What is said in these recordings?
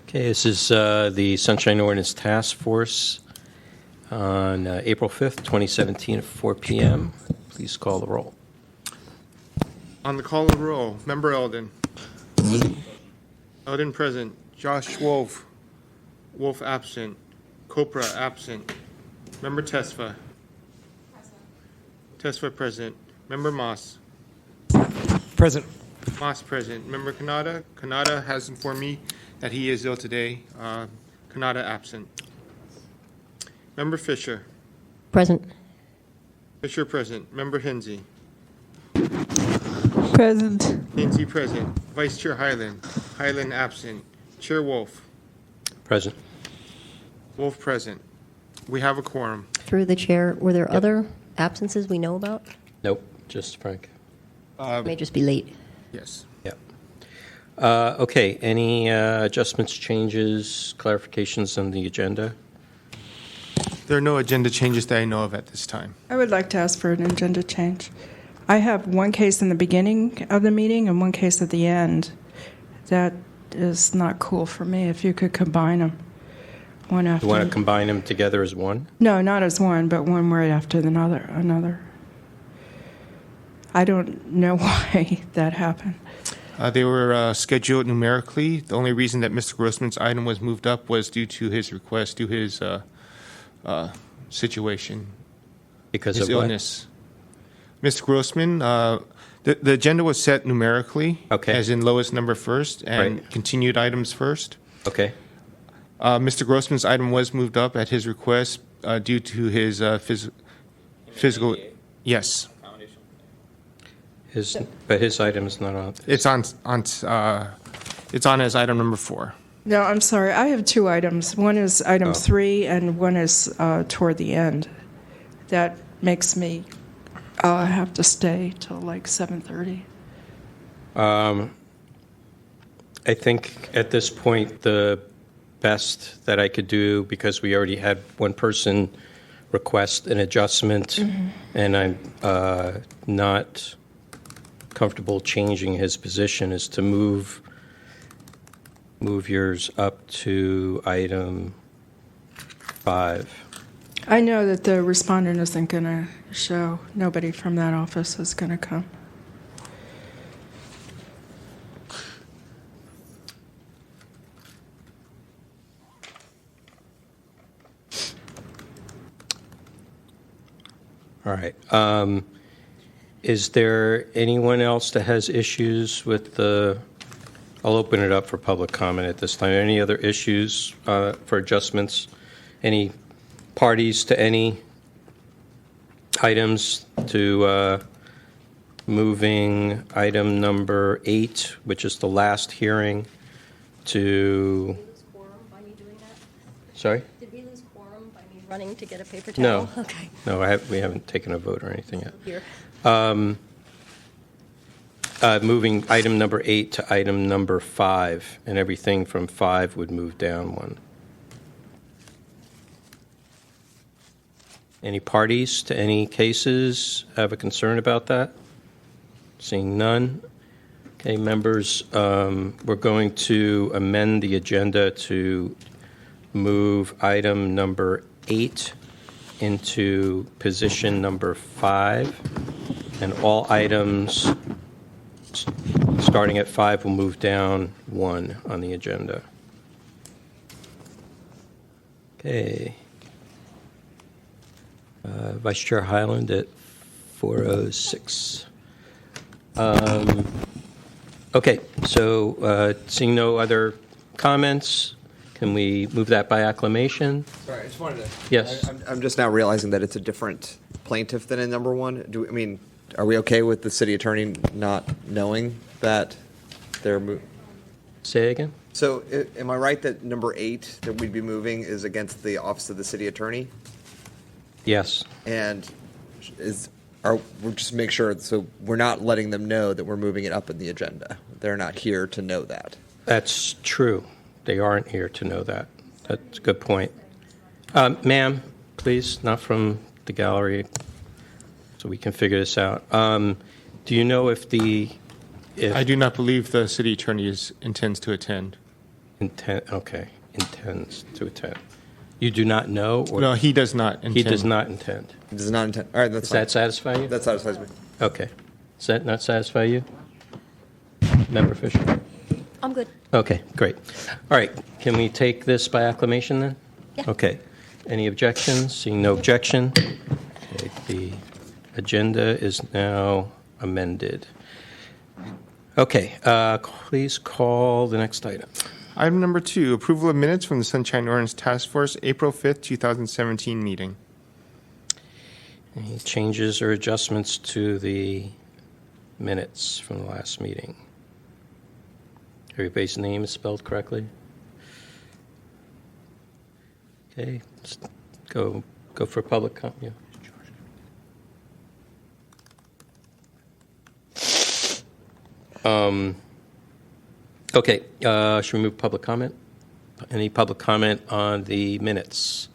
Okay, this is the Sunshine Ordinance Task Force on April 5th, 2017 at 4 p.m. Please call the roll. On the call of roll, Member Eldon. Eldon present. Josh Wolf. Wolf absent. Copra absent. Member Tesfa. Tesfa present. Member Moss. Present. Moss present. Member Kanata. Kanata has informed me that he is ill today. Kanata absent. Member Fisher. Present. Fisher present. Member Hinsey. Present. Hinsey present. Vice Chair Highland. Highland absent. Chair Wolf. Present. Wolf present. We have a quorum. Through the chair, were there other absences we know about? Nope, just Frank. May just be late. Yes. Yeah. Okay, any adjustments, changes, clarifications on the agenda? There are no agenda changes that I know of at this time. I would like to ask for an agenda change. I have one case in the beginning of the meeting and one case at the end. That is not cool for me. If you could combine them, one after. You want to combine them together as one? No, not as one, but one right after another. I don't know why that happened. They were scheduled numerically. The only reason that Mr. Grossman's item was moved up was due to his request, due to his situation, Because his of what? illness. Mr. Grossman, the agenda was set numerically, Okay. as in lowest number first and Right. continued items first. Okay. Mr. Grossman's item was moved up at his request due to his physical. Yes, But his item is not on. it's on as item number 4. No, I'm sorry. I have two items. One is item Oh. 3, and one is toward the end. That makes me have to stay till like 7:30. I think at this point, the best that I could do, because we already had one person request an adjustment, and I'm not comfortable changing his position, is to move yours up to item 5. I know that the respondent isn't going to show. Nobody from that office is going to come. All right. Is there anyone else that has issues with the? I'll open it up for public comment at this time. Any other issues for adjustments? Any parties to any items to moving item number 8, which is the last hearing, to? Did we lose quorum by me doing that? Sorry? Did we lose quorum by me running to get a paper towel? No. Okay. No, we haven't taken a vote or anything yet. Here. Moving item number 8 to item number 5, and everything from 5 would move down 1. Any parties to any cases have a concern about that? Seeing none. Okay, members, we're going to amend the agenda to move item number 8 into position number 5, and all items starting at 5 will move down 1 on the agenda. Okay. Vice Chair Highland at 4:06. Okay, so seeing no other comments, can we move that by acclamation? Sorry, I just wanted to. Yes. I'm just now realizing that it's a different plaintiff than in number 1. Are we okay with the city attorney not knowing that they're Say again? So am I right that number 8 that we'd be moving is against the office of the city attorney? Yes. And we'll just make sure, so we're not letting them know that we're moving it up in the agenda. They're not here to know that. That's true. They aren't here to know that. That's a good point. Ma'am, please, not from the gallery, so we can figure this out. Do you know if I do not believe the city attorney intends to attend. intends to attend. You do not know? Or No, he does not intend. He does not intend. Does not intend. All right, that's Does fine. that satisfy you? That satisfies me. Okay. Does that not satisfy you? Member Fisher? I'm good. Okay, great. All right, can we take this by acclamation then? Yeah. Okay. Any objections? Seeing no objection, okay, the agenda is now amended. Okay, please call the next item. Item number 2, approval of minutes from the Sunshine Ordinance Task Force, April 5th, 2017 meeting. Any changes or adjustments to the minutes from the last meeting? Everybody's name is spelled correctly? Okay, let's go for public comment. Okay, should we move public comment? Any public comment on the minutes?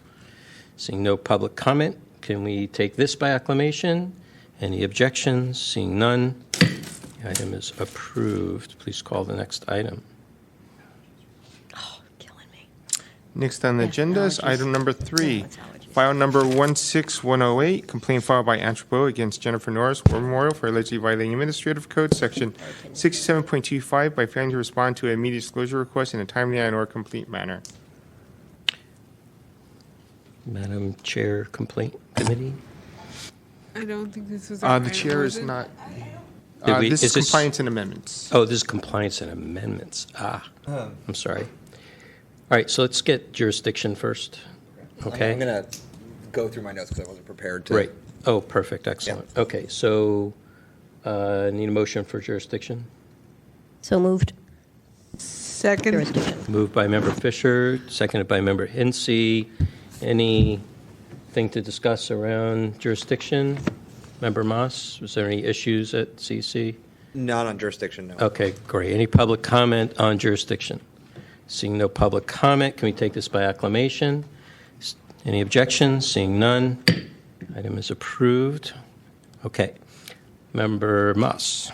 Seeing no public comment, can we take this by acclamation? Any objections? Seeing none, the item is approved. Please call the next item. Oh, killing me. Next on the Yeah, agenda is allergies. item number 3. It's allergies. File number 16108, complaint filed by Anthropo against Jennifer Norris War Memorial for allegedly violating Administrative Code Section 67.25 by failing to respond to a media disclosure request in a timely and/or complete manner. Madam Chair, Complaint Committee? I don't think this was. The chair is not. This is compliance and amendments. Oh, this is compliance and amendments. I'm sorry. All right, so let's get jurisdiction first. Okay. I'm going to go through my notes because I wasn't prepared to. Right. Oh, perfect. Excellent. Okay, so need a motion for jurisdiction? So moved. Second. Jurisdiction. Moved by Member Fisher, seconded by Member Hinsey. Anything to discuss around jurisdiction? Member Moss, was there any issues at CC? Not on jurisdiction, no. Okay, great. Any public comment on jurisdiction? Seeing no public comment, can we take this by acclamation? Any objections? Seeing none, item is approved. Okay. Member Moss.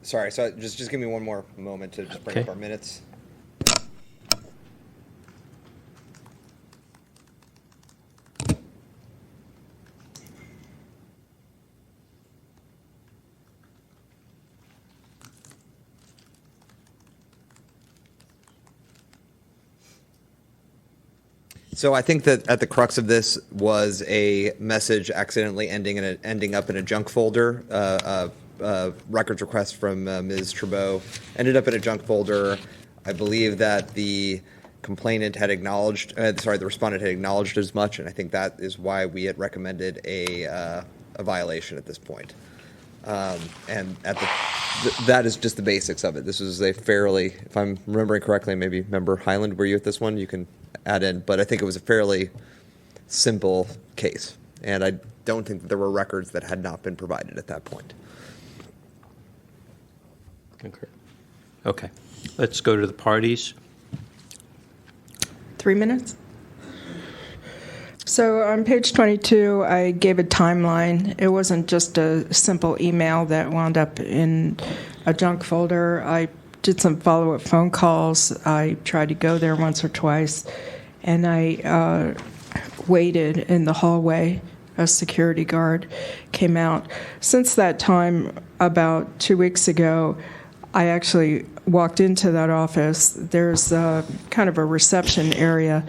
Sorry, so just give me one more moment to just bring Okay. up our minutes. So I think that at the crux of this was a message accidentally ending up in a junk folder. Records request from Ms. Trudeau ended up in a junk folder. I believe that the complainant had acknowledged, the respondent had acknowledged as much, and I think that is why we had recommended a violation at this point. And that is just the basics of it. This was a fairly, if I'm remembering correctly, maybe Member Highland, were you at this one? You can add in, but I think it was a fairly simple case, and I don't think that there were records that had not been provided at that point. Concur. Okay. Let's go to the parties. 3 minutes? So on page 22, I gave a timeline. It wasn't just a simple email that wound up in a junk folder. I did some follow-up phone calls. I tried to go there once or twice, and I waited in the hallway. A security guard came out. Since that time, about 2 weeks ago, I actually walked into that office. There's kind of a reception area.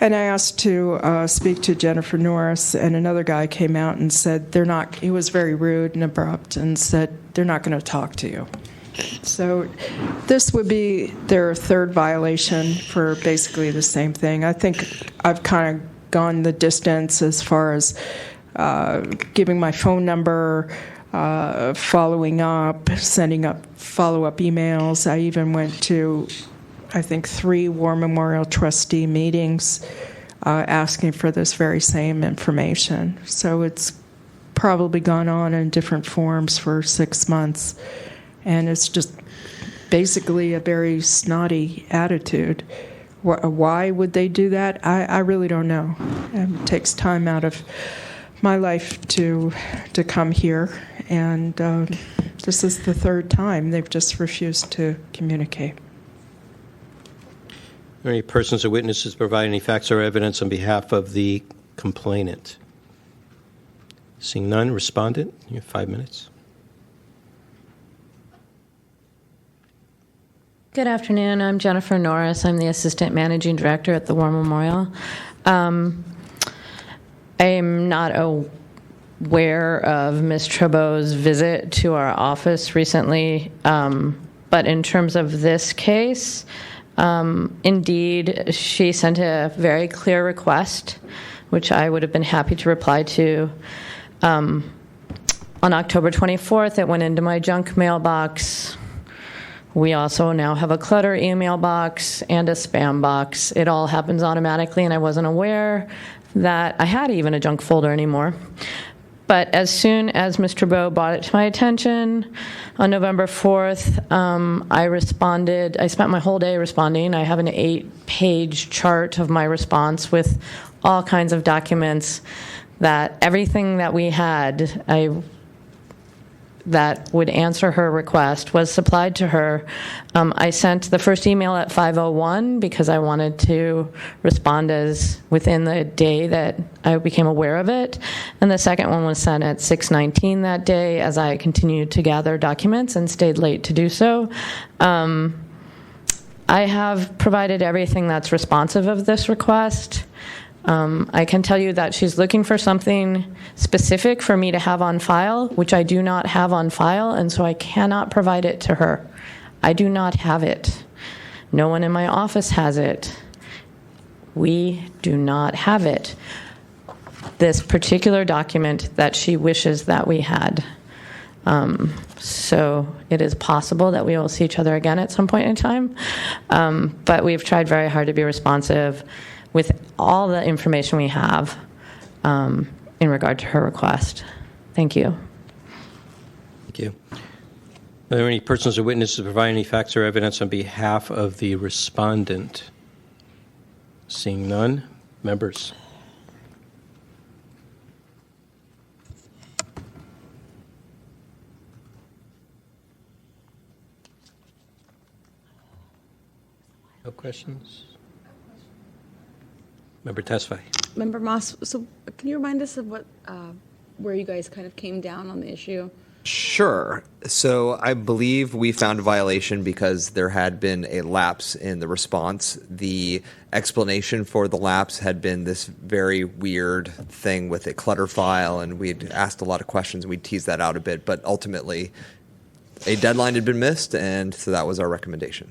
And I asked to speak to Jennifer Norris, and another guy came out and said they're not, he was very rude and abrupt and said they're not going to talk to you. So this would be their third violation for basically the same thing. I think I've kind of gone the distance as far as giving my phone number, following up, sending up follow-up emails. I even went to, I think, 3 War Memorial trustee meetings asking for this very same information. So it's probably gone on in different forms for 6 months. And it's just basically a very snotty attitude. Why would they do that? I really don't know. It takes time out of my life to come here. And this is the third time they've just refused to communicate. Are any persons or witnesses provide any facts or evidence on behalf of the complainant? Seeing none, respondent, you have 5 minutes. Good afternoon. I'm Jennifer Norris. I'm the Assistant Managing Director at the War Memorial. I am not aware of Ms. Trabeau's visit to our office recently, but in terms of this case, indeed, she sent a very clear request, which I would have been happy to reply to. On October 24th, it went into my junk mailbox. We also now have a clutter email box and a spam box. It all happens automatically, and I wasn't aware that I had even a junk folder anymore. But as soon as Ms. Trabeau brought it to my attention on November 4th, I responded. I spent my whole day responding. I have an 8-page chart of my response with all kinds of documents that everything that we had, that would answer her request was supplied to her. I sent the first email at 5:01 because I wanted to respond as within the day that I became aware of it. And the second one was sent at 6:19 that day as I continued to gather documents and stayed late to do so. I have provided everything that's responsive of this request. I can tell you that she's looking for something specific for me to have on file, which I do not have on file, and so I cannot provide it to her. I do not have it. No one in my office has it. We do not have it. This particular document that she wishes that we had. So it is possible that we will see each other again at some point in time, but we've tried very hard to be responsive with all the information we have in regard to her request. Thank you. Thank you. Are there any persons or witnesses provide any facts or evidence on behalf of the respondent? Seeing none, members. No questions? Member Tesfaye. Member Moss, so can you remind us of what, where you guys kind of came down on the issue? Sure. So I believe we found a violation because there had been a lapse in the response. The explanation for the lapse had been this very weird thing with a clutter file, and we'd asked a lot of questions, and we'd teased that out a bit, but ultimately a deadline had been missed, and so that was our recommendation.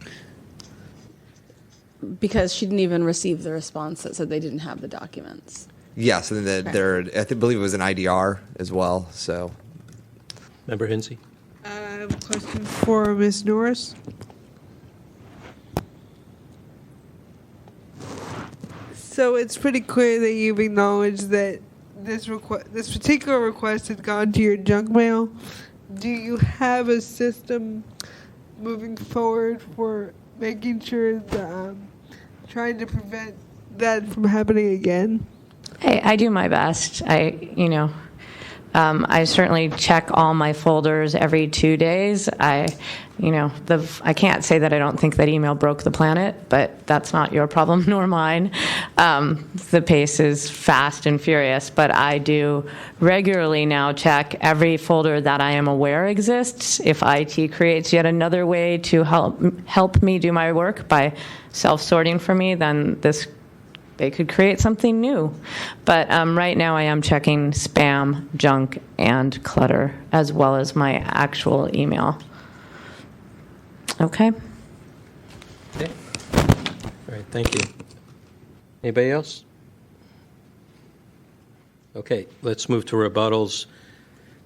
Because she didn't even receive the response that said they didn't have the documents. Yes, and I believe it was an IDR as well, so. Member Hinsey. I have a question for Ms. Norris. So it's pretty clear that you've acknowledged that this particular request had gone to your junk mail. Do you have a system moving forward for making sure that trying to prevent that from happening again? I do my best. I certainly check all my folders every 2 days. I can't say that I don't think that email broke the planet, but that's not your problem nor mine. The pace is fast and furious, but I do regularly now check every folder that I am aware exists. If IT creates yet another way to help me do my work by self-sorting for me, then they could create something new. But right now I am checking spam, junk, and clutter, as well as my actual email. Okay. Okay. All right, thank you. Anybody else? Okay, let's move to rebuttals.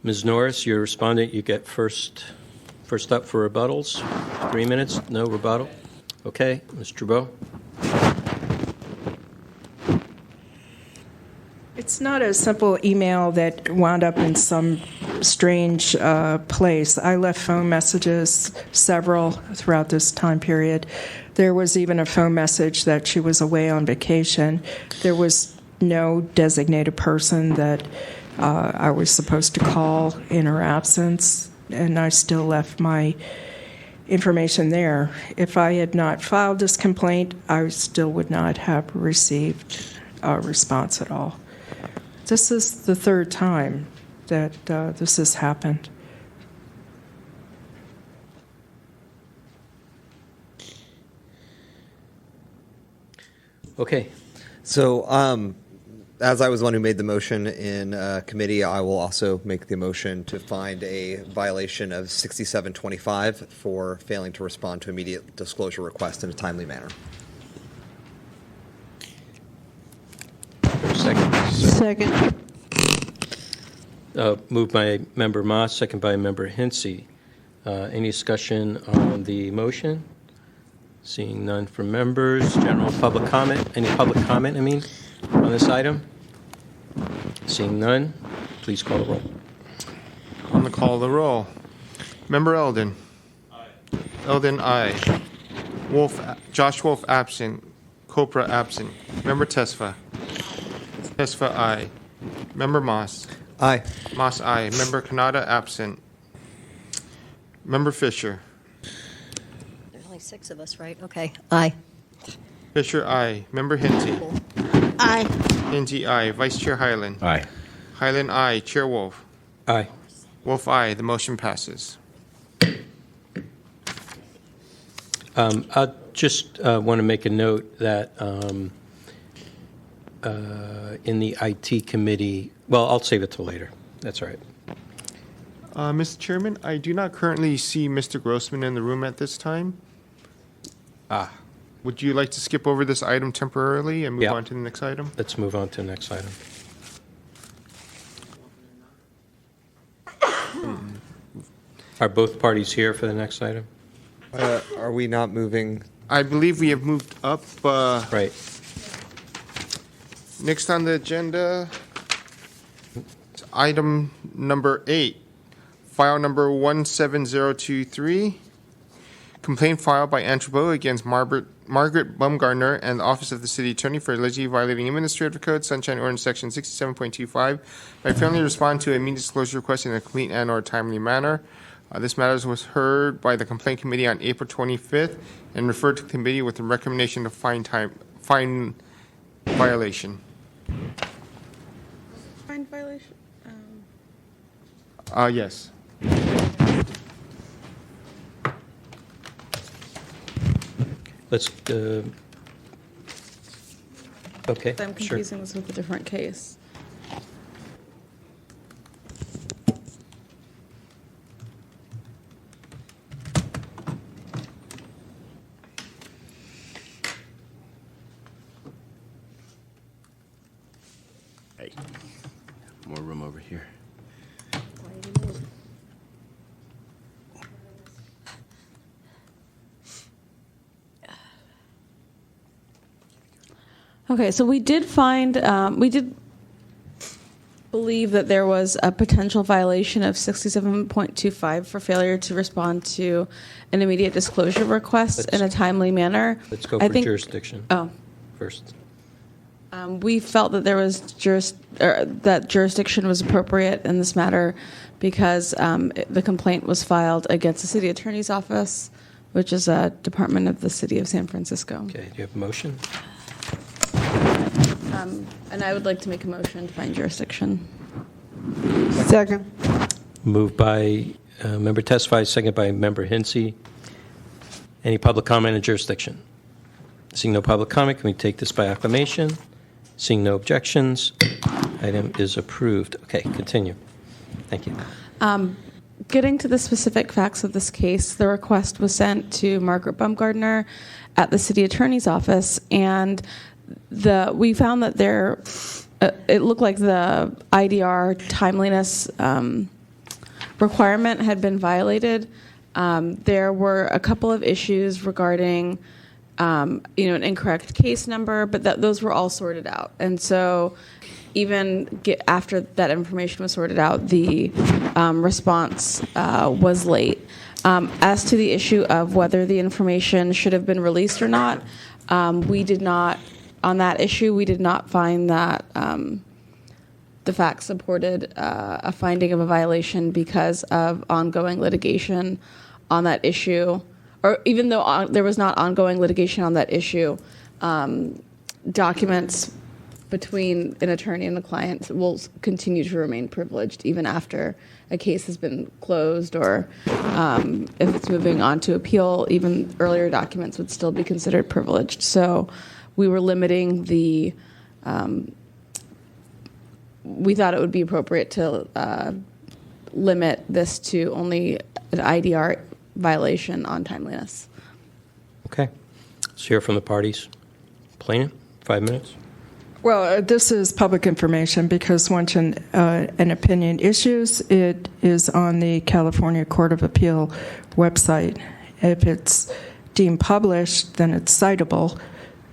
Ms. Norris, your respondent, you get first up for rebuttals. 3 minutes, no rebuttal. Okay, Ms. Trabeau. It's not a simple email that wound up in some strange place. I left phone messages, several, throughout this time period. There was even a phone message that she was away on vacation. There was no designated person that I was supposed to call in her absence, and I still left my information there. If I had not filed this complaint, I still would not have received a response at all. This is the third time that this has happened. Okay. So, as I was the one who made the motion in committee, I will also make the motion to find a violation of 6725 for failing to respond to immediate disclosure request in a timely manner. Second. Second. Moved by Member Moss, second by Member Hinsey. Any discussion on the motion? Seeing none from members. General public comment? Any public comment, on this item? Seeing none, please call the roll. On the call of the roll. Member Eldon. Aye. Eldon, aye. Josh Wolf, absent. Copra, absent. Member Tesfa. Tesfa, aye. Member Moss. Aye. Moss, aye. Member Kanata, absent. Member Fisher. There's only 6 of us, right? Okay. Aye. Fisher, aye. Member Hinty. Aye. Hinty, aye. Vice Chair Hyland. Aye. Hyland, aye. Chair Wolf. Aye. Wolf, aye. The motion passes. I just want to make a note that in the IT committee, well, I'll save it till later. That's all right. Mr. Chairman, I do not currently see Mr. Grossman in the room at this time. Would you like to skip over this item temporarily and move Yeah. on to the next item? Let's move on to the next item. Are both parties here for the next item? Are we not moving? I believe we have moved up. Right. Next on the agenda, it's item number 8, file number 17023. Complaint filed by Antrebo against Margaret Baumgartner and the Office of the City Attorney for allegedly violating Administrative Code, Sunshine Ordinance Section 67.25 by failing to respond to a immediate disclosure request in a complete and/or timely manner. This matter was heard by the Complaint Committee on April 25th and referred to the committee with a recommendation of fine violation. Fine violation? Yes. Let's, okay, I'm sure. confusing this with a different case. Hey, more room over here. Okay, so we did find, we did believe that there was a potential violation of 67.25 for failure to respond to an immediate disclosure request in a timely manner. Let's go I for think- jurisdiction Oh, first. we felt that there was that jurisdiction was appropriate in this matter because the complaint was filed against the city attorney's office, which is a department of the city of San Francisco. Okay, do you have a motion? And I would like to make a motion to find jurisdiction. Second. Moved by Member Tesfaye, second by Member Hinsey. Any public comment on jurisdiction? Seeing no public comment, can we take this by acclamation? Seeing no objections, item is approved. Okay, continue. Thank you. Getting to the specific facts of this case, the request was sent to Margaret Baumgartner at the city attorney's office, and we found that it looked like the IDR timeliness requirement had been violated. There were a couple of issues regarding, an incorrect case number, but those were all sorted out. And so, even after that information was sorted out, the response was late. As to the issue of whether the information should have been released or not, we did not. On that issue, we did not find that the facts supported a finding of a violation because of ongoing litigation on that issue or even though there was not ongoing litigation on that issue, documents between an attorney and a client will continue to remain privileged even after a case has been closed, or if it's moving on to appeal, even earlier documents would still be considered privileged. So we were limiting the, we thought it would be appropriate to limit this to only an IDR violation on timeliness. Okay. Let's hear from the parties. Plaintiff, 5 minutes. Well, this is public information because once an opinion issues, it is on the California Court of Appeal website. If it's deemed published, then it's citable.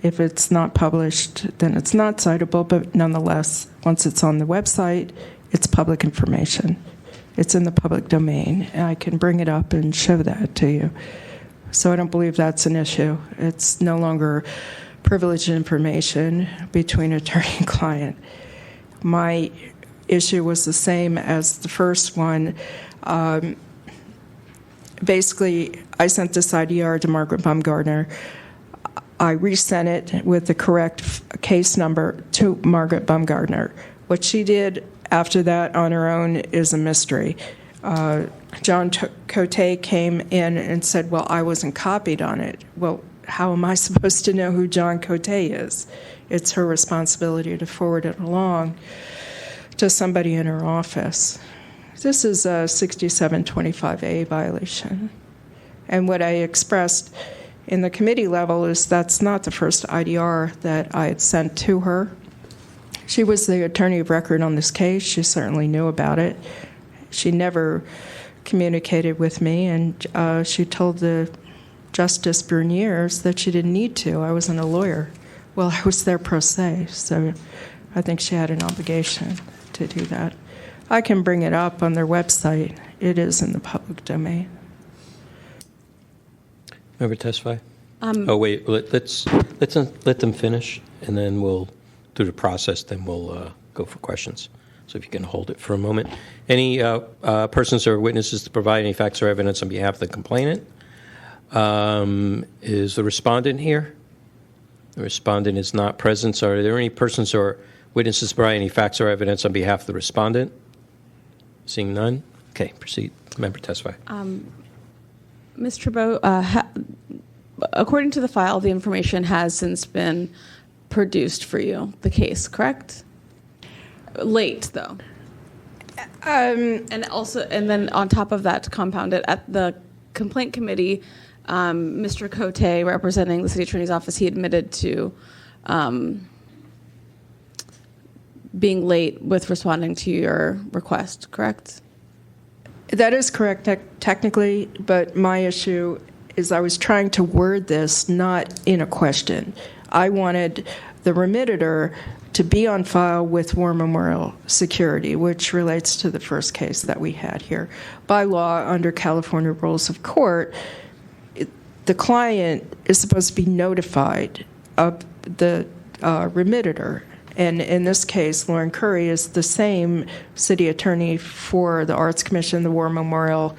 If it's not published, then it's not citable, but nonetheless, once it's on the website, it's public information. It's in the public domain, and I can bring it up and show that to you. So I don't believe that's an issue. It's no longer privileged information between attorney and client. My issue was the same as the first one. Basically, I sent this IDR to Margaret Baumgartner. I resent it with the correct case number to Margaret Baumgartner. What she did after that on her own is a mystery. John Cote came in and said, well, I wasn't copied on it. Well, how am I supposed to know who John Cote is? It's her responsibility to forward it along to somebody in her office. This is a 6725A violation. And what I expressed in the committee level is that's not the first IDR that I had sent to her. She was the attorney of record on this case. She certainly knew about it. She never communicated with me, and she told the Justice Berniers that she didn't need to. I wasn't a lawyer. Well, I was there pro se, so I think she had an obligation to do that. I can bring it up on their website. It is in the public domain. Member testify? Oh, wait, let's let them finish, and then we'll do the process, then we'll go for questions. So if you can hold it for a moment. Any persons or witnesses to provide any facts or evidence on behalf of the complainant? Is the respondent here? The respondent is not present. So are there any persons or witnesses to provide any facts or evidence on behalf of the respondent? Seeing none? Okay, proceed. Member testify. Ms. Trudeau, according to the file, the information has since been produced for you, the case, correct? Late, though. And then on top of that, to compound it, at the complaint committee, Mr. Cote, representing the city attorney's office, he admitted to being late with responding to your request, correct? That is correct technically, but my issue is I was trying to word this not in a question. I wanted the remitter to be on file with War Memorial Security, which relates to the first case that we had here. By law, under California rules of court, the client is supposed to be notified of the remitter. And in this case, Lauren Curry is the same city attorney for the Arts Commission, the War Memorial,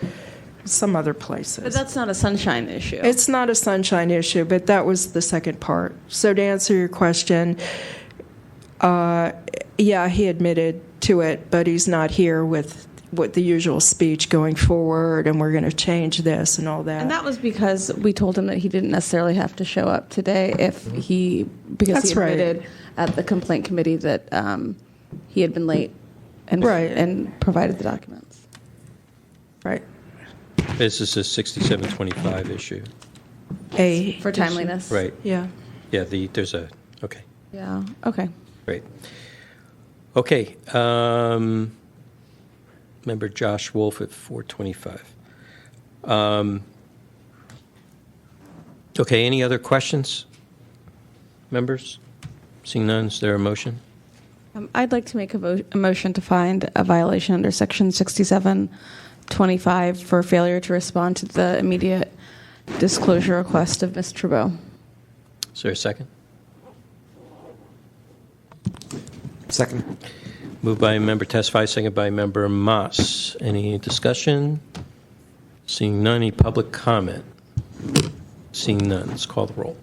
some other places. But that's not a sunshine issue. It's not a sunshine issue, but that was the second part. So to answer your question, yeah, he admitted to it, but he's not here with the usual speech going forward, and we're going to change this and all that. And that was because we told him that he didn't necessarily have to show up today because he admitted at the complaint committee that he had been late and provided the documents. Right. This is a 6725 issue. For timeliness. Right. Yeah. Yeah, there's a, okay. Yeah, okay. Great. Okay. Member Josh Wolf at 425. Okay, any other questions? Members? Seeing none, is there a motion? I'd like to make a motion to find a violation under Section 6725 for failure to respond to the immediate disclosure request of Ms. Trudeau. Is there a second? Second. Moved by member Tesfaye, second by member Moss. Any discussion? Seeing none, any public comment? Seeing none, let's call the roll.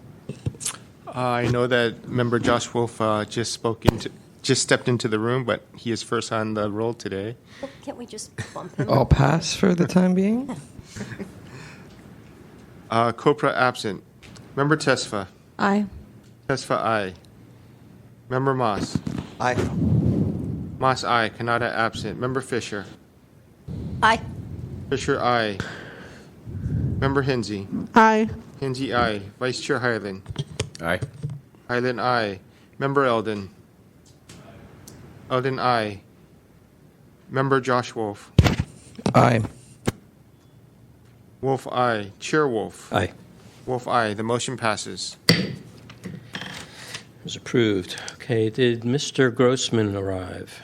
I know that member Josh Wolf just stepped into the room, but he is first on the roll today. Well, can't we just bump him? I'll pass for the time being. Copra absent. Member Tesfa. Aye. Tesfa, aye. Member Moss. Aye. Moss, aye. Kanata absent. Member Fisher. Aye. Fisher, aye. Member Hinsey. Aye. Hinsey, aye. Vice Chair Hyland. Aye. Hyland, aye. Member Eldon. Eldon, aye. Member Josh Wolf. Aye. Wolf, aye. Chair Wolf. Aye. Wolf, aye. The motion passes. It was approved. Okay, did Mr. Grossman arrive?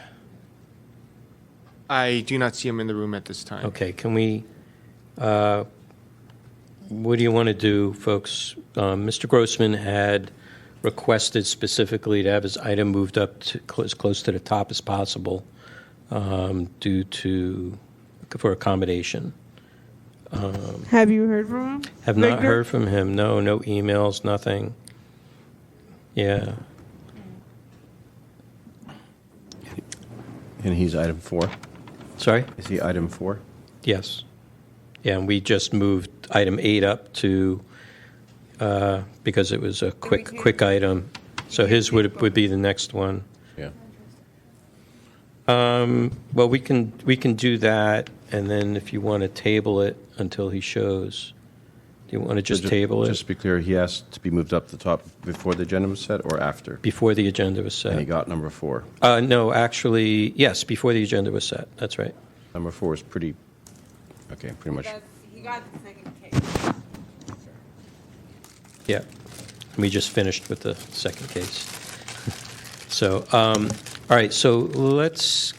I do not see him in the room at this time. Okay, can we, what do you want to do, folks? Mr. Grossman had requested specifically to have his item moved up to as close to the top as possible for accommodation. Have you heard from him? Have not Victor? heard from him. No emails, nothing. Yeah. And he's item 4. Sorry? Is he item 4? Yes. Yeah, and we just moved item 8 up to, because it was a quick item. So his would be the next one. Yeah. Well, we can do that, and then if you want to table it until he shows. Do you want to just table it? Just to be clear, he asked to be moved up the top before the agenda was set or after? Before the agenda was set. And he got number 4. No, actually, yes, before the agenda was set. That's right. Number 4 is pretty much. He got the second case. Yeah. We just finished with the second case. So, all right, so let's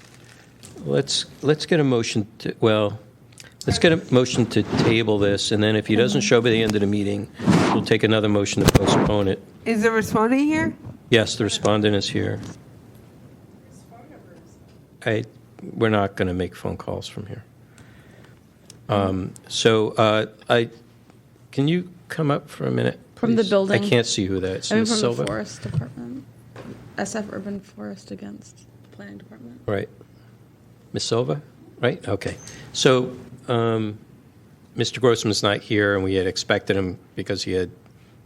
get a motion to, let's get a motion to table this, and then if he doesn't show by the end of the meeting, we'll take another motion to postpone it. Is the respondent here? Yes, the respondent is here. We're not going to make phone calls from here. Can you come up for a minute? From the please? building. I can't see who that is. I'm Ms. from Silva? the Forest Department. SF Urban Forest against the Planning Department. Right. Ms. Silva? Right? Okay. So, Mr. Grossman's not here, and we had expected him because he had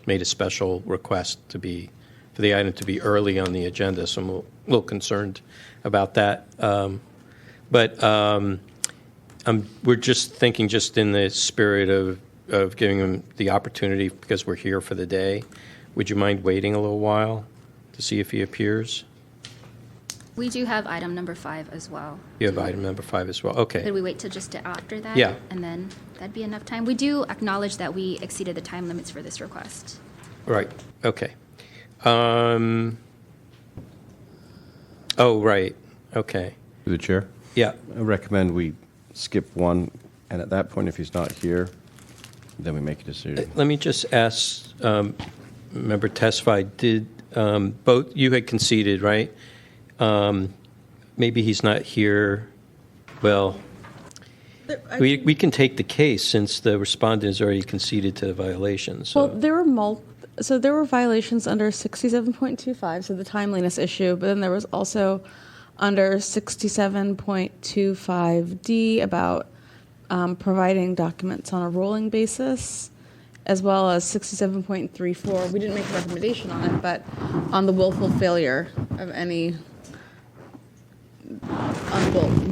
made a special request for the item to be early on the agenda, so I'm a little concerned about that. We're just thinking, just in the spirit of giving him the opportunity, because we're here for the day, would you mind waiting a little while to see if he appears? We do have item number 5 as well. You have item number 5 as well. Okay. Could we wait till just after that? Yeah. And then that'd be enough time. We do acknowledge that we exceeded the time limits for this request. Right. Okay. Oh, right. Okay. To the chair? Yeah. I recommend we skip 1, and at that point, if he's not here, then we make a decision. Let me just ask, Member Tesfaye, did both you had conceded, right? Maybe he's not here. Well, we can take the case since the respondent has already conceded to the violation. So. Well, there were violations under 67.25, so the timeliness issue, but then there was also under 67.25D about providing documents on a rolling basis, as well as 67.34. We didn't make a recommendation on it, but on the willful failure of any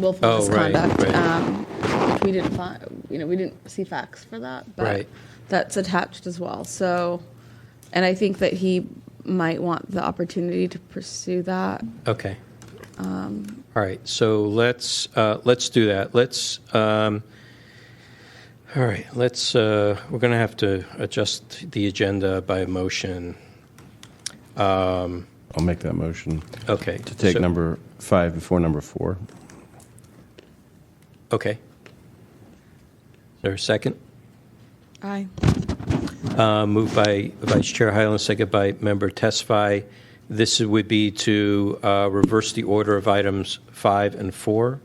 willful misconduct, which we didn't find. We didn't see facts for that, but that's attached as well. So, and I think that he might want the opportunity to pursue that. Okay. All right. So let's do that. All right. We're going to have to adjust the agenda by motion. I'll make that motion. Okay. To take number 5 before number 4. Okay. Is there a second? Aye. Moved by Vice Chair Hyland, second by Member Tesfaye. This would be to reverse the order of items 5 and 4.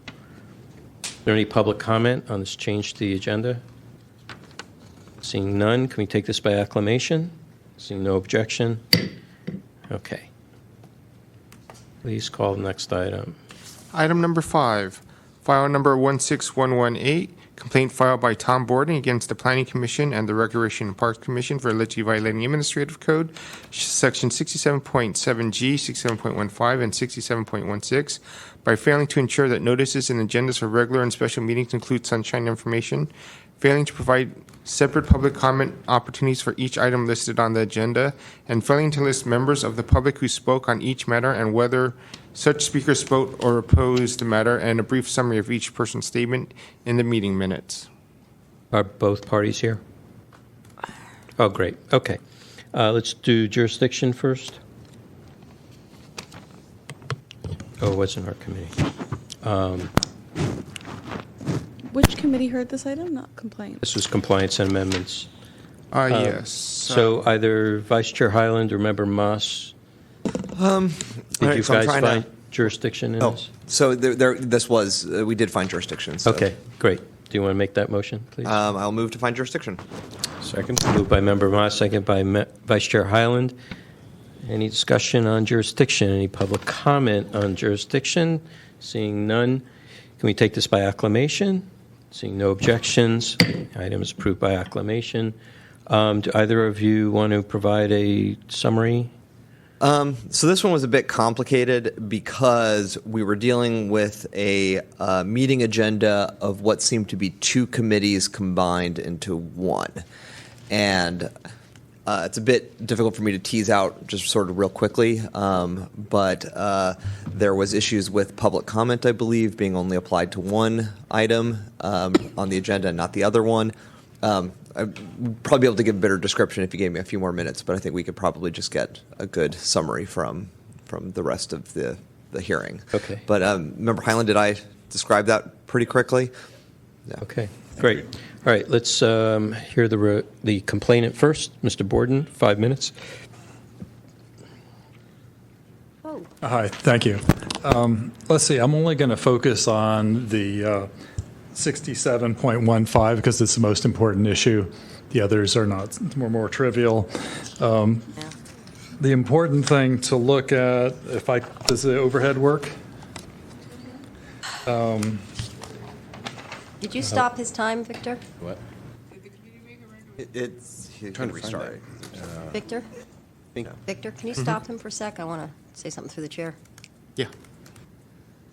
Is there any public comment on this change to the agenda? Seeing none, can we take this by acclamation? Seeing no objection? Okay. Please call the next item. Item number 5, file number 16118, complaint filed by Tom Borden against the Planning Commission and the Recreation and Parks Commission for allegedly violating Administrative Code, Section 67.7G, 67.15, and 67.16, by failing to ensure that notices and agendas for regular and special meetings include sunshine information, failing to provide separate public comment opportunities for each item listed on the agenda, and failing to list members of the public who spoke on each matter and whether such speaker spoke or opposed the matter, and a brief summary of each person's statement in the meeting minutes. Are both parties here? Oh, great. Okay. Let's do jurisdiction first. Oh, it wasn't our committee. Which committee heard this item? Not complaint. This was compliance and amendments. Yes. So either Vice Chair Highland or Member Moss, did all you right, so I'm guys trying find to- jurisdiction in this? So we did find jurisdiction. So, Okay, great. Do you want to make that motion, please? I'll move to find jurisdiction. Second? Moved by Member Moss, second by Vice Chair Highland. Any discussion on jurisdiction? Any public comment on jurisdiction? Seeing none, can we take this by acclamation? Seeing no objections, item is approved by acclamation. Do either of you want to provide a summary? So this one was a bit complicated because we were dealing with a meeting agenda of what seemed to be two committees combined into one. And it's a bit difficult for me to tease out just sort of real quickly, but there was issues with public comment, I believe, being only applied to one item on the agenda and not the other one. I'd probably be able to give a better description if you gave me a few more minutes, but I think we could probably just get a good summary from the rest of the hearing. Okay. But Member Highland, did I describe that pretty correctly? Yeah. Okay, great. All right, let's hear the complainant first. Mr. Borden, 5 minutes. Hi, thank you. Let's see, I'm only going to focus on the 67.15 because it's the most important issue. The others are not, more trivial. The important thing to look at, does the overhead work? Did you stop his time, Victor? What? It's Trying to restart it. Victor? Victor, can you stop him for a sec? I want to say something through the chair. Yeah.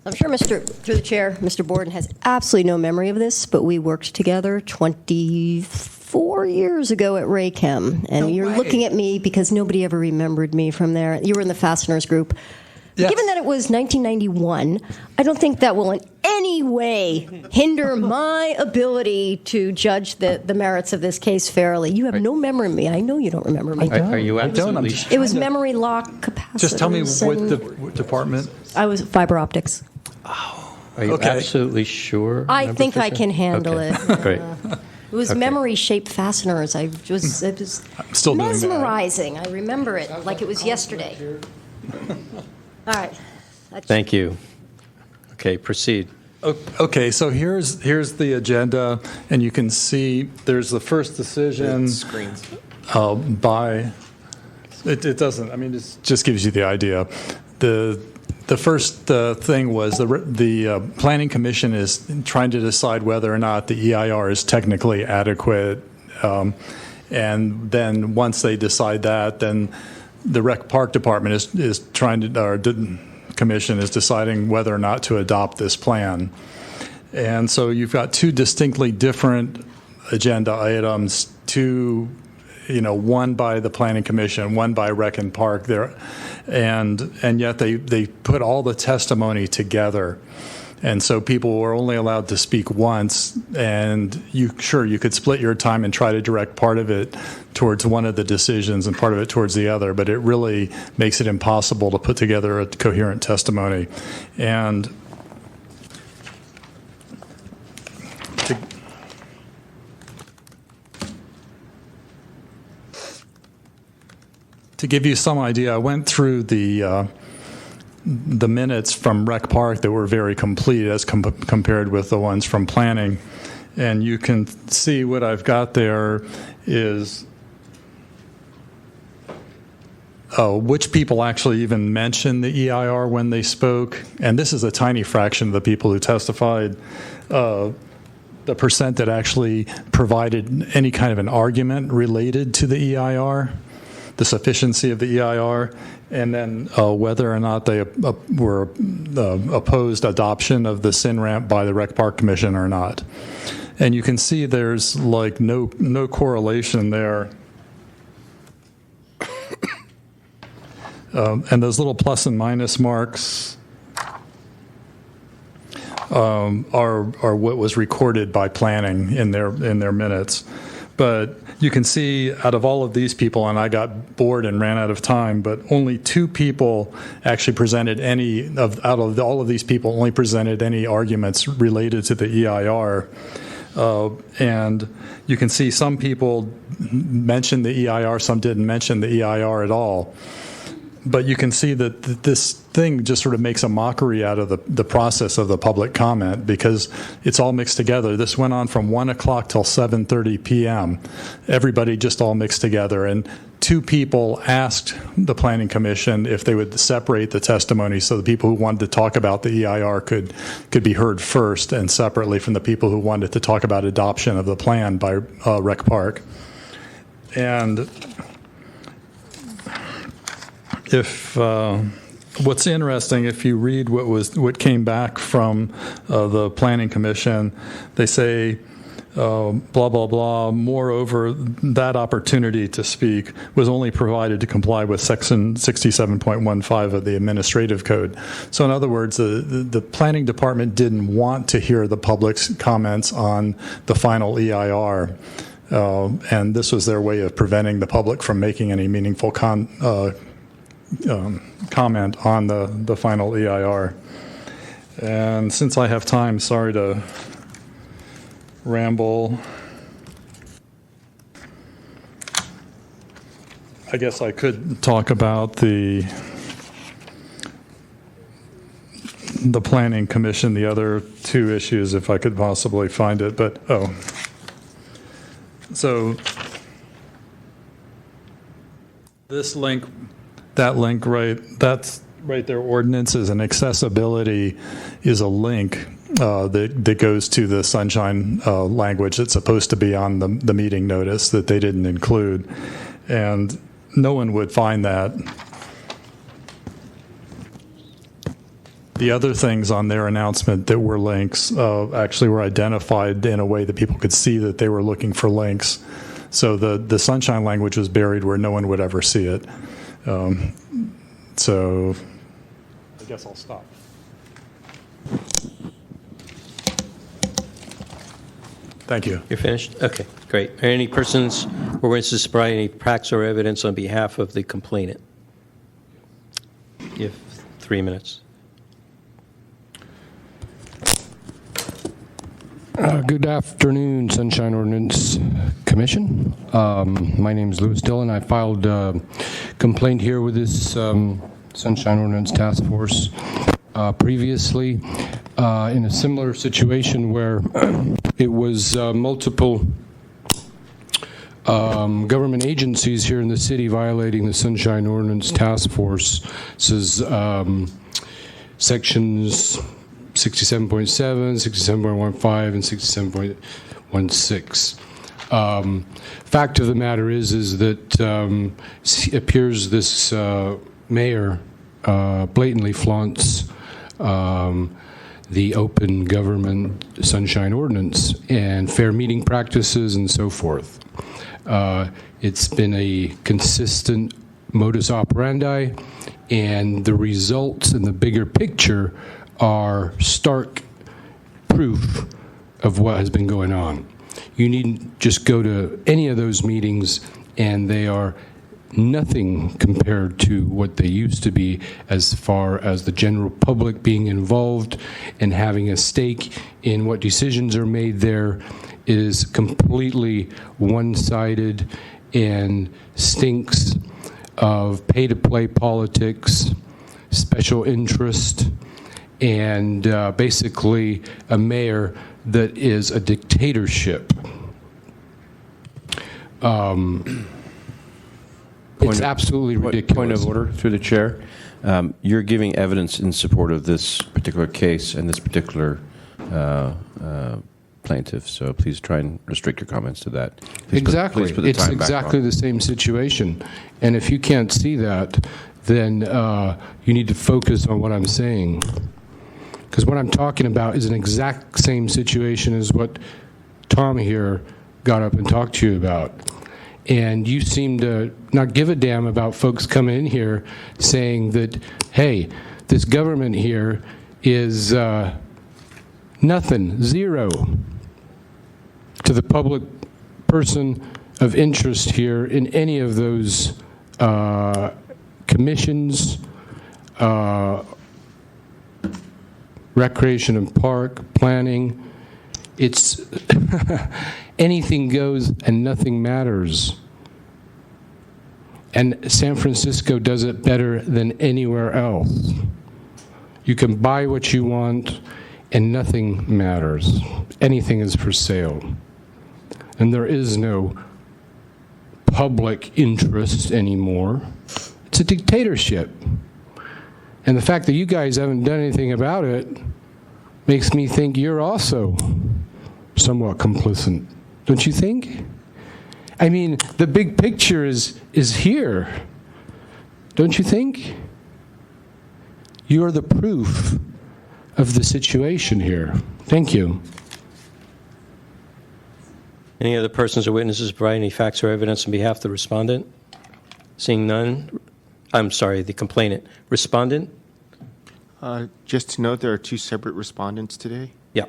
I'm sure through the chair, Mr. Borden has absolutely no memory of this, but we worked together 24 years ago at Raychem, and you're looking at me because nobody ever remembered me from there. You were in the fasteners group. Yes. Given that it was 1991, I don't think that will in any way hinder my ability to judge the merits of this case fairly. You have no memory of me. I know you don't remember me. Are you absolutely sure? It was memory lock capacitors. Just tell me what department. I was fiber optics. Are you absolutely sure? I think I can handle it. Great. It was memory-shaped fasteners. It was still doing that. mesmerizing. I remember it like it was yesterday. All right. Thank you. Okay, proceed. Okay, so here's the agenda, and you can see there's the first decision by. It doesn't. I mean, it just gives you the idea. The first thing was the Planning Commission is trying to decide whether or not the EIR is technically adequate, and then once they decide that, then the Rec Park Department is trying to, or the Commission is deciding whether or not to adopt this plan. And so you've got two distinctly different agenda items, one by the Planning Commission, one by Rec and Park there, and yet they put all the testimony together. And so people were only allowed to speak once, and you could split your time and try to direct part of it towards one of the decisions and part of it towards the other, but it really makes it impossible to put together a coherent testimony. And to give you some idea, I went through the minutes from Rec Park that were very complete as compared with the ones from planning. And you can see what I've got there is which people actually even mentioned the EIR when they spoke. And this is a tiny fraction of the people who testified. The percent that actually provided any kind of an argument related to the EIR, the sufficiency of the EIR, and then whether or not they were opposed adoption of the SIN ramp by the Rec Park Commission or not. And you can see there's like no correlation there. And those little plus and minus marks are what was recorded by planning in their minutes. But you can see out of all of these people, and I got bored and ran out of time, but only 2 people actually presented out of all of these people, only presented any arguments related to the EIR. And you can see some people mentioned the EIR, some didn't mention the EIR at all. But you can see that this thing just sort of makes a mockery out of the process of the public comment because it's all mixed together. This went on from 1 o'clock till 7:30 p.m. Everybody just all mixed together. And 2 people asked the Planning Commission if they would separate the testimony so the people who wanted to talk about the EIR could be heard first and separately from the people who wanted to talk about adoption of the plan by Rec Park. And if what's interesting, if you read what came back from the Planning Commission, they say blah blah blah. Moreover, that opportunity to speak was only provided to comply with Section 67.15 of the Administrative Code. So, in other words, the Planning Department didn't want to hear the public's comments on the final EIR. And this was their way of preventing the public from making any meaningful comment on the final EIR. And since I have time, sorry to ramble. I guess I could talk about the Planning Commission, the other 2 issues, if I could possibly find it. But, so this link, that link, that's right there, ordinances and accessibility is a link that goes to the sunshine language that's supposed to be on the meeting notice that they didn't include. And no one would find that. The other things on their announcement that were links actually were identified in a way that people could see that they were looking for links. So the sunshine language was buried where no one would ever see it. So I guess I'll stop. Thank you. You're finished? Okay, great. Are any persons or witnesses provide any facts or evidence on behalf of the complainant? You have 3 minutes. Good afternoon, Sunshine Ordinance Commission. My name is Louis Dillon. I filed a complaint here with this Sunshine Ordinance Task Force previously in a similar situation where it was multiple government agencies here in the city violating the Sunshine Ordinance Task Force's sections 67.7, 67.15, and 67.16. Fact of the matter is that it appears this mayor blatantly flaunts the open government sunshine ordinance and fair meeting practices and so forth. It's been a consistent modus operandi, and the results in the bigger picture are stark proof of what has been going on. You needn't just go to any of those meetings, and they are nothing compared to what they used to be as far as the general public being involved and having a stake in what decisions are made there. It is completely one-sided and stinks of pay-to-play politics, special interest, and basically a mayor that is a dictatorship. It's absolutely ridiculous. Point of order through the chair. You're giving evidence in support of this particular case and this particular plaintiff, so please try and restrict your comments to that. Exactly. Please put the It's time back exactly on. the same situation. And if you can't see that, then you need to focus on what I'm saying. Because what I'm talking about is an exact same situation as what Tom here got up and talked to you about. And you seem to not give a damn about folks coming in here saying that, hey, this government here is nothing, zero, to the public person of interest here in any of those commissions, recreation and park, planning. It's anything goes and nothing matters. And San Francisco does it better than anywhere else. You can buy what you want and nothing matters. Anything is for sale. And there is no public interest anymore. It's a dictatorship. And the fact that you guys haven't done anything about it makes me think you're also somewhat complicit. Don't you think? I mean, the big picture is here. Don't you think? You're the proof of the situation here. Thank you. Any other persons or witnesses provide any facts or evidence on behalf of the respondent? Seeing none, I'm sorry, the complainant. Respondent? Just to note, there are two separate respondents today. Yeah.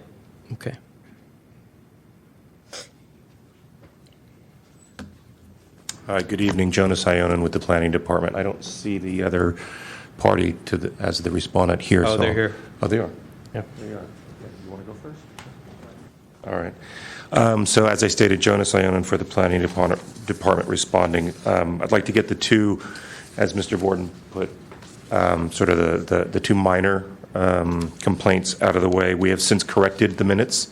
Okay. Good evening, Jonas Ionin with the Planning Department. I don't see the other party as the respondent here. Oh, they're here. Oh, they are. Yeah. There you are. You want to go first? All right. So as I stated, Jonas Ionin for the Planning Department responding. I'd like to get the two, as Mr. Borden put, sort of the two minor complaints out of the way. We have since corrected the minutes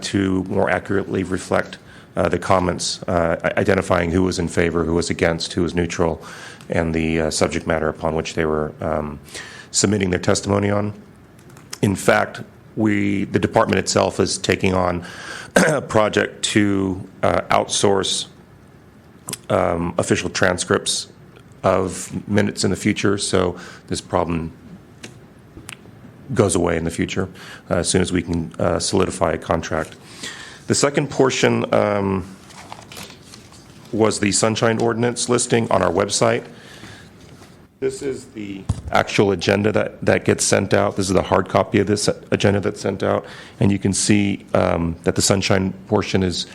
to more accurately reflect the comments, identifying who was in favor, who was against, who was neutral, and the subject matter upon which they were submitting their testimony on. In fact, the department itself is taking on a project to outsource official transcripts of minutes in the future, so this problem goes away in the future as soon as we can solidify a contract. The second portion was the Sunshine Ordinance listing on our website. This is the actual agenda that gets sent out. This is the hard copy of this agenda that's sent out. And you can see that the Sunshine portion is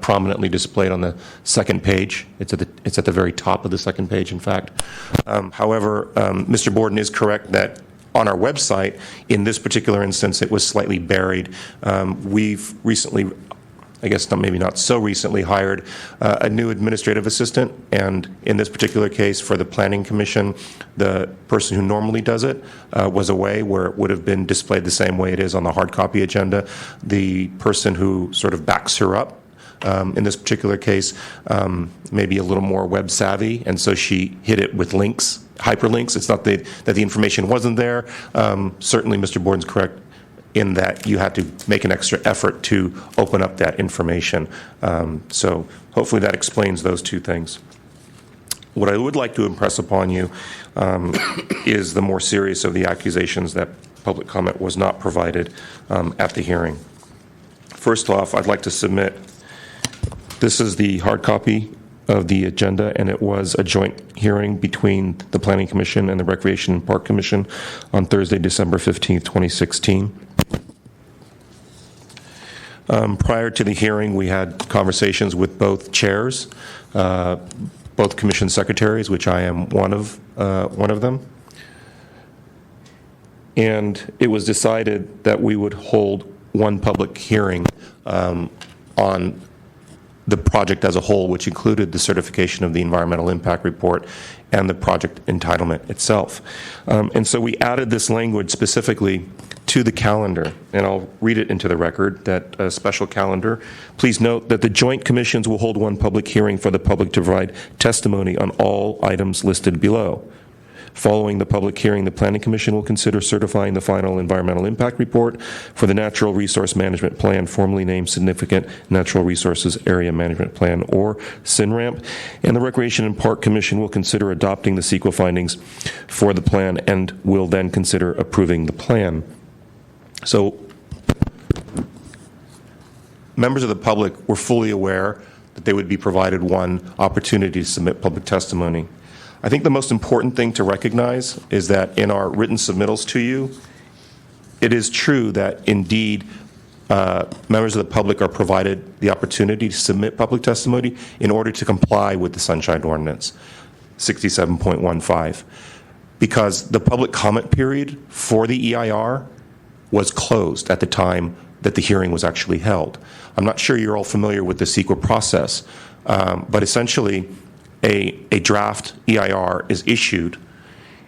prominently displayed on the second page. It's at the very top of the second page, in fact. However, Mr. Borden is correct that on our website, in this particular instance, it was slightly buried. We've recently, I guess maybe not so recently, hired a new administrative assistant, and in this particular case for the Planning Commission, the person who normally does it was away, where it would have been displayed the same way it is on the hard copy agenda. The person who sort of backs her up in this particular case maybe a little more web savvy, and so she hit it with links, hyperlinks. It's not that the information wasn't there. Certainly Mr. Borden's correct in that you had to make an extra effort to open up that information. So hopefully that explains those two things. What I would like to impress upon you is the more serious of the accusations that public comment was not provided at the hearing. First off, I'd like to submit, this is the hard copy of the agenda, and it was a joint hearing between the Planning Commission and the Recreation and Park Commission on Thursday, December 15th, 2016. Prior to the hearing, we had conversations with both chairs, both commission secretaries, which I am one of them. And it was decided that we would hold one public hearing on the project as a whole, which included the certification of the environmental impact report and the project entitlement itself. And so we added this language specifically to the calendar, and I'll read it into the record, that special calendar. Please note that the joint commissions will hold one public hearing for the public to provide testimony on all items listed below. Following the public hearing, the Planning Commission will consider certifying the final environmental impact report for the Natural Resource Management Plan, formerly named Significant Natural Resources Area Management Plan, or SNRAMP, and the Recreation and Park Commission will consider adopting the CEQA findings for the plan and will then consider approving the plan. So, members of the public were fully aware that they would be provided one opportunity to submit public testimony. I think the most important thing to recognize is that in our written submittals to you, it is true that indeed members of the public are provided the opportunity to submit public testimony in order to comply with the Sunshine Ordinance 67.15, because the public comment period for the EIR was closed at the time that the hearing was actually held. I'm not sure you're all familiar with the CEQA process, but essentially a draft EIR is issued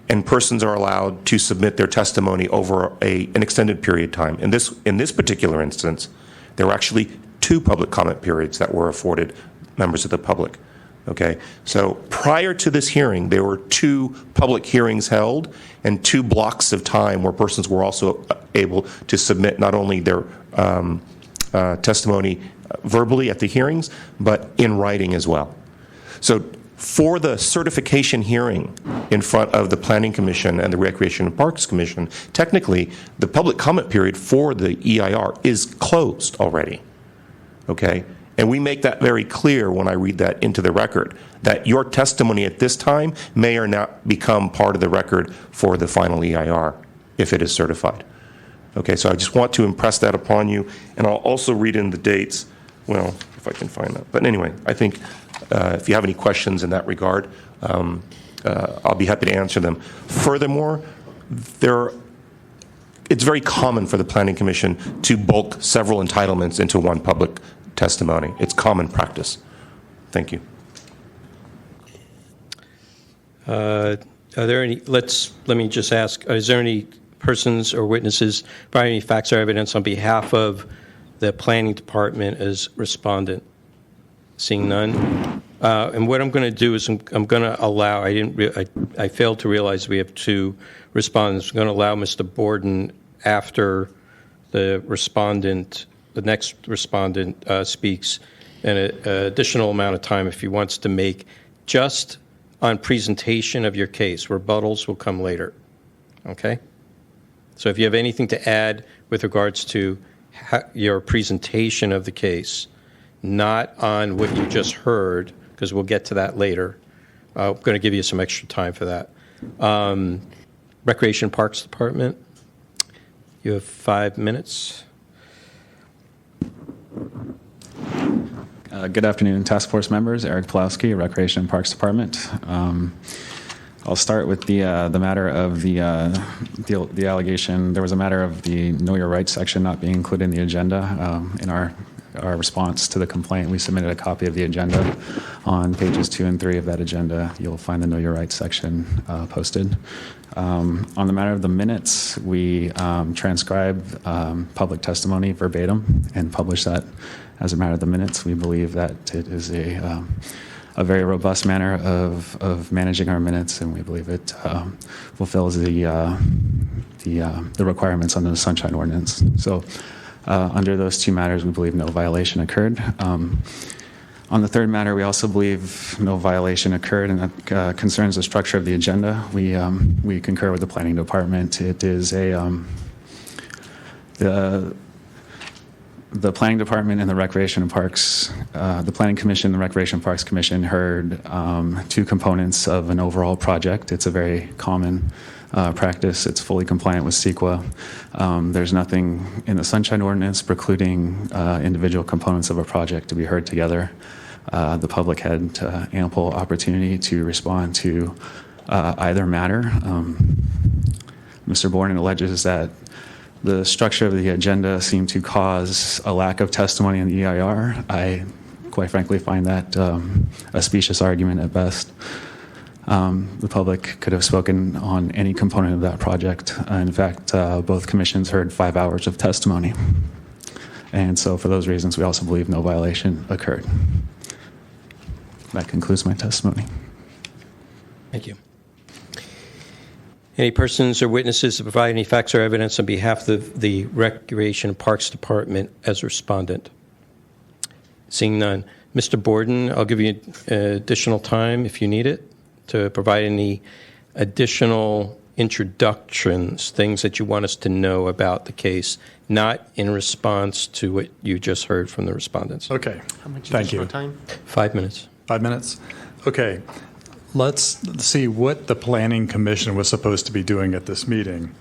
and persons are allowed to submit their testimony over an extended period of time. In this particular instance, there were actually 2 public comment periods that were afforded members of the public. Okay, so prior to this hearing, there were 2 public hearings held and 2 blocks of time where persons were also able to submit not only their testimony verbally at the hearings, but in writing as well. So for the certification hearing in front of the Planning Commission and the Recreation and Parks Commission, technically, the public comment period for the EIR is closed already. Okay? And we make that very clear when I read that into the record, that your testimony at this time may or not become part of the record for the final EIR if it is certified. Okay, so I just want to impress that upon you, and I'll also read in the dates, well, if I can find that. But anyway, I think if you have any questions in that regard, I'll be happy to answer them. Furthermore, it's very common for the Planning Commission to bulk several entitlements into one public testimony. It's common practice. Thank you. Are there any, let me just ask, is there any persons or witnesses providing any facts or evidence on behalf of the Planning Department as respondent? Seeing none. And what I'm going to do is I'm going to allow, I failed to realize we have 2 respondents. I'm going to allow Mr. Borden, after the next respondent speaks, an additional amount of time if he wants to make just on presentation of your case. Rebuttals will come later. Okay? So if you have anything to add with regards to your presentation of the case, not on what you just heard, because we'll get to that later. I'm going to give you some extra time for that. Recreation Parks Department, you have 5 minutes. Good afternoon, task force members. Eric Pulowski, Recreation and Parks Department. I'll start with the matter of the allegation. There was a matter of the Know Your Rights section not being included in the agenda. In our response to the complaint, we submitted a copy of the agenda. On pages 2 and 3 of that agenda, you'll find the Know Your Rights section posted. On the matter of the minutes, we transcribed public testimony verbatim and published that as a matter of the minutes. We believe that it is a very robust manner of managing our minutes, and we believe it fulfills the requirements under the Sunshine Ordinance. So under those 2 matters, we believe no violation occurred. On the 3rd matter, we also believe no violation occurred, and that concerns the structure of the agenda. We concur with the Planning Department. It is the Planning Department and the Recreation and Parks, the Planning Commission and the Recreation and Parks Commission heard 2 components of an overall project. It's a very common practice. It's fully compliant with CEQA. There's nothing in the Sunshine Ordinance precluding individual components of a project to be heard together. The public had ample opportunity to respond to either matter. Mr. Borden alleges that the structure of the agenda seemed to cause a lack of testimony in the EIR. I quite frankly find that a specious argument at best. The public could have spoken on any component of that project. In fact, both commissions heard 5 hours of testimony. And so for those reasons, we also believe no violation occurred. That concludes my testimony. Thank you. Any persons or witnesses to provide any facts or evidence on behalf of the Recreation and Parks Department as respondent? Seeing none. Mr. Borden, I'll give you additional time if you need it to provide any additional introductions, things that you want us to know about the case, not in response to what you just heard from the respondents. Okay. How much Thank you. additional time? 5 minutes. 5 minutes? Okay. Let's see what the Planning Commission was supposed to be doing at this meeting.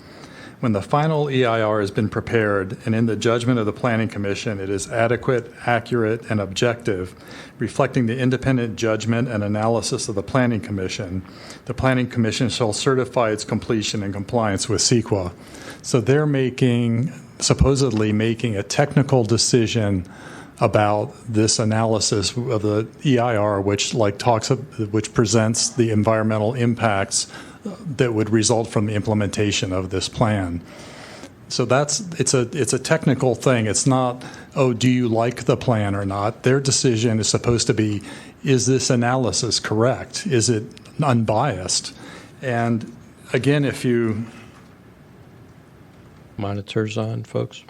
When the final EIR has been prepared, and in the judgment of the Planning Commission, it is adequate, accurate, and objective, reflecting the independent judgment and analysis of the Planning Commission, the Planning Commission shall certify its completion and compliance with CEQA. So they're supposedly making a technical decision about this analysis of the EIR, which presents the environmental impacts that would result from the implementation of this plan. So it's a technical thing. It's not, oh, do you like the plan or not? Their decision is supposed to be, is this analysis correct? Is it unbiased? And again, if you... Monitors on, folks.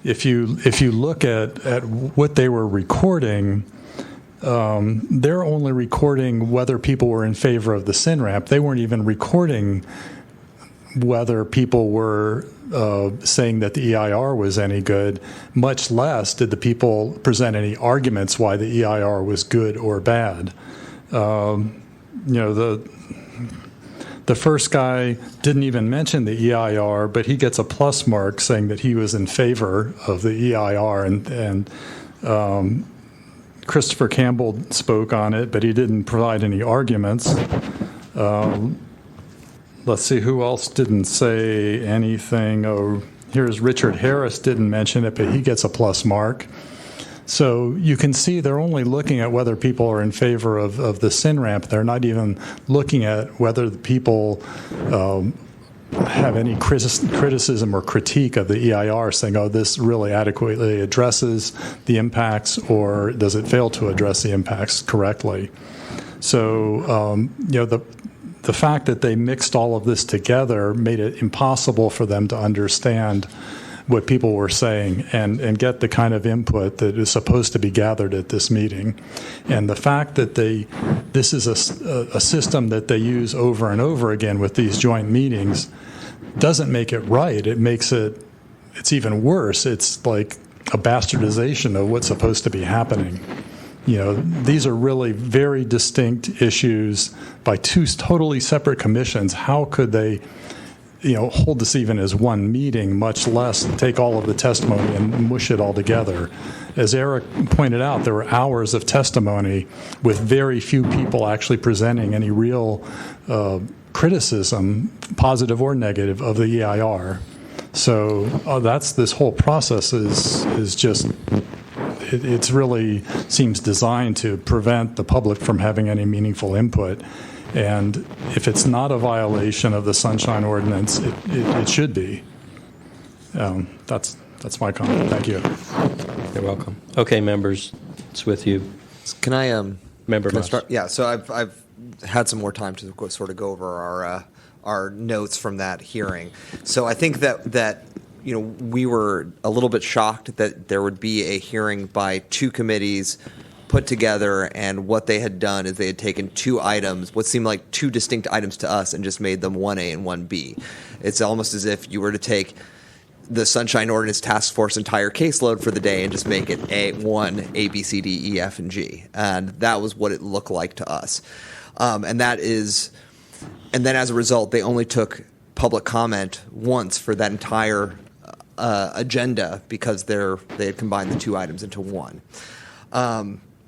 If you look at what they were recording, they're only recording whether people were in favor of the sin ramp. They weren't even recording whether people were saying that the EIR was any good, much less did the people present any arguments why the EIR was good or bad. The first guy didn't even mention the EIR, but he gets a plus mark saying that he was in favor of the EIR, and Christopher Campbell spoke on it, but he didn't provide any arguments. Let's see, who else didn't say anything? Oh, here's Richard Harris didn't mention it, but he gets a plus mark. So you can see they're only looking at whether people are in favor of the sin ramp. They're not even looking at whether the people have any criticism or critique of the EIR, saying, oh, this really adequately addresses the impacts, or does it fail to address the impacts correctly? So, the fact that they mixed all of this together made it impossible for them to understand what people were saying and get the kind of input that is supposed to be gathered at this meeting. And the fact that this is a system that they use over and over again with these joint meetings doesn't make it right. It makes it's even worse. It's like a bastardization of what's supposed to be happening. These are really very distinct issues by two totally separate commissions. How could they hold this even as one meeting, much less take all of the testimony and mush it all together? As Eric pointed out, there were hours of testimony with very few people actually presenting any real criticism, positive or negative, of the EIR. So this whole process is just, it's really seems designed to prevent the public from having any meaningful input. And if it's not a violation of the Sunshine Ordinance, it should be. That's my comment. Thank you. You're welcome. Okay, members, it's with you. Can I Member can I Moss. start? Yeah. So I've had some more time to sort of go over our notes from that hearing. So I think that we were a little bit shocked that there would be a hearing by two committees put together, and what they had done is they had taken two items, what seemed like two distinct items to us, and just made them 1A and 1B. It's almost as if you were to take the Sunshine Ordinance Task Force entire caseload for the day and just make it A1, A, B, C, D, E, F, and G. And that was what it looked like to us. And then as a result, they only took public comment once for that entire agenda because they had combined the two items into one.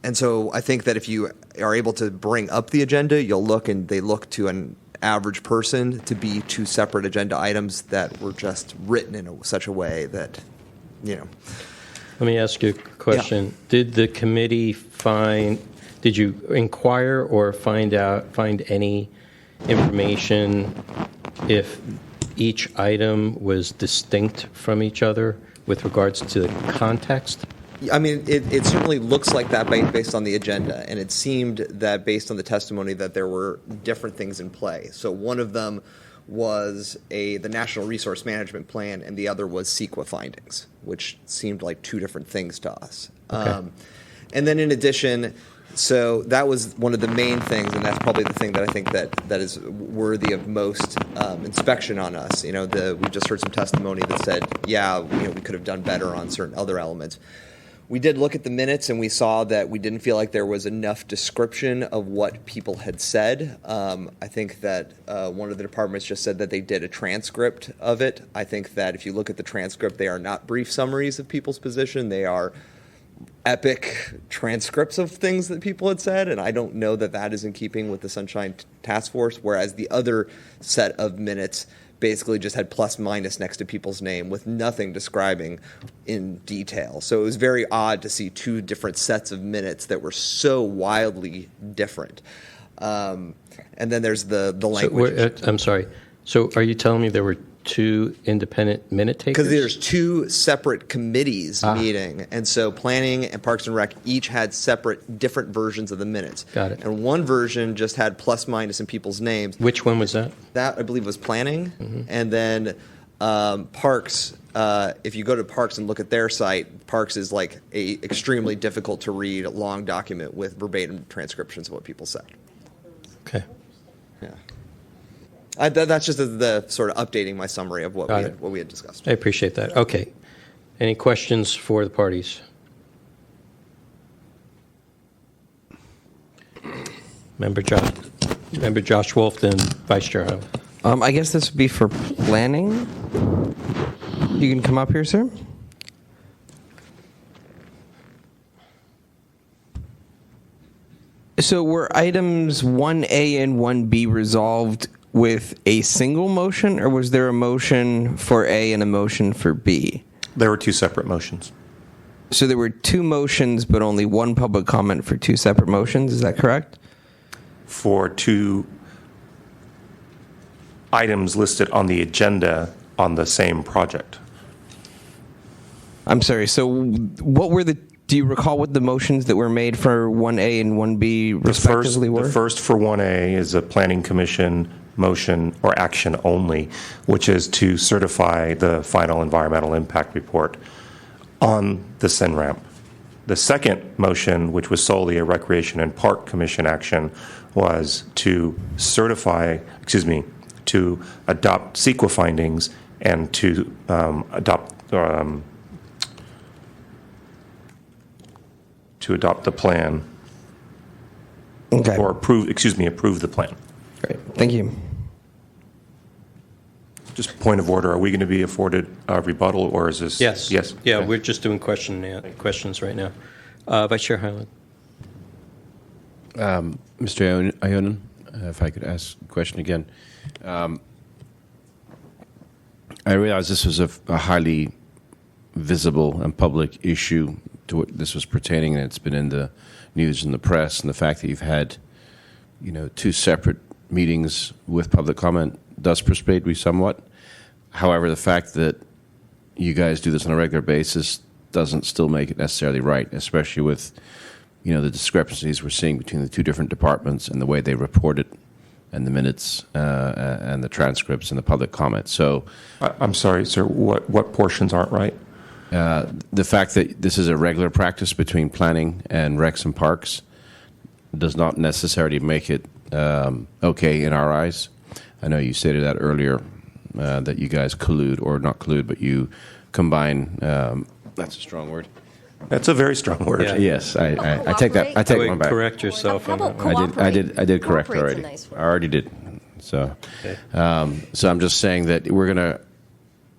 And so I think that if you are able to bring up the agenda, you'll look, and they look to an average person to be two separate agenda items that were just written in such a way that, Let me ask you a question. Did the committee did you inquire or find any information if each item was distinct from each other with regards to the context? I mean, it certainly looks like that based on the agenda, and it seemed that based on the testimony that there were different things in play. So one of them was the National Resource Management Plan, and the other was CEQA findings, which seemed like two different things to us. Okay. And then in addition, so that was one of the main things, and that's probably the thing that I think that is worthy of most inspection on us. We just heard some testimony that said, we could have done better on certain other elements. We did look at the minutes, and we saw that we didn't feel like there was enough description of what people had said. I think that one of the departments just said that they did a transcript of it. I think that if you look at the transcript, they are not brief summaries of people's position. They are epic transcripts of things that people had said, and I don't know that that is in keeping with the Sunshine Task Force, whereas the other set of minutes basically just had plus minus next to people's name with nothing describing in detail. So it was very odd to see two different sets of minutes that were so wildly different. And then there's the language. I'm sorry. So are you telling me there were two independent minute takers? Because there's two separate committees meeting, and so Planning and Parks and Rec each had separate, different versions of the minutes. Got it. And one version just had plus minus in people's names. Which one was that? That, I believe, was Planning. Mm-hmm. And then Parks, if you go to Parks and look at their site, Parks is like a extremely difficult to read, long document with verbatim transcriptions of what people said. Okay. Yeah. That's just the sort of updating my summary of what we had discussed. I appreciate that. Okay. Any questions for the parties? Member Josh Wolf, then Vice Chair Highland. I guess this would be for planning. You can come up here, sir. So were items 1A and 1B resolved with a single motion, or was there a motion for A and a motion for B? There were two separate motions. So there were two motions, but only one public comment for two separate motions. Is that correct? For two items listed on the agenda on the same project. I'm sorry. So what were do you recall what the motions that were made for 1A and 1B respectively were? The first for 1A is a Planning Commission motion or action only, which is to certify the final environmental impact report on the SENRAMP. The second motion, which was solely a Recreation and Park Commission action, was to to adopt CEQA findings and to adopt the plan. Okay. Or approve the plan. Great. Thank you. Just point of order, are we going to be afforded a rebuttal, or is this? Yes. Yes. Yeah, Okay. we're just doing questions right now. Vice Chair Highland. Mr. Ionen, if I could ask a question again. I realize this was a highly visible and public issue to what this was pertaining, and it's been in the news and the press, and the fact that you've had, two separate meetings with public comment does persuade me somewhat. However, the fact that you guys do this on a regular basis doesn't still make it necessarily right, especially with, the discrepancies we're seeing between the two different departments and the way they report it, and the minutes and the transcripts and the public comments. So, I'm sorry, sir. What portions aren't right? The fact that this is a regular practice between planning and recs and parks does not necessarily make it okay in our eyes. I know you stated that earlier, that you guys collude, or not collude, but you combine. That's a strong word. That's a very strong word. Yeah. Yes, I take that. I take one back. Correct yourself on that one. I did correct Cooperate's a already. nice word. I already did. So, Okay. so I'm just saying that we're gonna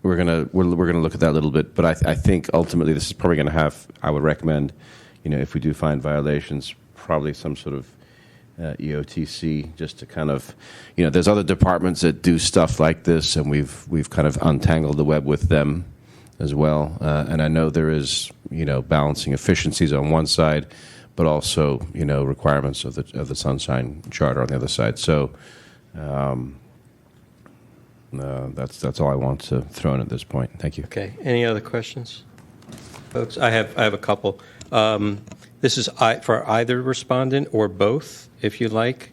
look at that a little bit. But I think ultimately this is probably going to have. I would recommend, if we do find violations, probably some sort of EOTC, just to kind of, there's other departments that do stuff like this, and we've kind of untangled the web with them. as well. And I know there is, balancing efficiencies on one side, but also, requirements of the Sunshine Charter on the other side. So that's all I want to throw in at this point. Thank you. Okay. Any other questions, folks? I have a couple. This is for either respondent or both, if you like.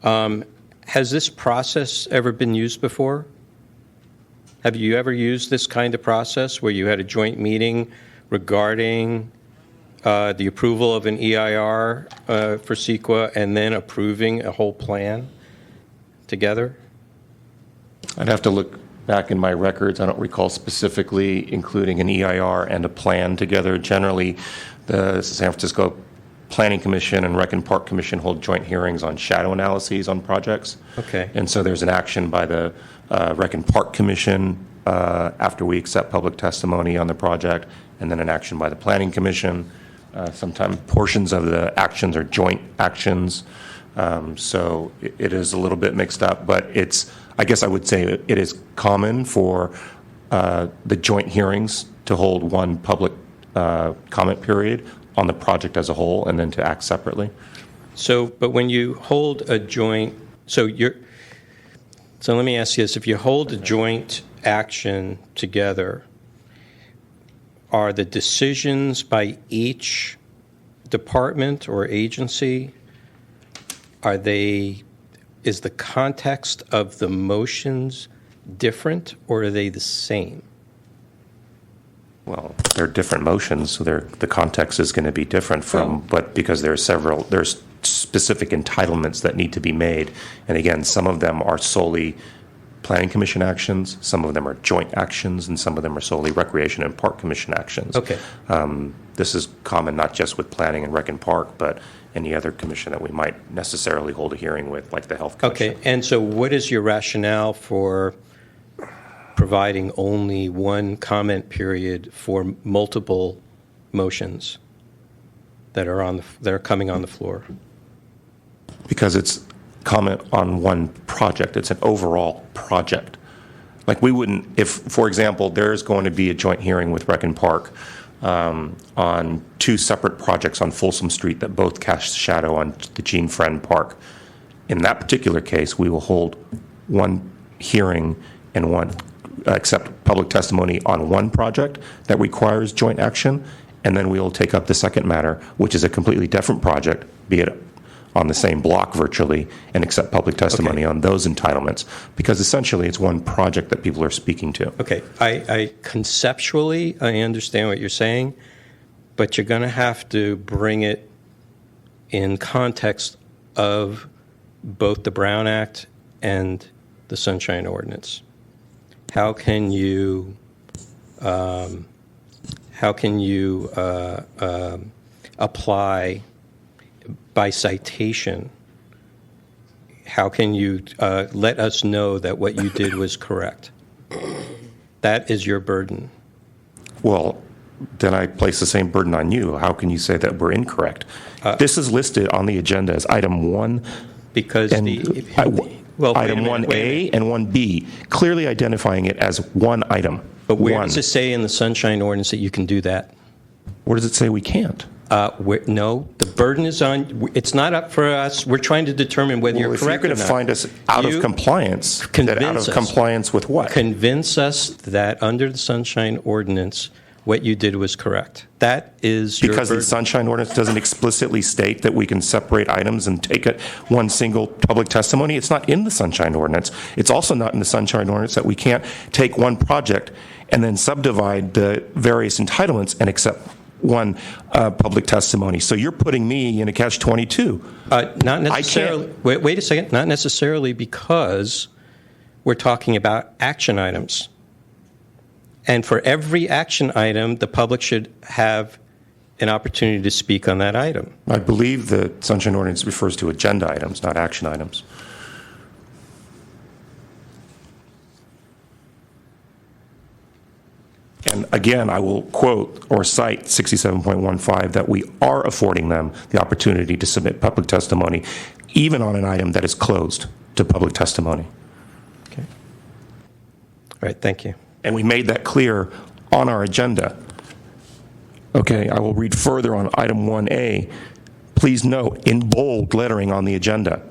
Has this process ever been used before? Have you ever used this kind of process where you had a joint meeting regarding the approval of an EIR for CEQA and then approving a whole plan together? I'd have to look back in my records. I don't recall specifically including an EIR and a plan together. Generally, the San Francisco Planning Commission and Rec and Park Commission hold joint hearings on shadow analyses on projects. Okay. And so there's an action by the Rec and Park Commission after we accept public testimony on the project, and then an action by the Planning Commission. Sometimes portions of the actions are joint actions. So it is a little bit mixed up, but I guess I would say it is common for the joint hearings to hold one public comment period on the project as a whole, and then to act separately. So, but when you hold a joint, so let me ask you this: if you hold a joint action together, are the decisions by each department or agency, is the context of the motions different, or are they the same? Well, they're different motions, so the context is going to be different but because there's specific entitlements that need to be made. And again, some of them are solely Planning Commission actions, some of them are joint actions, and some of them are solely Recreation and Park Commission actions. Okay. This is common not just with Planning and Rec and Park, but any other commission that we might necessarily hold a hearing with, like the Health Commission. Okay, and so what is your rationale for providing only one comment period for multiple motions that are coming on the floor? Because it's comment on one project. It's an overall project. Like we wouldn't, if, for example, there's going to be a joint hearing with Rec and Park on two separate projects on Folsom Street that both cast shadow on the Gene Friend Park. In that particular case, we will hold one hearing and accept public testimony on one project that requires joint action, and then we will take up the second matter, which is a completely different project, be it on the same block virtually, and accept public testimony on those entitlements, because essentially it's one project that people are speaking to. Okay, I conceptually, I understand what you're saying, but you're going to have to bring it in context of both the Brown Act and the Sunshine Ordinance. How can you apply by citation? How can you let us know that what you did was correct? That is your burden. Well, then I place the same burden on you. How can you say that we're incorrect? This is listed on the agenda as item 1. Because item wait 1A and 1B, clearly identifying it as one item. But where does it say in the Sunshine Ordinance that you can do that? Where does it say we can't? No, the burden is on. It's not up for us. We're trying to determine whether you're correct or not. If you're going to find us out of compliance, compliance with what? Convince us that under the Sunshine Ordinance, what you did was correct. That is your because burden. the Sunshine Ordinance doesn't explicitly state that we can separate items and take it one single public testimony. It's not in the Sunshine Ordinance. It's also not in the Sunshine Ordinance that we can't take one project and then subdivide the various entitlements and accept one public testimony. So you're putting me in a catch-22. Not necessarily. Wait a second. Not necessarily, because we're talking about action items. And for every action item, the public should have an opportunity to speak on that item. I believe the Sunshine Ordinance refers to agenda items, not action items. And again, I will quote or cite 67.15 that we are affording them the opportunity to submit public testimony, even on an item that is closed to public testimony. Okay. All right, thank you. And we made that clear on our agenda. Okay, I will read further on item 1A. Please note, in bold lettering on the agenda,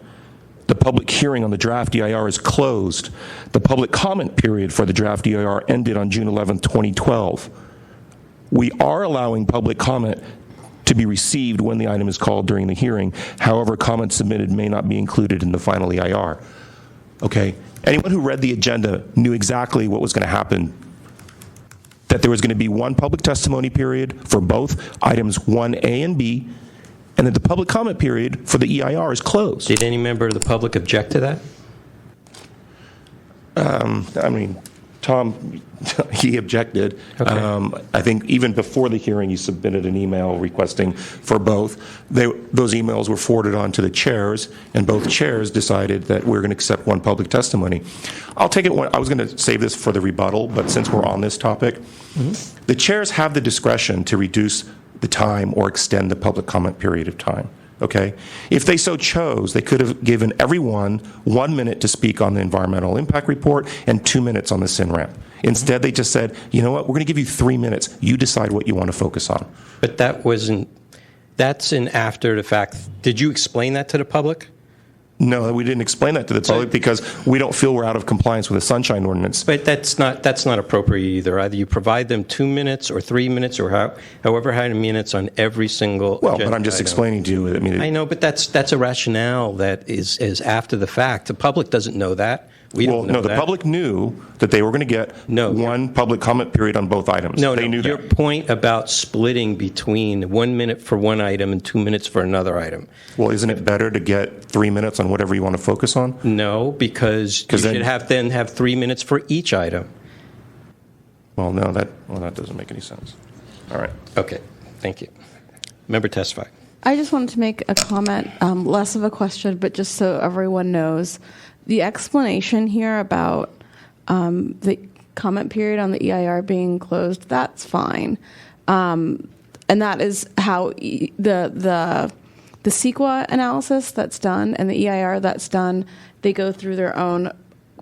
the public hearing on the draft EIR is closed. The public comment period for the draft EIR ended on June 11, 2012. We are allowing public comment to be received when the item is called during the hearing. However, comments submitted may not be included in the final EIR. Okay, anyone who read the agenda knew exactly what was going to happen, that there was going to be one public testimony period for both items 1A and B, and that the public comment period for the EIR is closed. Did any member of the public object to that? I mean, Tom, he objected. Okay. I think even before the hearing, he submitted an email requesting for both. Those emails were forwarded on to the chairs, and both chairs decided that we're going to accept one public testimony. I'll take it. I was going to save this for the rebuttal, but since we're on this topic, the chairs have the discretion to reduce the time or extend the public comment period of time. Okay? If they so chose, they could have given everyone 1 minute to speak on the environmental impact report and 2 minutes on the SIN ramp. Instead, they just said, you know what, we're going to give you 3 minutes. You decide what you want to focus on. But that's in after the fact. Did you explain that to the public? No, we didn't explain that to the public because we don't feel we're out of compliance with the Sunshine Ordinance. But that's not appropriate either. Either you provide them 2 minutes or 3 minutes or however many minutes on every single. Well, but I'm just explaining to you. I mean, I know, but that's a rationale that is after the fact. The public doesn't know that. We don't know the that. public knew that they were going to get one public comment period on both items. They knew your that. point about splitting between 1 minute for one item and 2 minutes for another item. Well, isn't it better to get 3 minutes on whatever you want to focus on? No, because you should have 3 minutes for each item. Well, no, that doesn't make any sense. All right. Okay, thank you. Member testify. I just wanted to make a comment, less of a question, but just so everyone knows. The explanation here about the comment period on the EIR being closed, that's fine. And that is how the CEQA analysis that's done and the EIR that's done, they go through their own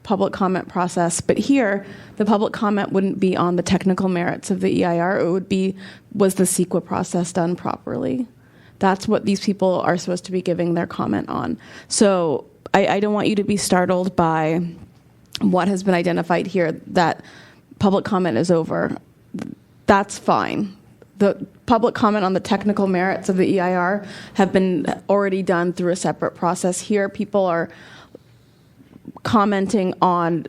public comment process. But here, the public comment wouldn't be on the technical merits of the EIR. It would be, was the CEQA process done properly? That's what these people are supposed to be giving their comment on. So I don't want you to be startled by what has been identified here, that public comment is over. That's fine. The public comment on the technical merits of the EIR have been already done through a separate process. Here, people are commenting on,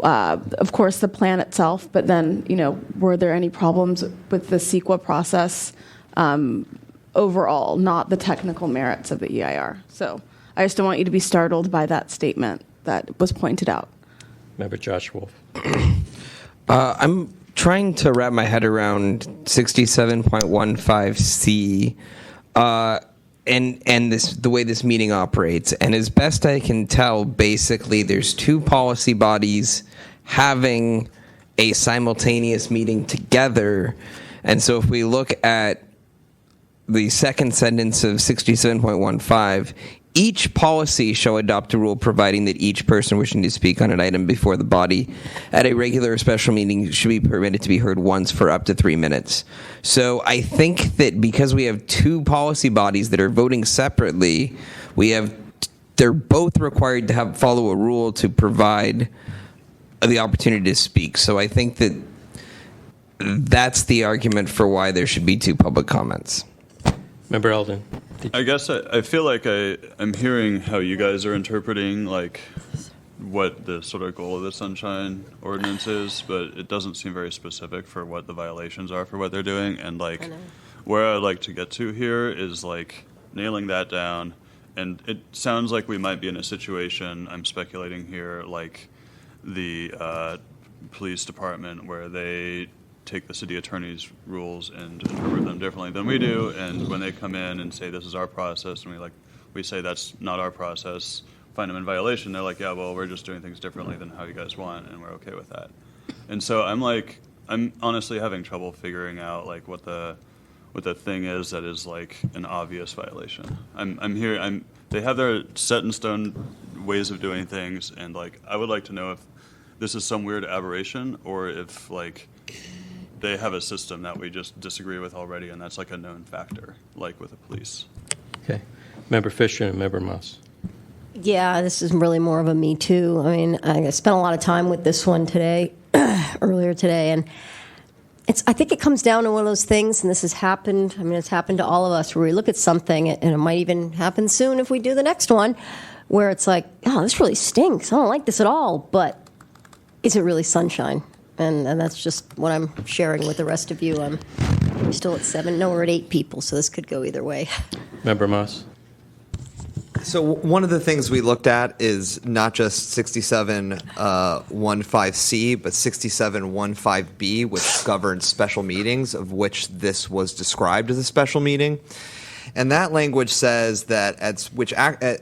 of course, the plan itself, but then, were there any problems with the CEQA process overall, not the technical merits of the EIR. So I just don't want you to be startled by that statement that was pointed out. Member Josh Wolf. I'm trying to wrap my head around 67.15C and the way this meeting operates. And as best I can tell, basically there's two policy bodies having a simultaneous meeting together. And so if we look at the second sentence of 67.15, each policy shall adopt a rule providing that each person wishing to speak on an item before the body at a regular or special meeting should be permitted to be heard once for up to 3 minutes. So I think that because we have two policy bodies that are voting separately, they're both required to follow a rule to provide the opportunity to speak. So I think that's the argument for why there should be two public comments. Member Eldon. I guess I feel like I'm hearing how you guys are interpreting what the sort of goal of the Sunshine Ordinance is, but it doesn't seem very specific for what the violations are for what they're doing. And where I'd like to get to here is nailing that down. And it sounds like we might be in a situation, I'm speculating here, like the police department where they take the city attorney's rules and interpret them differently than we do, and when they come in and say this is our process, and we say that's not our process, find them in violation, they're like, yeah, well, we're just doing things differently than how you guys want, and we're okay with that. And so I'm honestly having trouble figuring out what the thing is that is an obvious violation. They have their set in stone ways of doing things, and I would like to know if this is some weird aberration or if they have a system that we just disagree with already, and that's like a known factor, like with the police. Okay. Member Fisher and Member Moss. Yeah, this is really more of a me too. I mean, I spent a lot of time with this one today, earlier today, and I think it comes down to one of those things, and this has happened. I mean, it's happened to all of us, where we look at something, and it might even happen soon if we do the next one, where it's like, oh, this really stinks. I don't like this at all. But is it really sunshine? And that's just what I'm sharing with the rest of you. I'm still at 7. No, we're at 8 people, so this could go either way. Member Moss. So one of the things we looked at is not just 6715C, but 6715B, which governs special meetings, of which this was described as a special meeting. And that language says that at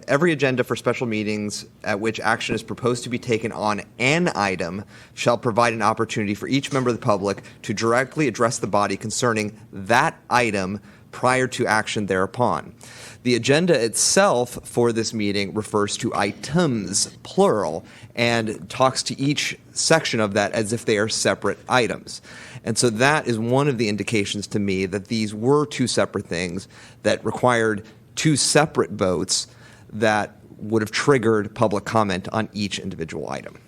every agenda for special meetings at which action is proposed to be taken on an item shall provide an opportunity for each member of the public to directly address the body concerning that item prior to action thereupon. The agenda itself for this meeting refers to items, plural, and talks to each section of that as if they are separate items. And so that is one of the indications to me that these were 2 separate things that required 2 separate votes that would have triggered public comment on each individual item.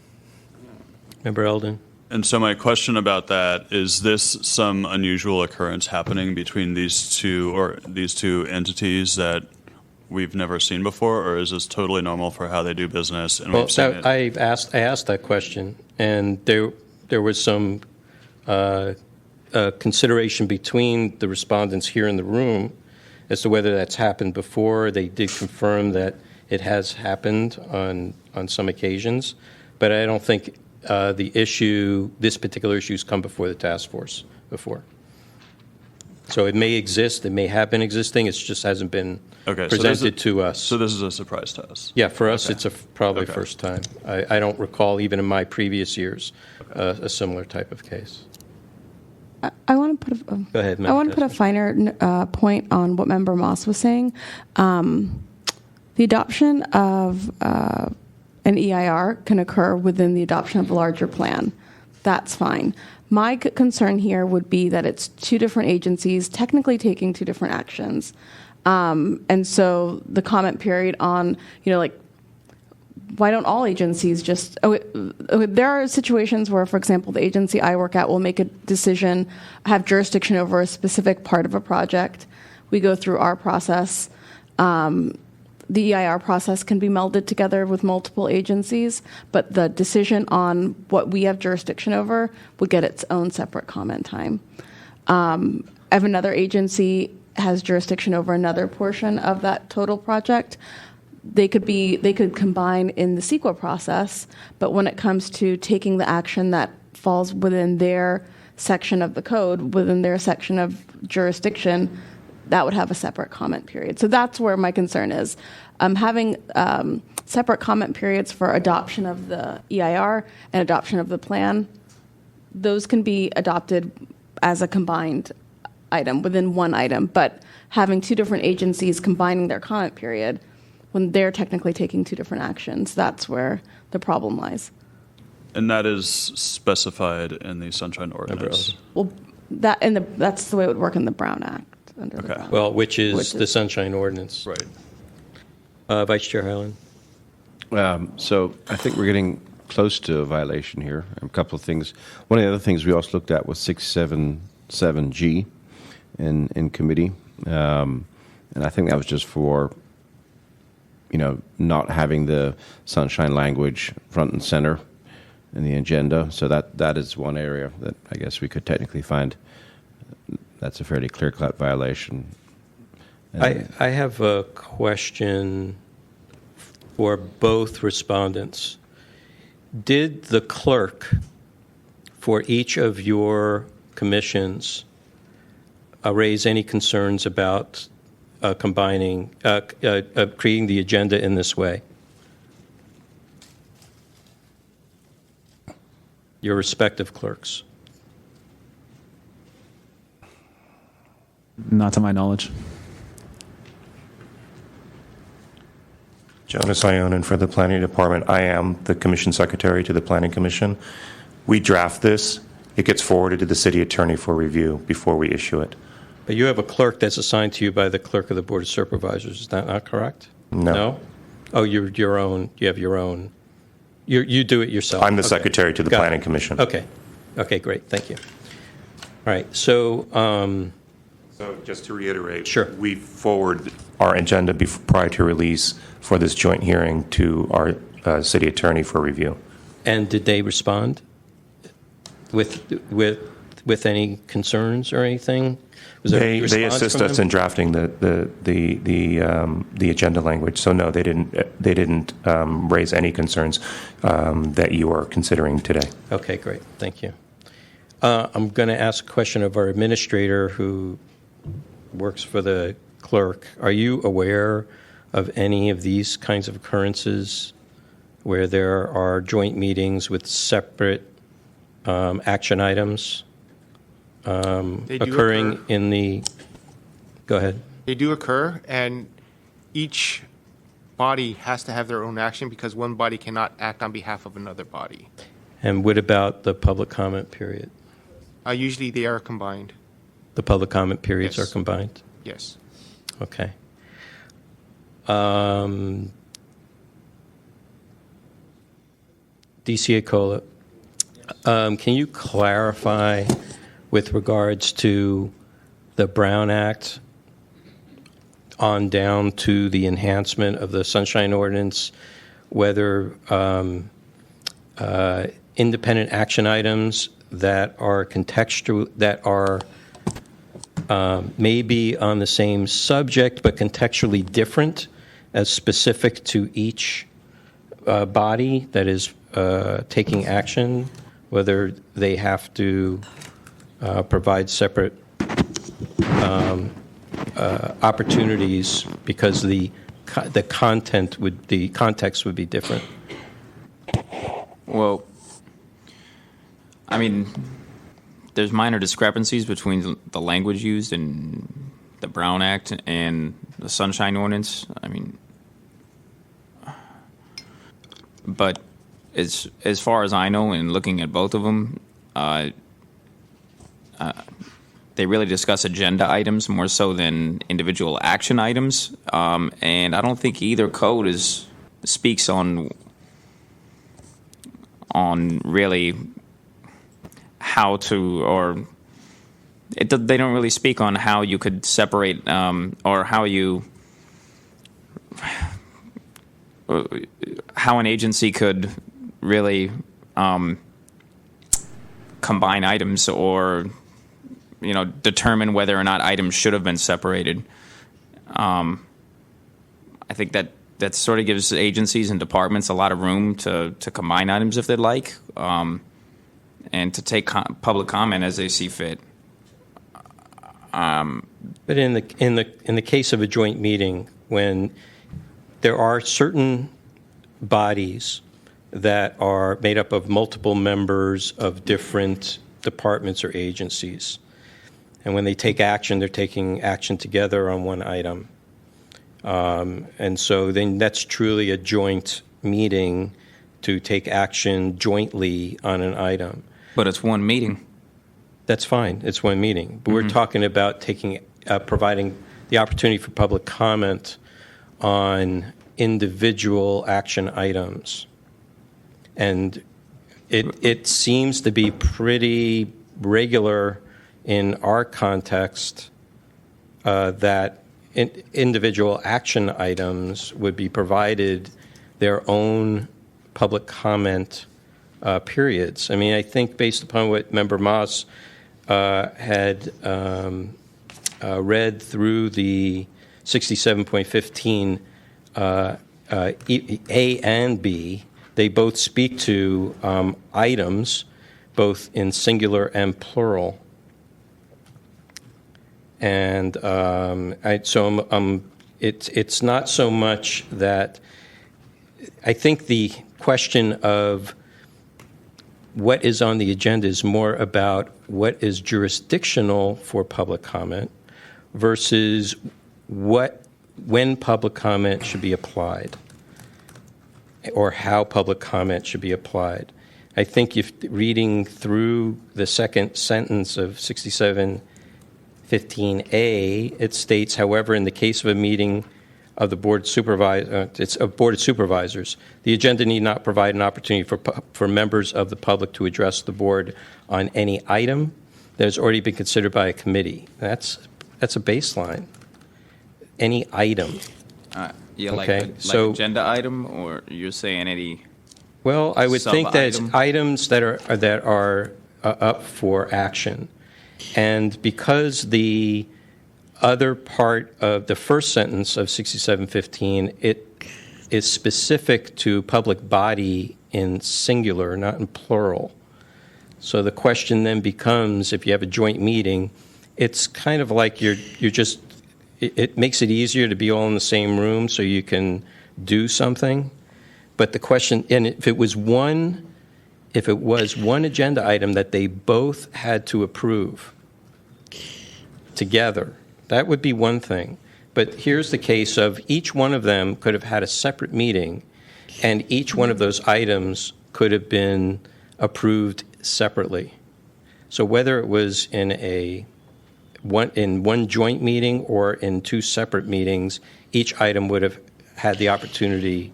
Member Eldon. And so my question about that, is this some unusual occurrence happening between these two entities that we've never seen before, or is this totally normal for how they do business? And Well, we've seen it? I asked that question, and there was some consideration between the respondents here in the room as to whether that's happened before. They did confirm that it has happened on some occasions, but I don't think this particular issue has come before the task force before. So it may exist, it may have been existing, it just hasn't been presented to us. So this is a surprise to us? Yeah, for us, it's probably first time. I don't recall, even in my previous years, a similar type of case. I want to put Go ahead, I want to put a finer point on what Member Moss was saying. The adoption of an EIR can occur within the adoption of a larger plan. That's fine. My concern here would be that it's 2 different agencies technically taking 2 different actions. And so the comment period on, why don't all agencies just, there are situations where, for example, the agency I work at will make a decision, have jurisdiction over a specific part of a project. We go through our process. The EIR process can be melded together with multiple agencies, but the decision on what we have jurisdiction over would get its own separate comment time. If another agency has jurisdiction over another portion of that total project, they could combine in the CEQA process, but when it comes to taking the action that falls within their section of the code, within their section of jurisdiction, that would have a separate comment period. So that's where my concern is. Having separate comment periods for adoption of the EIR and adoption of the plan, those can be adopted as a combined item within one item, but having 2 different agencies combining their comment period when they're technically taking 2 different actions, that's where the problem lies. And that is specified in the Sunshine Ordinance? Well, that's the way it would work in the Brown Act. Under the Brown Well, which is the Sunshine Ordinance. Right. Vice Chair Hyland. So I think we're getting close to a violation here. A couple of things. One of the other things we also looked at was 677G in committee. And I think that was just for, not having the sunshine language front and center in the agenda. So that is one area that I guess we could technically find that's a fairly clear-cut violation. I have a question for both respondents. Did the clerk for each of your commissions raise any concerns about creating the agenda in this way? Your respective clerks. Not to my knowledge. Jonas Ionin for the Planning Department. I am the Commission Secretary to the Planning Commission. We draft this. it gets forwarded to the city attorney for review before we issue it. But you have a clerk that's assigned to you by the clerk of the Board of Supervisors. Is that not correct? No. No? Oh, you're your own. You have your own. You do it yourself. I'm the Okay. secretary to the Got it. Planning Commission. Okay. Okay, great. Thank you. All right. So, So just to reiterate, Sure. we forward our agenda prior to release for this joint hearing to our city attorney for review. and did they respond with any concerns or anything? Was there any They response assist from us them? in drafting the agenda language. So no, they didn't raise any concerns that you are considering today. Okay, great. Thank you. I'm going to ask a question of our administrator who works for the clerk. Are you aware of any of these kinds of occurrences where there are joint meetings with separate action items They do occring occur. in the... Go ahead. They do occur, and each body has to have their own action because one body cannot act on behalf of another body. And what about the public comment period? Usually they are combined. The public comment periods Yes. are combined? Yes. Okay. DCA COLA, can you clarify with regards to the Brown Act on down to the enhancement of the Sunshine Ordinance, whether independent action items that are contextual, that are maybe on the same subject but contextually different as specific to each body that is taking action, whether they have to provide separate opportunities because the context would be different. Well, I mean, there's minor discrepancies between the language used in the Brown Act and the Sunshine Ordinance. I mean, but as far as I know, in looking at both of them, they really discuss agenda items more so than individual action items, and I don't think either code speaks on really how to, or they don't really speak on how you could separate or how an agency could really combine items or determine whether or not items should have been separated. I think that sort of gives agencies and departments a lot of room to combine items if they'd like, and to take public comment as they see fit. But in the case of a joint meeting, when there are certain bodies that are made up of multiple members of different departments or agencies, and when they take action, they're taking action together on one item. And so then that's truly a joint meeting to take action jointly on an item. But it's one meeting. That's fine. It's one meeting. But we're talking about providing the opportunity for public comment on individual action items. And it seems to be pretty regular in our context that individual action items would be provided their own public comment periods. I mean, I think based upon what Member Moss had read through the 67.15 A and B, they both speak to items, both in singular and plural. And it's not so much that I think the question of what is on the agenda is more about what is jurisdictional for public comment versus when public comment should be applied or how public comment should be applied. I think if reading through the second sentence of 6715A, it states, however, in the case of a meeting of the Board of Supervisors, the agenda need not provide an opportunity for members of the public to address the board on any item that has already been considered by a committee. That's a baseline. Any item. Yeah, Okay, like agenda item, or you're saying any? Well, I would think that it's sub-item? items that are up for action. And because the other part of the first sentence of 6715, it is specific to public body in singular, not in plural. So the question then becomes, if you have a joint meeting, it's kind of like you're just, it makes it easier to be all in the same room so you can do something. But the question, and if it was one agenda item that they both had to approve together, that would be one thing. But here's the case of each one of them could have had a separate meeting, and each one of those items could have been approved separately. So whether it was in one joint meeting or in two separate meetings, each item would have had the opportunity,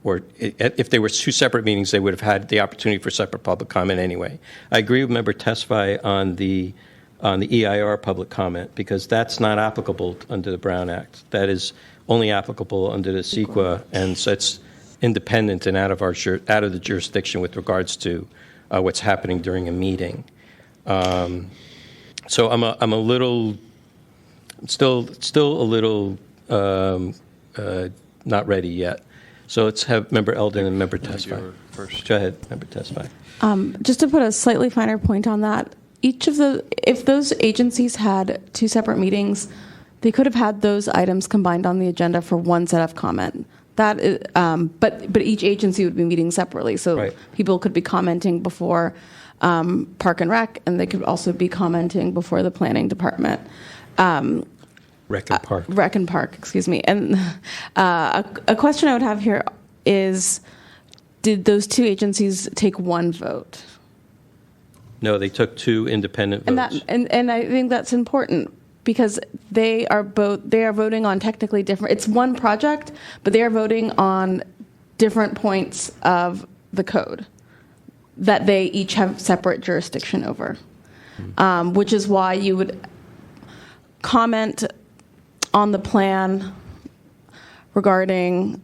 or if there were two separate meetings, they would have had the opportunity for separate public comment anyway. I agree with Member Tesfaye on the EIR public comment, because that's not applicable under the Brown Act. That is only applicable under the CEQA, and so it's independent and out of the jurisdiction with regards to what's happening during a meeting. So I'm still a little not ready yet. So let's have Member Eldon and Member Tesfaye first. Go ahead, Member Tesfaye. Just to put a slightly finer point on that, if those agencies had two separate meetings, they could have had those items combined on the agenda for one set of comment. That is, but each agency would be meeting separately, so right. People could be commenting before Park and Rec, and they could also be commenting before the Planning Department. Rec and Park. Rec and Park, excuse me. And a question I would have here is, did those two agencies take one vote? No, they took two independent votes. And I think that's important, because they are voting on technically different. It's one project, but they are voting on different points of the code that they each have separate jurisdiction over, which is why you would comment on the plan regarding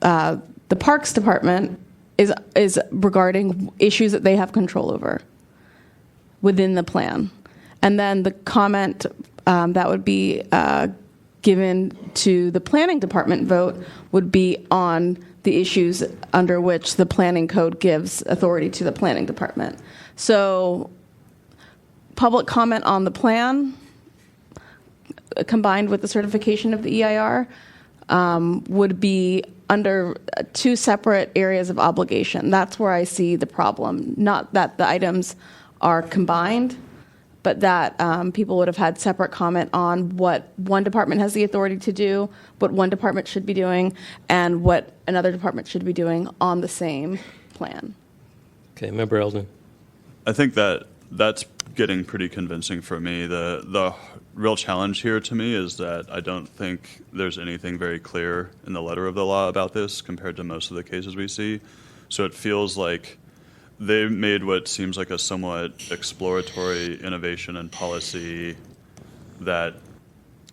the Parks Department is regarding issues that they have control over within the plan. And then the comment that would be given to the Planning Department vote would be on the issues under which the Planning Code gives authority to the Planning Department. So public comment on the plan combined with the certification of the EIR would be under two separate areas of obligation. That's where I see the problem. Not that the items are combined, but that people would have had separate comment on what one department has the authority to do, what one department should be doing, and what another department should be doing on the same plan. Okay, Member Eldon. I think that's getting pretty convincing for me. The real challenge here to me is that I don't think there's anything very clear in the letter of the law about this compared to most of the cases we see. So it feels like they made what seems like a somewhat exploratory innovation in policy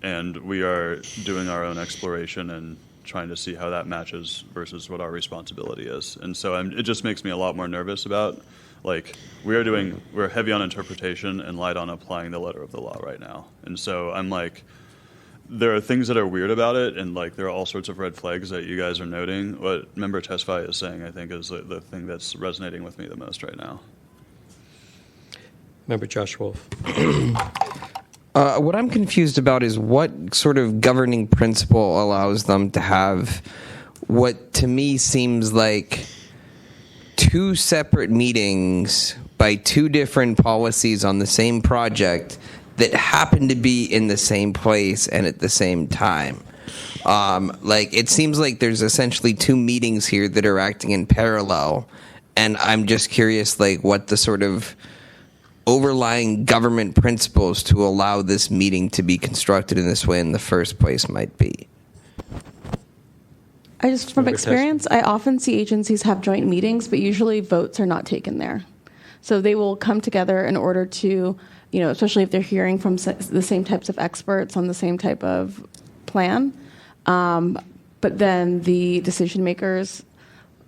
and we are doing our own exploration and trying to see how that matches versus what our responsibility is. And so it just makes me a lot more nervous about, like, we're heavy on interpretation and light on applying the letter of the law right now. And so I'm like, there are things that are weird about it, and like there are all sorts of red flags that you guys are noting. What Member Tesfaye is saying, I think, is the thing that's resonating with me the most right now. Member Josh Wolf. What I'm confused about is what sort of governing principle allows them to have what to me seems like two separate meetings by two different policies on the same project that happen to be in the same place and at the same time. Like, it seems like there's essentially two meetings here that are acting in parallel, And I'm just curious, like, what the sort of overlying government principles to allow this meeting to be constructed in this way in the first place might be. I just, from experience, I often see agencies have joint meetings, but usually votes are not taken there. So they will come together in order to, especially if they're hearing from the same types of experts on the same type of plan. But then the decision makers,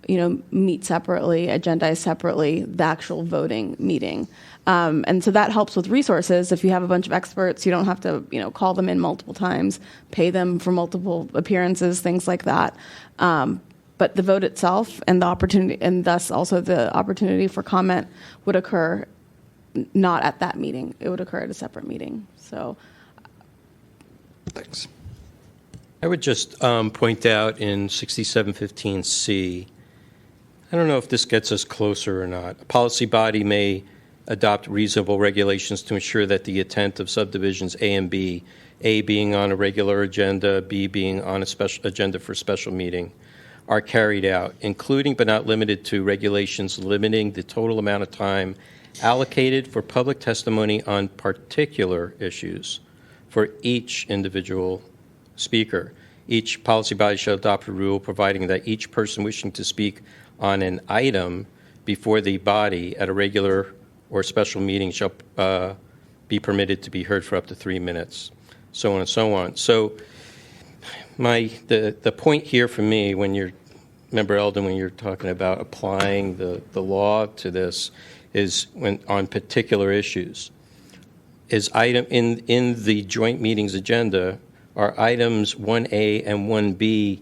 meet separately, agendize separately the actual voting meeting. And so that helps with resources. If you have a bunch of experts, you don't have to, call them in multiple times, pay them for multiple appearances, things like that. But the vote itself and the opportunity, and thus also the opportunity for comment, would occur not at that meeting. It would occur at a separate meeting. So, thanks. I would just point out in 6715C, I don't know if this gets us closer or not. A policy body may adopt reasonable regulations to ensure that the intent of subdivisions A and B, A being on a regular agenda, B being on a special agenda for special meeting, are carried out, including but not limited to regulations limiting the total amount of time allocated for public testimony on particular issues for each individual speaker. Each policy body shall adopt a rule providing that each person wishing to speak on an item before the body at a regular or special meeting shall be permitted to be heard for up to 3 minutes, so on and so on. So the point here for me, when you're, Member Eldon, when you're talking about applying the law to this, is when on particular issues. Is item in the joint meetings agenda, are items 1A and 1B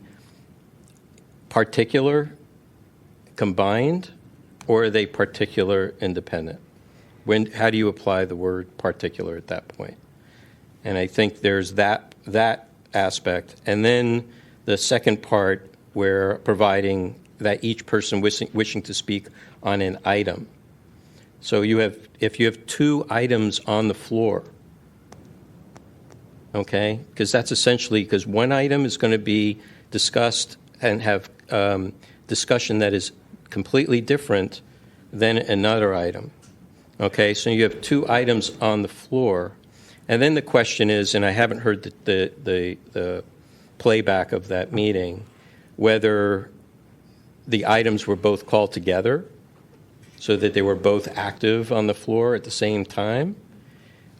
particular combined, or are they particular independent? How do you apply the word particular at that point? And I think there's that aspect. And then the second part, where providing that each person wishing to speak on an item. So if you have 2 items on the floor, okay, because that's essentially, because one item is going to be discussed and have discussion that is completely different than another item. Okay, so you have 2 items on the floor, and then the question is, and I haven't heard the playback of that meeting, whether the items were both called together so that they were both active on the floor at the same time,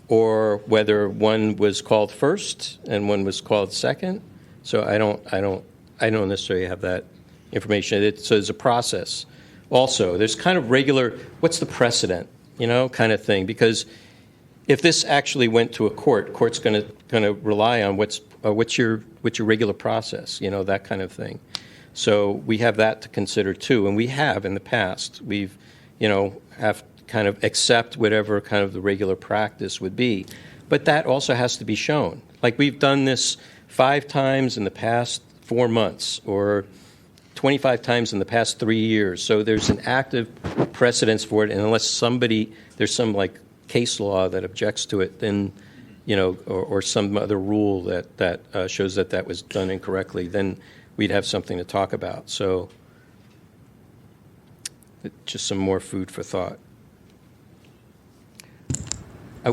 or whether one was called first and one was called second. So I don't necessarily have that information. So there's a process. Also, there's kind of regular, what's the precedent, kind of thing. Because if this actually went to a court's going to rely on what's your regular process, that kind of thing. So we have that to consider too, and we have in the past. We've, have kind of accept whatever kind of the regular practice would be, but that also has to be shown. Like we've done this 5 times in the past 4 months, or 25 times in the past 3 years. So there's an active precedence for it, and unless there's some like case law that objects to it, then, or some other rule that shows that was done incorrectly, then we'd have something to talk about. So just some more food for thought.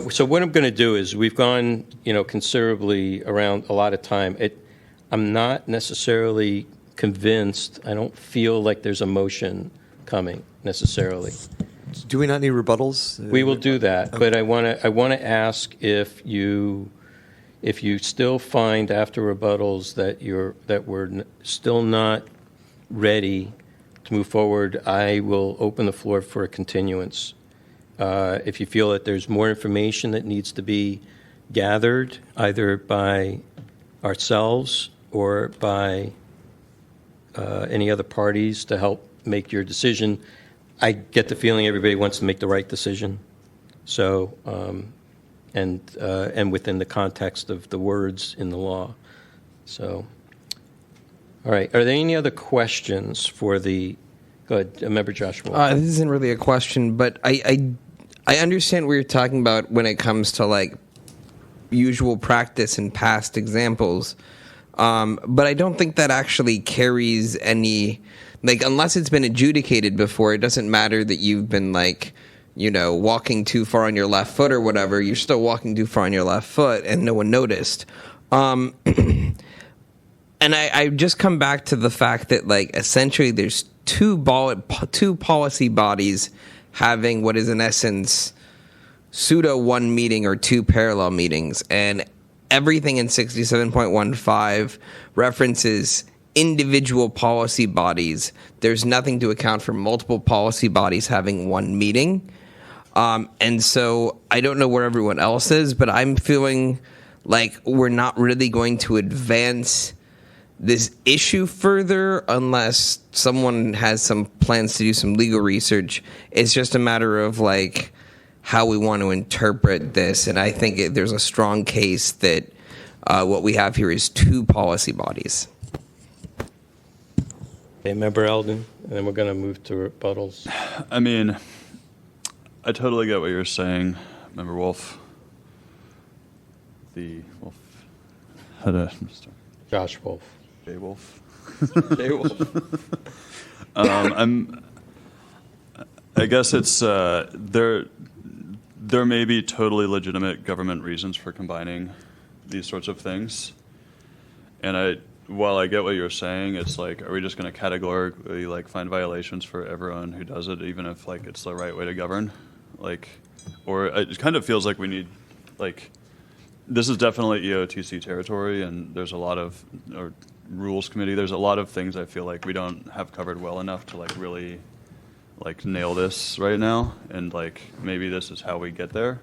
So what I'm going to do is, we've gone, considerably around a lot of time. I'm not necessarily convinced. I don't feel like there's a motion coming necessarily. Do we not need rebuttals? We will do that, okay. But I want to ask if you still find after rebuttals that we're still not ready to move forward, I will open the floor for a continuance. If you feel that there's more information that needs to be gathered, either by ourselves or by any other parties to help make your decision, I get the feeling everybody wants to make the right decision. So, and within the context of the words in the law. So, all right. Are there any other questions for the? Go ahead, Member Joshua. This isn't really a question, but I understand what you're talking about when it comes to like usual practice and past examples, But I don't think that actually carries any, like, unless it's been adjudicated before, it doesn't matter that you've been, like, you know, walking too far on your left foot or whatever. You're still walking too far on your left foot and no one noticed. And I just come back to the fact that, like, essentially there's two policy bodies having what is in essence pseudo one meeting or two parallel meetings, and everything in 67.15 references individual policy bodies. There's nothing to account for multiple policy bodies having one meeting. And so I don't know where everyone else is, but I'm feeling like we're not really going to advance this issue further unless someone has some plans to do some legal research. It's just a matter of, like, how we want to interpret this. And I think there's a strong case that what we have here is two policy bodies. Okay, Member Eldon, and then we're going to move to rebuttals. I mean, I totally get what you're saying, Member Wolf. Josh Wolf. Jay Wolf. Jay Wolf. I guess it's there may be totally legitimate government reasons for combining these sorts of things, and while I get what you're saying, it's like, are we just going to categorically, like, find violations for everyone who does it, even if, like, it's the right way to govern? Like, or it kind of feels like we need, like, this is definitely EOTC territory, and there's a lot of, or rules committee, there's a lot of things I feel like we don't have covered well enough to, like, really, like, nail this right now, and, like, maybe this is how we get there.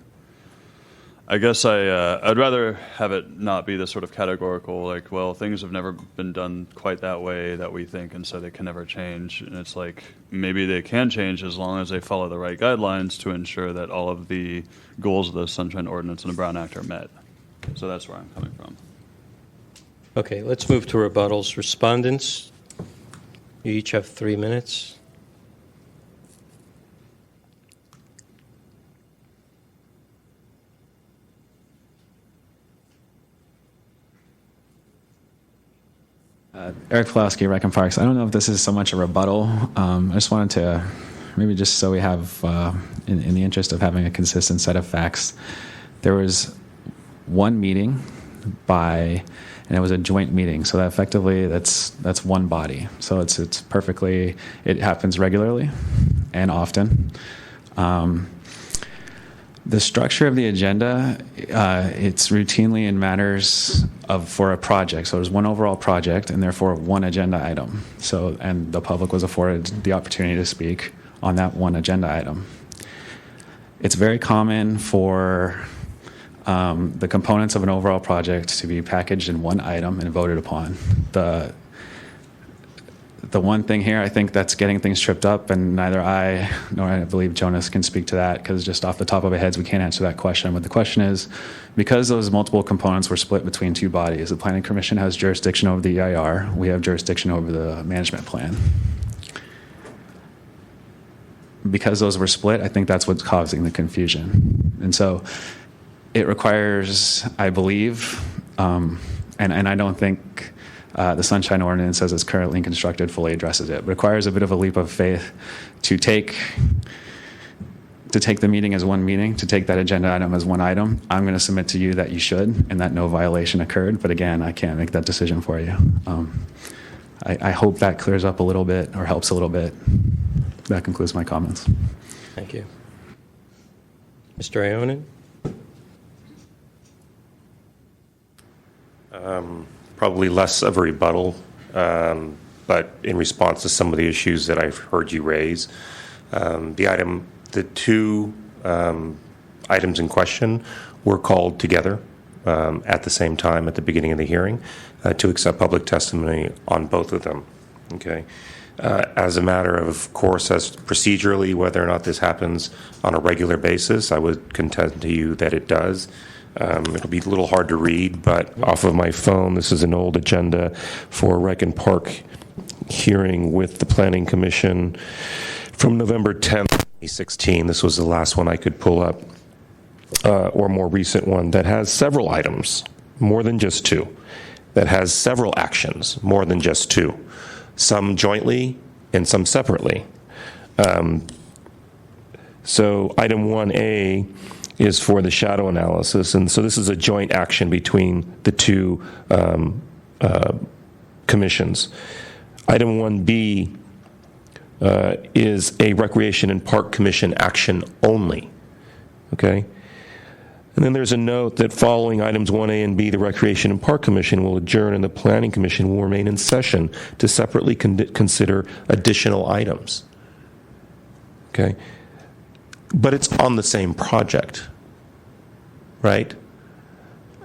I guess I'd rather have it not be this sort of categorical, like, well, things have never been done quite that way that we think, and so they can never change. And it's like, maybe they can change as long as they follow the right guidelines to ensure that all of the goals of the Sunshine Ordinance and the Brown Act are met. So that's where I'm coming from. Okay, let's move to rebuttals. Respondents, you each have 3 minutes. Eric Pulaski, Rec and Parks. I don't know if this is so much a rebuttal. I just wanted to, maybe just so we have, in the interest of having a consistent set of facts, there was one meeting and it was a joint meeting. So that effectively, that's one body. So it's perfectly, it happens regularly and often. The structure of the agenda, it's routinely in matters for a project. So there's one overall project and therefore one agenda item. So, and the public was afforded the opportunity to speak on that one agenda item. It's very common for the components of an overall project to be packaged in one item and voted upon. The one thing here, I think that's getting things tripped up, and neither I nor I believe Jonas can speak to that, because just off the top of our heads, we can't answer that question. But the question is, because those multiple components were split between two bodies, the Planning Commission has jurisdiction over the EIR, we have jurisdiction over the management plan. Because those were split, I think that's what's causing the confusion. And so it requires, I believe, and I don't think the Sunshine Ordinance, as it's currently constructed, fully addresses it. It requires a bit of a leap of faith to take the meeting as one meeting, to take that agenda item as one item. I'm going to submit to you that you should, and that no violation occurred. But again, I can't make that decision for you. I hope that clears up a little bit or helps a little bit. That concludes my comments. Thank you. Mr. Ionin? Probably less of a rebuttal, but in response to some of the issues that I've heard you raise. The two items in question were called together at the same time at the beginning of the hearing to accept public testimony on both of them. Okay. As a matter of course, as procedurally, whether or not this happens on a regular basis, I would contend to you that it does. It'll be a little hard to read, but off of my phone, this is an old agenda for Rec and Park hearing with the Planning Commission from November 10th, 2016. This was the last one I could pull up, or more recent one, that has several items, more than just two. that has several actions, more than just two, some jointly and some separately. So item 1A is for the shadow analysis, and so this is a joint action between the two commissions. Item 1B is a Recreation and Park Commission action only, okay? And then there's a note that following items 1A and B, the Recreation and Park Commission will adjourn and the Planning Commission will remain in session to separately consider additional items. Okay? But it's on the same project, right?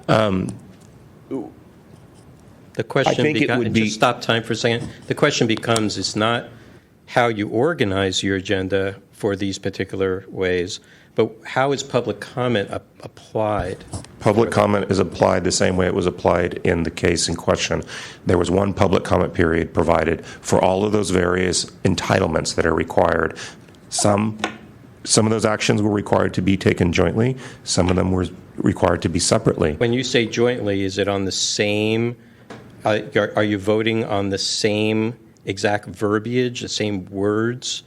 The question just stop time for a second. The question becomes, it's not how you organize your agenda for these particular ways, but how is public comment applied? Public comment is applied the same way it was applied in the case in question. There was one public comment period provided for all of those various entitlements that are required. Some of those actions were required to be taken jointly. Some of them were required to be separately. When you say jointly, is it on the same, are you voting on the same exact verbiage, the same words,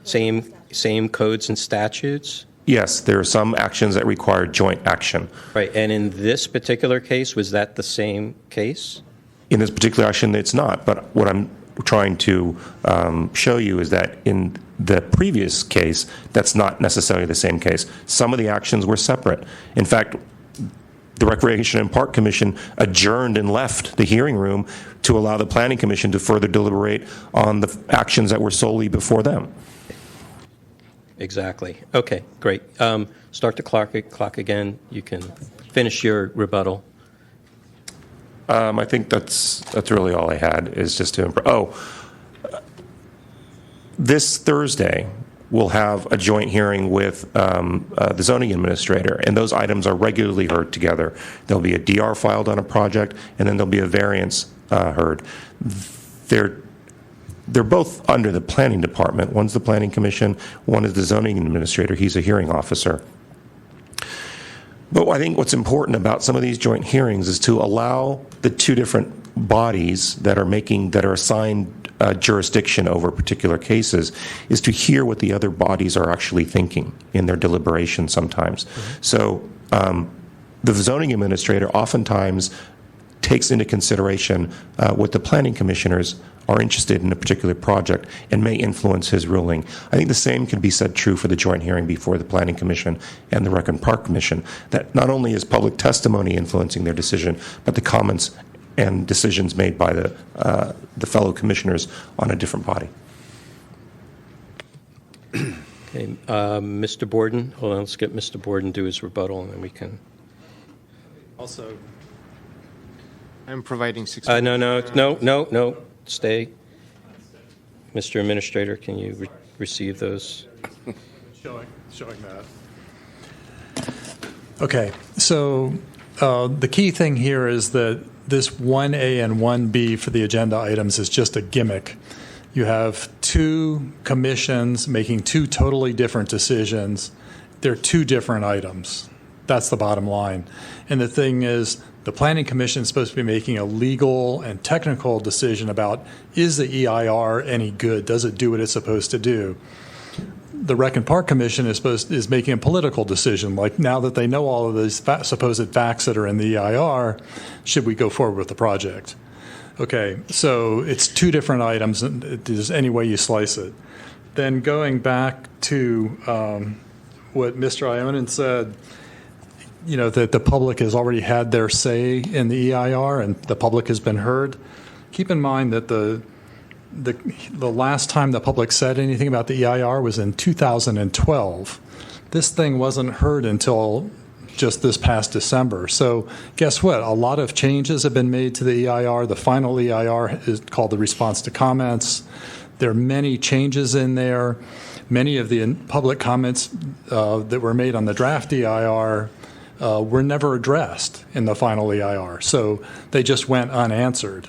same codes and statutes? Yes, there are some actions that require joint action. Right, and in this particular case, was that the same case? In this particular action, it's not. But what I'm trying to show you is that in the previous case, that's not necessarily the same case. Some of the actions were separate. In fact, the Recreation and Park Commission adjourned and left the hearing room to allow the Planning Commission to further deliberate on the actions that were solely before them. Exactly. Okay, great. Start the clock again. You can finish your rebuttal. I think that's really all I had, is just to this Thursday we'll have a joint hearing with the zoning administrator, and those items are regularly heard together. There'll be a DR filed on a project, and then there'll be a variance heard. They're both under the planning department. One's the planning commission, one is the zoning administrator. He's a hearing officer. But I think what's important about some of these joint hearings is to allow the two different bodies that are assigned jurisdiction over particular cases, is to hear what the other bodies are actually thinking in their deliberation sometimes. Mm-hmm. So the zoning administrator oftentimes takes into consideration what the planning commissioners are interested in a particular project and may influence his ruling. I think the same can be said true for the joint hearing before the Planning Commission and the Rec and Park Commission, that not only is public testimony influencing their decision, but the comments and decisions made by the fellow commissioners on a different body. Okay, Mr. Borden, hold on, let's get Mr. Borden do his rebuttal, and then we can. Also, I'm providing 6 No. Stay. Mr. Administrator, can you receive those? Showing that. Okay, so the key thing here is that this 1A and 1B for the agenda items is just a gimmick. You have two commissions making two totally different decisions. They're two different items. That's the bottom line. And the thing is, the Planning Commission is supposed to be making a legal and technical decision about, is the EIR any good? Does it do what it's supposed to do? The Rec and Park Commission is making a political decision, like now that they know all of these supposed facts that are in the EIR, should we go forward with the project? Okay, so it's two different items, there's any way you slice it. Then going back to what Mr. Ionin said, you know, that the public has already had their say in the EIR and the public has been heard. Keep in mind that the last time the public said anything about the EIR was in 2012. This thing wasn't heard until just this past December. So guess what? A lot of changes have been made to the EIR. The final EIR is called the response to comments. There are many changes in there. Many of the public comments that were made on the draft EIR were never addressed in the final EIR. So they just went unanswered.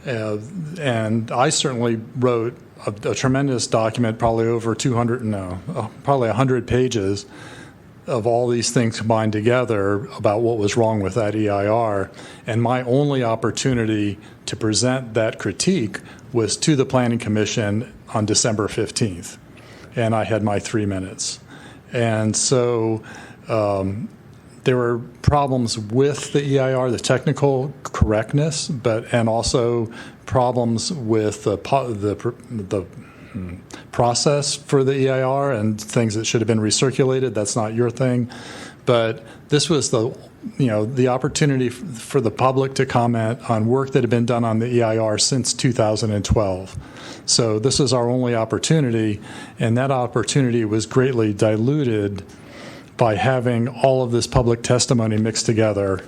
And I certainly wrote a tremendous document, probably over 100 pages, of all these things combined together about what was wrong with that EIR. And my only opportunity to present that critique was to the Planning Commission on December 15th. And I had my 3 minutes. And so there were problems with the EIR, the technical correctness, and also problems with the process for the EIR and things that should have been recirculated. That's not your thing. But this was the opportunity for the public to comment on work that had been done on the EIR since 2012. So this is our only opportunity, and that opportunity was greatly diluted by having all of this public testimony mixed together,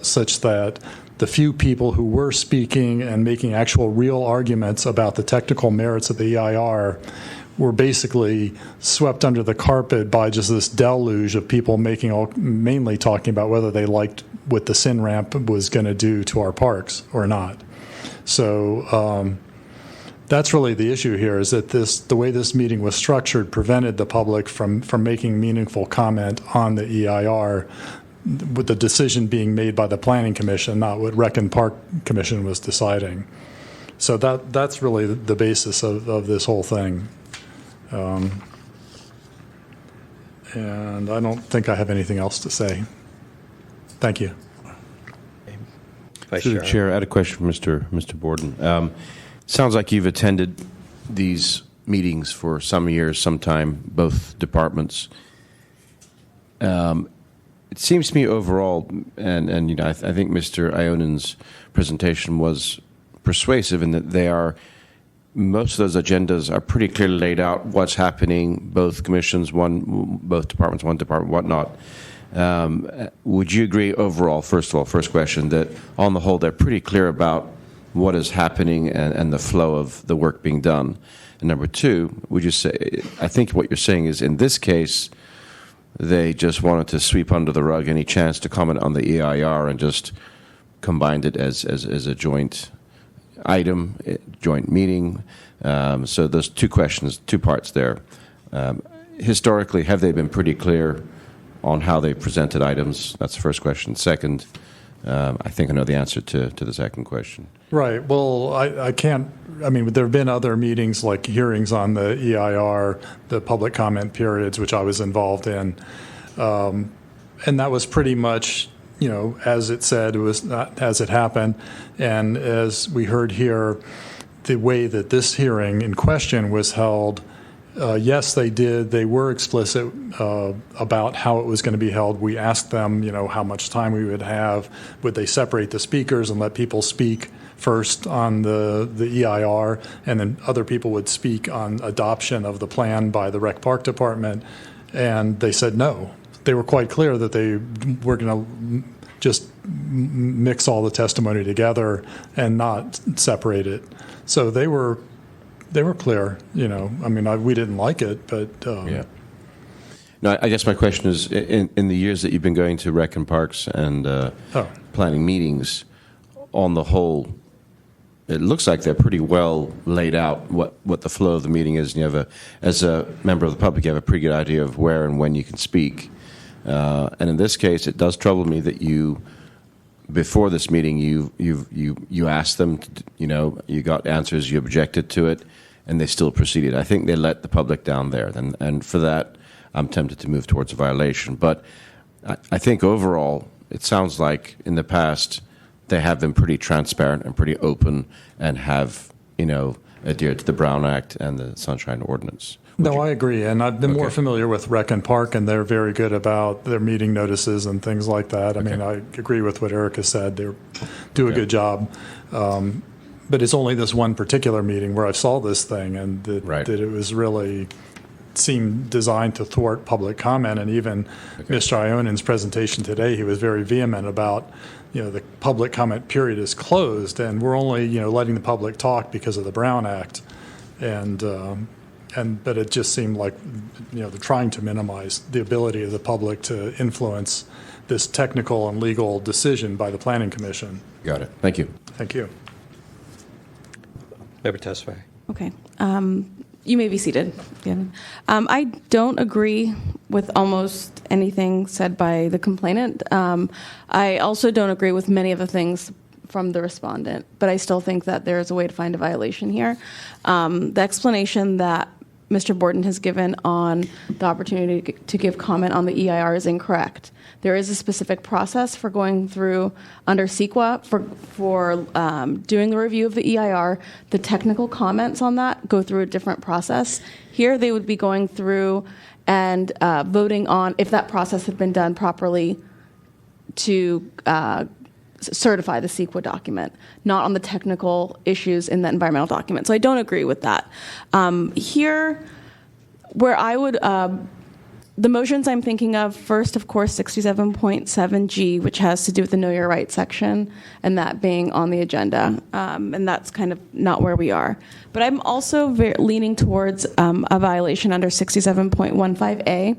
such that the few people who were speaking and making actual real arguments about the technical merits of the EIR were basically swept under the carpet by just this deluge of people mainly talking about whether they liked what the sin ramp was going to do to our parks or not. So that's really the issue here, is that the way this meeting was structured prevented the public from making meaningful comment on the EIR, with the decision being made by the Planning Commission, not what Rec and Park Commission was deciding. So that's really the basis of this whole thing. And I don't think I have anything else to say. Thank you. Through the chair, I had a question for Mr. Borden. Sounds like you've attended these meetings for some years, sometime, both departments. It seems to me overall, and I think Mr. Ionen's presentation was persuasive in that most of those agendas are pretty clearly laid out, what's happening, both commissions, both departments, one department, whatnot. Would you agree overall, first question, that on the whole they're pretty clear about what is happening and the flow of the work being done? And number two, would you say, I think what you're saying is in this case, they just wanted to sweep under the rug any chance to comment on the EIR and just combined it as a joint item, joint meeting. So there's two questions, two parts there. Historically, have they been pretty clear on how they presented items? That's the first question. Second, I think I know the answer to the second question. Right. Well, I can't. I mean, there have been other meetings like hearings on the EIR, the public comment periods, which I was involved in, and that was pretty much, as it said, it was not as it happened, and as we heard here, the way that this hearing in question was held. Yes, they did. They were explicit about how it was going to be held. We asked them, how much time we would have. Would they separate the speakers and let people speak first on the EIR, and then other people would speak on adoption of the plan by the Rec Park Department? And they said no. They were quite clear that they were going to just mix all the testimony together and not separate it. So they were clear, I mean, we didn't like it, but... Yeah. No, I guess my question is, in the years that you've been going to Rec and Parks and planning meetings, on the whole, it looks like they're pretty well laid out what the flow of the meeting is. And you have as a member of the public, you have a pretty good idea of where and when you can speak. And in this case, it does trouble me that before this meeting, you asked them, you got answers, you objected to it, and they still proceeded. I think they let the public down there, and for that, I'm tempted to move towards a violation. But I think overall, it sounds like in the past, they have been pretty transparent and pretty open and have, adhered to the Brown Act and the Sunshine Ordinance. No, I agree. And I've been more familiar with Rec and Park, and they're very good about their meeting notices and things like that. I mean, I agree with what Erica said. They do a good job. But it's only this one particular meeting where I saw this thing, and that it was really seemed designed to thwart public comment. And even Mr. Ionen's presentation today, he was very vehement about, the public comment period is closed, and we're only, letting the public talk because of the Brown Act. But it just seemed like, they're trying to minimize the ability of the public to influence this technical and legal decision by the Planning Commission. Got it. Thank you. Thank you. Member testify. Okay. You may be seated. I don't agree with almost anything said by the complainant. I also don't agree with many of the things from the respondent, but I still think that there is a way to find a violation here. The explanation that Mr. Borden has given on the opportunity to give comment on the EIR is incorrect. There is a specific process for going through under CEQA for doing the review of the EIR. The technical comments on that go through a different process. Here they would be going through and voting on if that process had been done properly to certify the CEQA document, not on the technical issues in the environmental document. So I don't agree with that. Here, where I would, the motions I'm thinking of, first, of course, 67.7G, which has to do with the Know Your Rights section, and that being on the agenda. And that's kind of not where we are. But I'm also leaning towards a violation under 67.15A.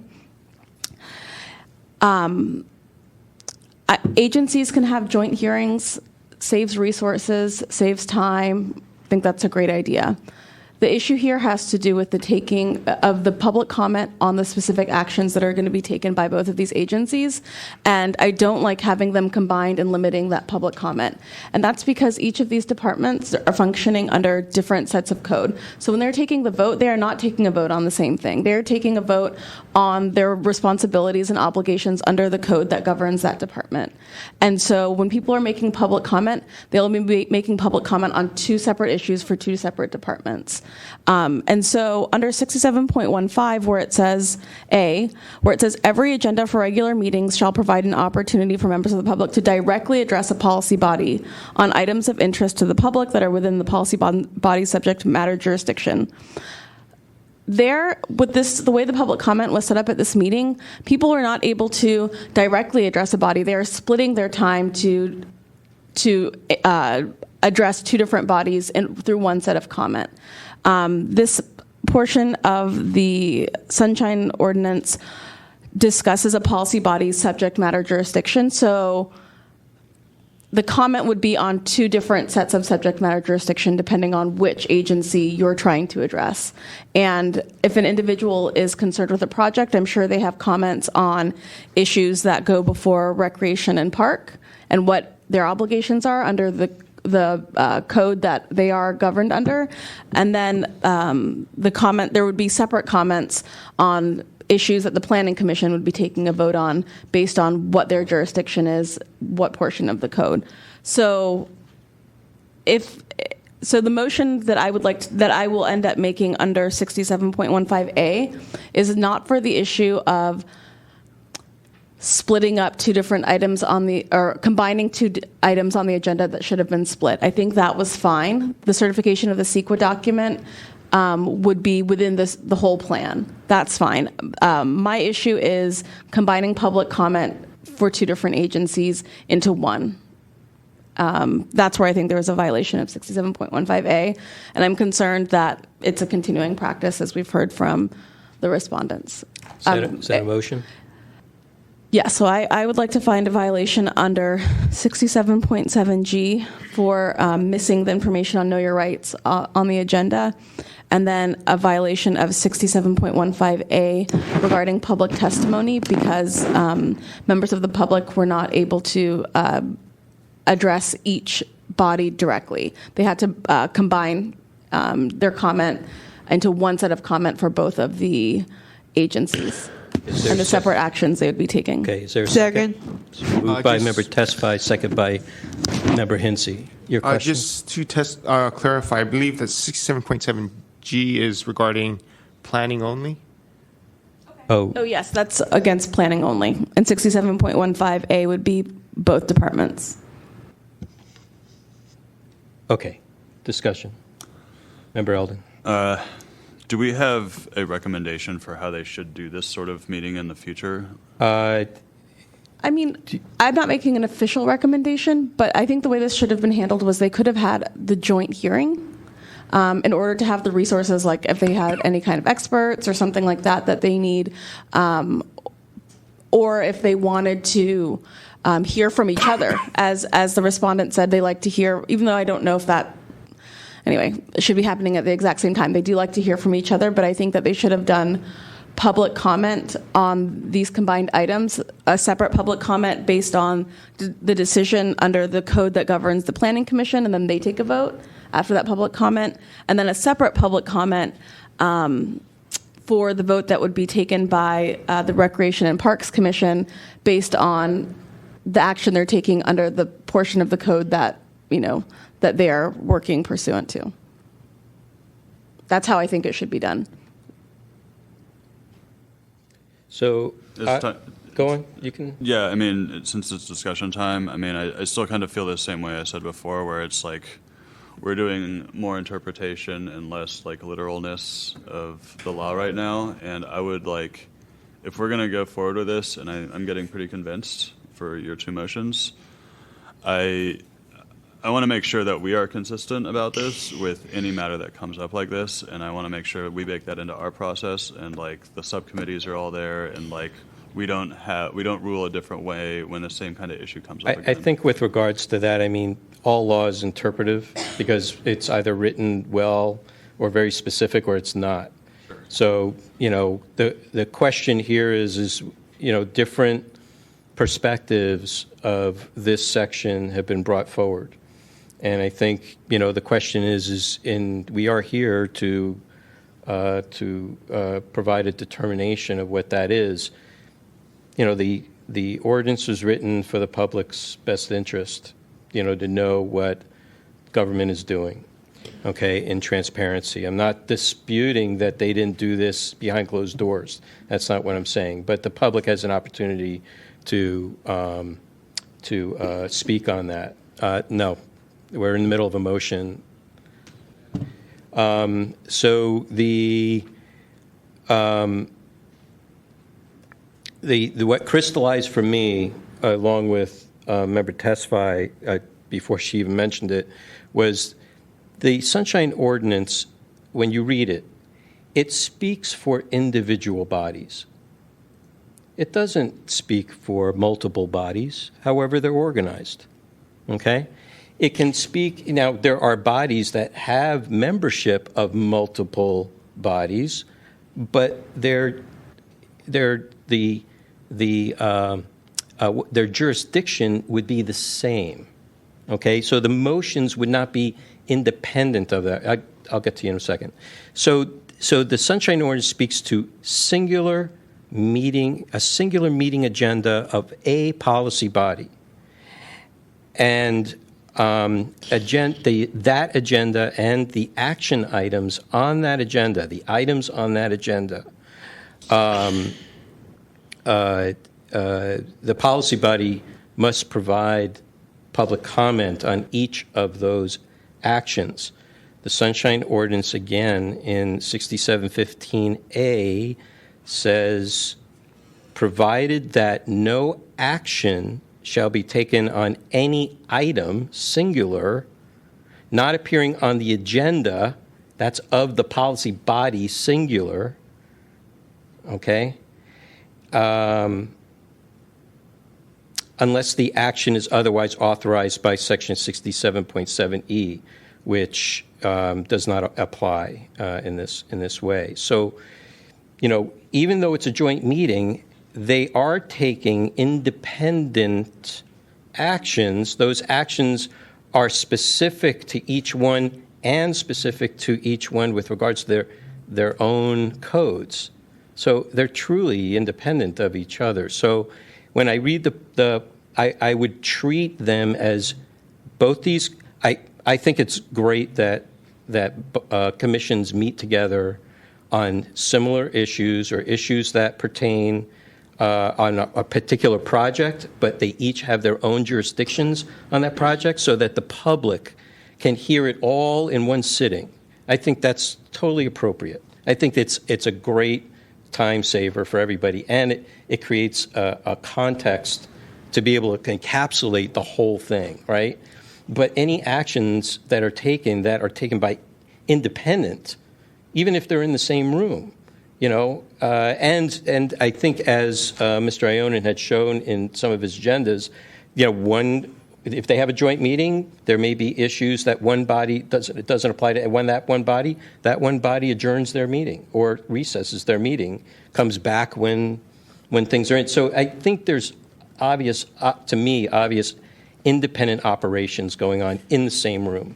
Agencies can have joint hearings, saves resources, saves time. I think that's a great idea. The issue here has to do with the taking of the public comment on the specific actions that are going to be taken by both of these agencies, and I don't like having them combined and limiting that public comment. And that's because each of these departments are functioning under different sets of code. So when they're taking the vote, they are not taking a vote on the same thing. They're taking a vote on their responsibilities and obligations under the code that governs that department. And so when people are making public comment, they'll be making public comment on two separate issues for two separate departments. And so under 67.15, where it says every agenda for regular meetings shall provide an opportunity for members of the public to directly address a policy body on items of interest to the public that are within the policy body's subject matter jurisdiction. There, with this, the way the public comment was set up at this meeting, people were not able to directly address a body. They are splitting their time to address two different bodies through one set of comment. This portion of the Sunshine Ordinance discusses a policy body's subject matter jurisdiction. So the comment would be on two different sets of subject matter jurisdiction depending on which agency you're trying to address. And if an individual is concerned with a project, I'm sure they have comments on issues that go before Recreation and Park and what their obligations are under the code that they are governed under. And then there would be separate comments on issues that the Planning Commission would be taking a vote on based on what their jurisdiction is, what portion of the code. So the motion that I will end up making under 67.15A is not for the issue of splitting up two different items or combining two items on the agenda that should have been split. I think that was fine. The certification of the CEQA document would be within the whole plan. That's fine. My issue is combining public comment for two different agencies into one. That's where I think there was a violation of 67.15A, and I'm concerned that it's a continuing practice, as we've heard from the respondents. Is that a motion? Yeah, so I would like to find a violation under 67.7G for missing the information on Know Your Rights on the agenda, and then a violation of 67.15A regarding public testimony because members of the public were not able to address each body directly. They had to combine their comment into one set of comment for both of the agencies. And the separate actions they would be taking. Okay, is there a second? Moved by Member Tesfaye, second by Member Hinsey. Your question? Just to clarify, I believe that 67.7G is regarding planning only. Oh, yes, that's against planning only. And 67.15A would be both departments. okay. Discussion. Member Eldon. Do we have a recommendation for how they should do this sort of meeting in the future? I mean, I'm not making an official recommendation, but I think the way this should have been handled was they could have had the joint hearing in order to have the resources, like if they had any kind of experts or something like that they need, or if they wanted to hear from each other. As the respondent said, they like to hear, even though I don't know if that anyway, it should be happening at the exact same time. They do like to hear from each other, but I think that they should have done public comment on these combined items, a separate public comment based on the decision under the code that governs the Planning Commission, and then they take a vote after that public comment, and then a separate public comment for the vote that would be taken by the Recreation and Parks Commission based on the action they're taking under the portion of the code that, that they are working pursuant to. That's how I think it should be done. So, go on, you can. Yeah, I mean, since it's discussion time, I mean, I still kind of feel the same way I said before, where it's like we're doing more interpretation and less like literalness of the law right now. And I would like, if we're going to go forward with this, and I'm getting pretty convinced for your two motions, I want to make sure that we are consistent about this with any matter that comes up like this, and I want to make sure we bake that into our process, and like the subcommittees are all there, and like we don't rule a different way when the same kind of issue comes up again. I think with regards to that, I mean, all law is interpretive because it's either written well or very specific or it's not. Sure. So, the question here is different perspectives of this section have been brought forward. And I think, the question is we are here to provide a determination of what that is. The ordinance was written for the public's best interest, to know what government is doing, okay, in transparency. I'm not disputing that they didn't do this behind closed doors. That's not what I'm saying. But the public has an opportunity to speak on that. No. We're in the middle of a motion. So what crystallized for me, along with Member Tesfaye, before she even mentioned it, was the Sunshine Ordinance. When you read it, it speaks for individual bodies. It doesn't speak for multiple bodies, however they're organized. Okay? It can speak, now there are bodies that have membership of multiple bodies, but their jurisdiction would be the same. Okay, so the motions would not be independent of that. I'll get to you in a second. So the Sunshine Ordinance speaks to a singular meeting agenda of a policy body, and that agenda and the action items on that agenda, the policy body must provide public comment on each of those actions. The Sunshine Ordinance, again, in 6715A, says, provided that no action shall be taken on any item, singular, not appearing on the agenda, that's of the policy body, singular, okay, unless the action is otherwise authorized by Section 67.7E, which does not apply in this way. So, even though it's a joint meeting, they are taking independent actions. Those actions are specific to each one and specific to each one with regards to their own codes. So they're truly independent of each other. So when I read I would treat them as both these. I think it's great that commissions meet together on similar issues or issues that pertain on a particular project, but they each have their own jurisdictions on that project so that the public can hear it all in one sitting. I think that's totally appropriate. I think it's a great time saver for everybody, and it creates a context to be able to encapsulate the whole thing, right? But any actions that are taken by independent, even if they're in the same room, and I think as Mr. Ionin had shown in some of his agendas, one if they have a joint meeting, there may be issues that one body it doesn't apply to that one body adjourns their meeting or recesses their meeting, comes back when things are in. So I think there's obvious independent operations going on in the same room.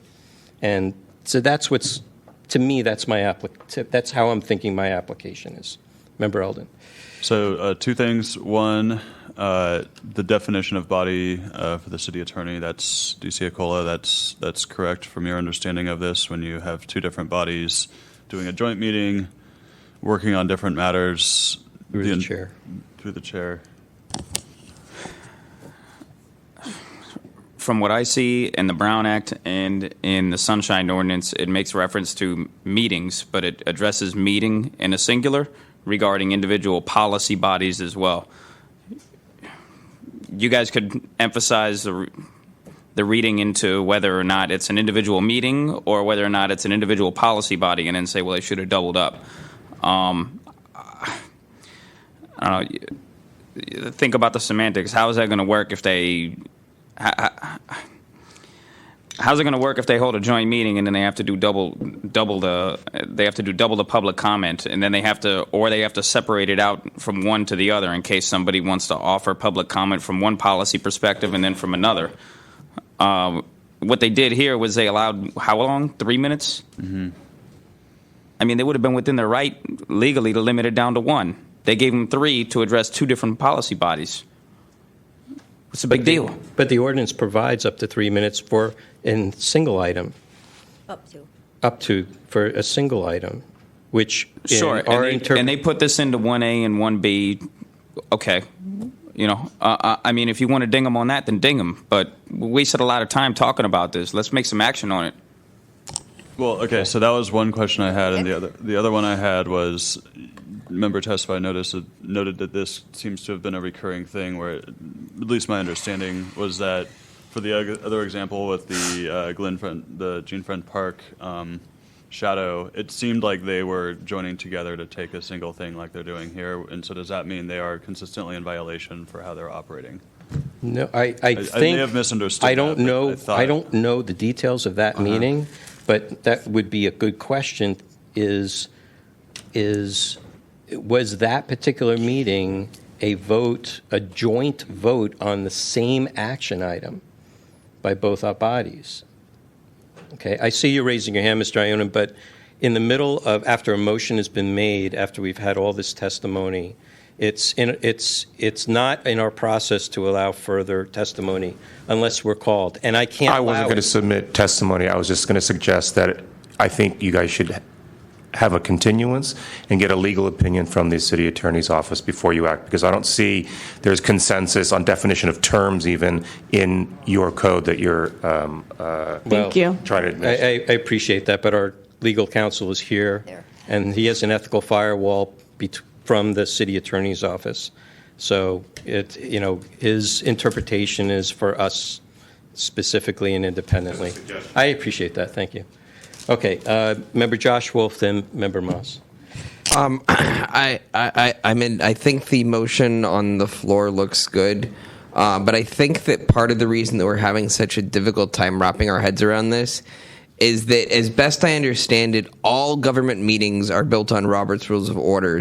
And so that's what's, to me, that's that's how I'm thinking my application is. Member Eldon. So two things. One, the definition of body for the city attorney, that's DC Acola, that's correct from your understanding of this. When you have two different bodies doing a joint meeting, working on different matters. Through the chair. Through the chair. From what I see in the Brown Act and in the Sunshine Ordinance, it makes reference to meetings, but it addresses meeting in a singular regarding individual policy bodies as well. You guys could emphasize the reading into whether or not it's an individual meeting or whether or not it's an individual policy body, and then say, well, they should have doubled up. I don't know. Think about the semantics. How is that going to work if they? How's it going to work if they hold a joint meeting and then they have to do double the public comment, and then they have to separate it out from one to the other in case somebody wants to offer public comment from one policy perspective and then from another. What they did here was they allowed how long? 3 minutes? Mm-hmm. I mean, they would have been within their right legally to limit it down to one. They gave them 3 to address 2 different policy bodies. What's the big deal? But the ordinance provides up to 3 minutes for a single item. Up to for a single item, which sure. And they put this into 1A and 1B. Okay. I mean, if you want to ding them on that, then ding them. But we wasted a lot of time talking about this. Let's make some action on it. Well, okay, so that was one question I had, and the other one I had was, member testified noted that this seems to have been a recurring thing where, at least my understanding was that for the other example with the Gene Friend Park shadow, it seemed like they were joining together to take a single thing like they're doing here, and so does that mean they are consistently in violation for how they're operating? No, I think I may have misunderstood. I don't know. I don't know the details of that meeting, but that would be a good question. Was that particular meeting a joint vote on the same action item by both our bodies? Okay, I see you raising your hand, Mr. Ionin, but in the middle of, after a motion has been made, after we've had all this testimony, it's not in our process to allow further testimony unless we're called, and I can't. I wasn't going to submit testimony. I was just going to suggest that I think you guys should have a continuance and get a legal opinion from the city attorney's office before you act, because I don't see there's consensus on definition of terms even in your code that you're Thank you. trying to administer. I appreciate that, but our legal counsel is here, and he has an ethical firewall from the city attorney's office. So his interpretation is for us specifically and independently. I appreciate that. Thank you. Okay, Member Josh Wolf, then Member Moss. I think the motion on the floor looks good, but I think that part of the reason that we're having such a difficult time wrapping our heads around this is that, as best I understand it, all government meetings are built on Robert's Rules of Order,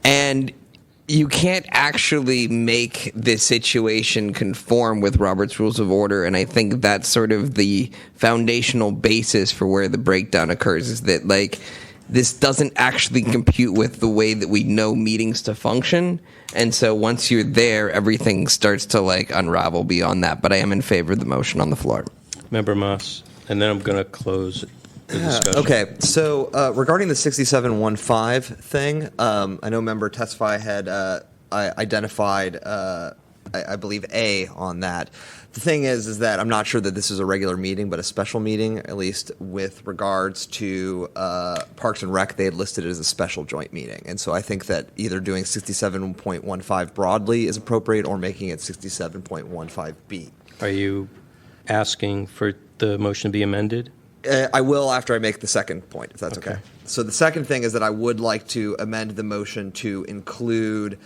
and you can't actually make this situation conform with Robert's Rules of Order, and I think that's sort of the foundational basis for where the breakdown occurs, is that, this doesn't actually compute with the way that we know meetings to function, and so once you're there, everything starts to, unravel beyond that, but I am in favor of the motion on the floor. Member Moss, and then I'm going to close the discussion. Okay, so regarding the 6715 thing, I know member Tesfaye had identified, I believe, A on that. The thing is that I'm not sure that this is a regular meeting, but a special meeting, at least with regards to Parks and Rec, they had listed it as a special joint meeting. And so I think that either doing 67.15 broadly is appropriate or making it 67.15B. Are you asking for the motion to be amended? I will after I make the second point, if that's okay. So the second thing is that I would like to amend the motion to include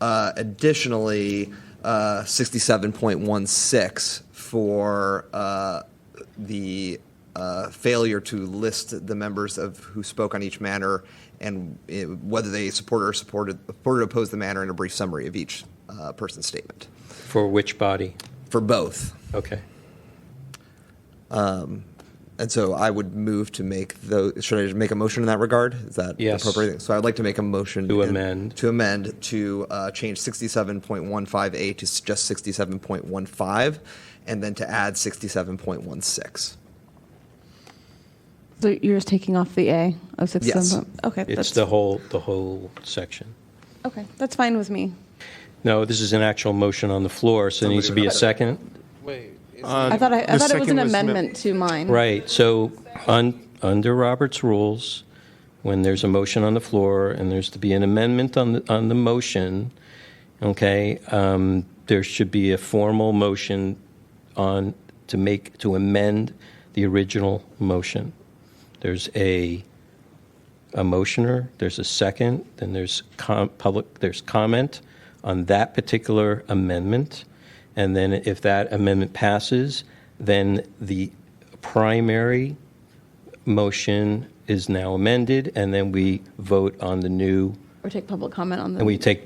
additionally, 67.16 for the failure to list the members of who spoke on each matter and whether they supported or opposed the matter in a brief summary of each person's statement. For which body? For both. Okay. And so I would move to make those. Should I just make a motion in that regard? Is that the Yes. appropriate thing? So I'd like to make a motion To amend. to change 67.15A to just 67.15, and then to add 67.16. So you're just taking off the A of 67? Yes. Okay. It's the whole section. Okay, that's fine with me. No, this is an actual motion on the floor, so there needs to be a second. I thought it was an amendment to mine. Right. So under Robert's rules, when there's a motion on the floor and there's to be an amendment on the motion, okay, there should be a formal motion to amend the original motion. There's a motioner, there's a second, then there's there's comment on that particular amendment. And then if that amendment passes, then the primary motion is now amended, and then we vote on the new. Or take public comment on the. And we take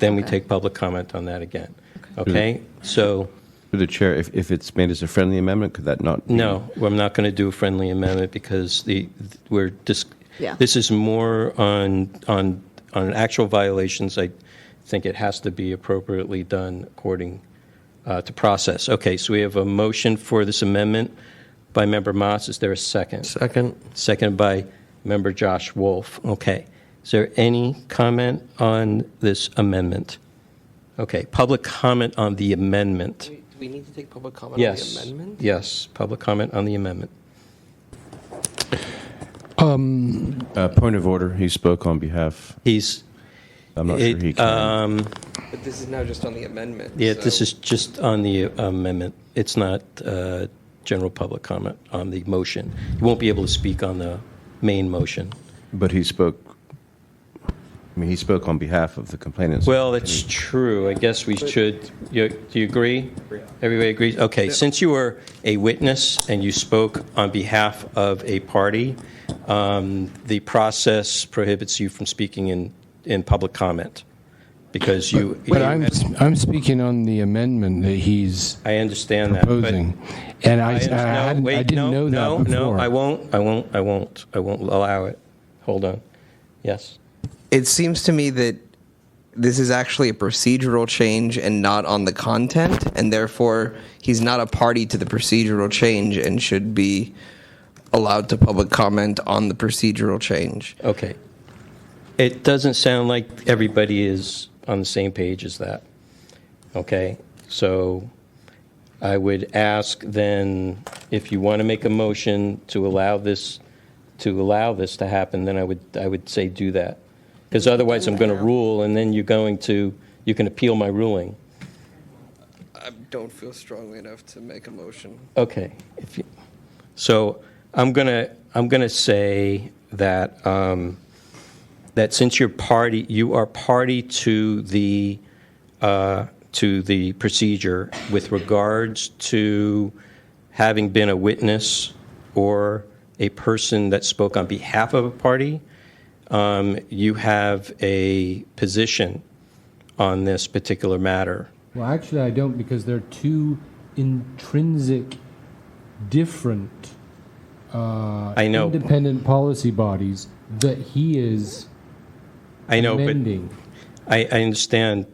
public comment on that again. Okay? So. Through the chair, if it's made as a friendly amendment, could that not be? No, I'm not going to do a friendly amendment because Yeah. this is more on actual violations. I think it has to be appropriately done according to process. Okay, so we have a motion for this amendment by Member Moss. Is there a second? Second. Second by Member Josh Wolf. Okay. Is there any comment on this amendment? Okay, public comment on the amendment. Do we need to take public comment Yes. on the amendment? Yes, public comment on the amendment. Point of order. He spoke on behalf. I'm not sure he can. But this is now just on the amendment. Yeah, so- this is just on the amendment. It's not general public comment on the motion. You won't be able to speak on the main motion. But he spoke. I mean, he spoke on behalf of the complainants. Well, that's true. I guess we should. Do you agree? Everybody agrees? Okay, since you were a witness and you spoke on behalf of a party, the process prohibits you from speaking in public comment because you. But I'm speaking on the amendment that he's. I understand proposing. that. And I didn't know that before. No, I won't allow it. Hold on. Yes. It seems to me that this is actually a procedural change and not on the content, and therefore he's not a party to the procedural change and should be allowed to public comment on the procedural change. Okay. It doesn't sound like everybody is on the same page as that. Okay? So I would ask then if you want to make a motion to allow this to happen, then I would say do that. Because otherwise I'm going to rule, and then you can appeal my ruling. I don't feel strongly enough to make a motion. Okay. So I'm gonna say that that since you are party to the procedure with regards to having been a witness or a person that spoke on behalf of a party. You have a position on this particular matter. Well, actually, I don't, because they're two intrinsic, different, independent policy bodies that he is amending. But I understand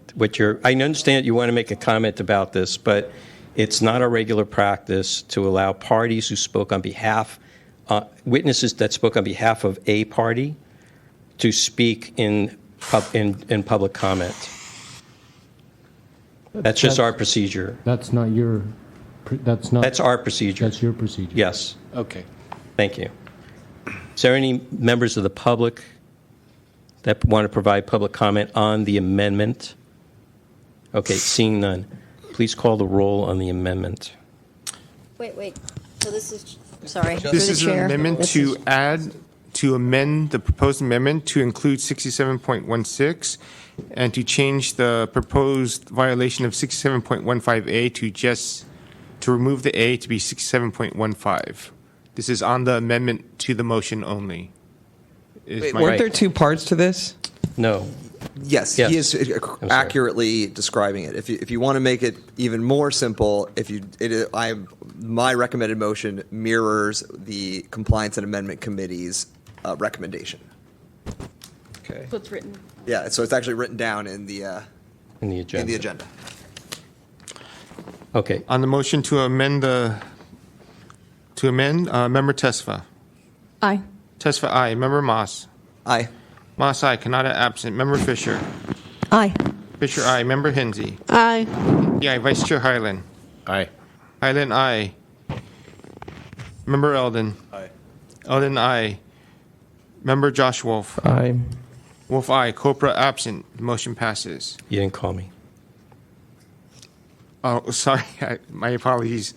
I understand you want to make a comment about this, but it's not a regular practice to allow parties who spoke on behalf, witnesses that spoke on behalf of a party, to speak in public comment. That's just our procedure. That's not your. That's our procedure. That's your procedure. Yes. Okay. Thank you. Is there any members of the public that want to provide public comment on the amendment? Okay, seeing none. Please call the roll on the amendment. Wait. So this is, sorry. This is an amendment to add to amend the proposed amendment to include 67.16 and to change the proposed violation of 67.15A to remove the A to be 67.15. This is on the amendment to the motion only. Weren't there two parts to this? No. Yes, he is accurately describing it. If you want to make it even more simple, my recommended motion mirrors the Compliance and Amendment Committee's recommendation. Okay. So it's written. Yeah, so it's actually written down in the agenda. Okay. On the motion to amend Member Tesfa. Aye. Tesfa, aye. Member Moss. Aye. Moss, aye. Kanata, absent. Member Fisher. Aye. Fisher, aye. Member Hinsey. Aye. Aye. Vice Chair Hyland. Aye. Hyland, aye. Member Eldon. Aye. Eldon, aye. Member Josh Wolf. Aye. Wolf, aye. Copra, absent. The motion passes. You didn't call me. Oh, sorry. My apologies.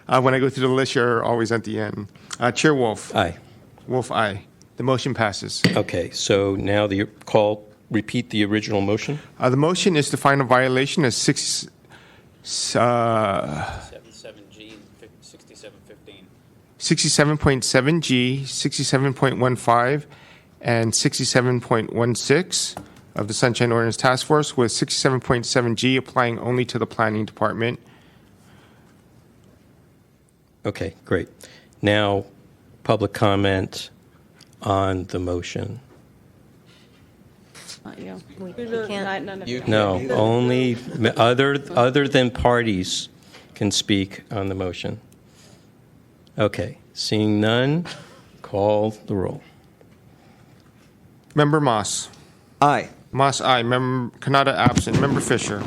When I go through the list, you're always at the end. Chair Wolf. Aye. Wolf, aye. The motion passes. Okay, so now repeat the original motion. The motion is to find a violation of 77G, 6715. 67.7G, 67.15, and 67.16 of the Sunshine Ordinance Task Force, with 67.7G applying only to the Planning Department. Okay, great. Now, public comment on the motion. Not you. We can't. None of you. No, only other than parties can speak on the motion. Okay, seeing none, call the roll. Member Moss. Aye. Moss, aye. Member Kanata, absent. Member Fisher.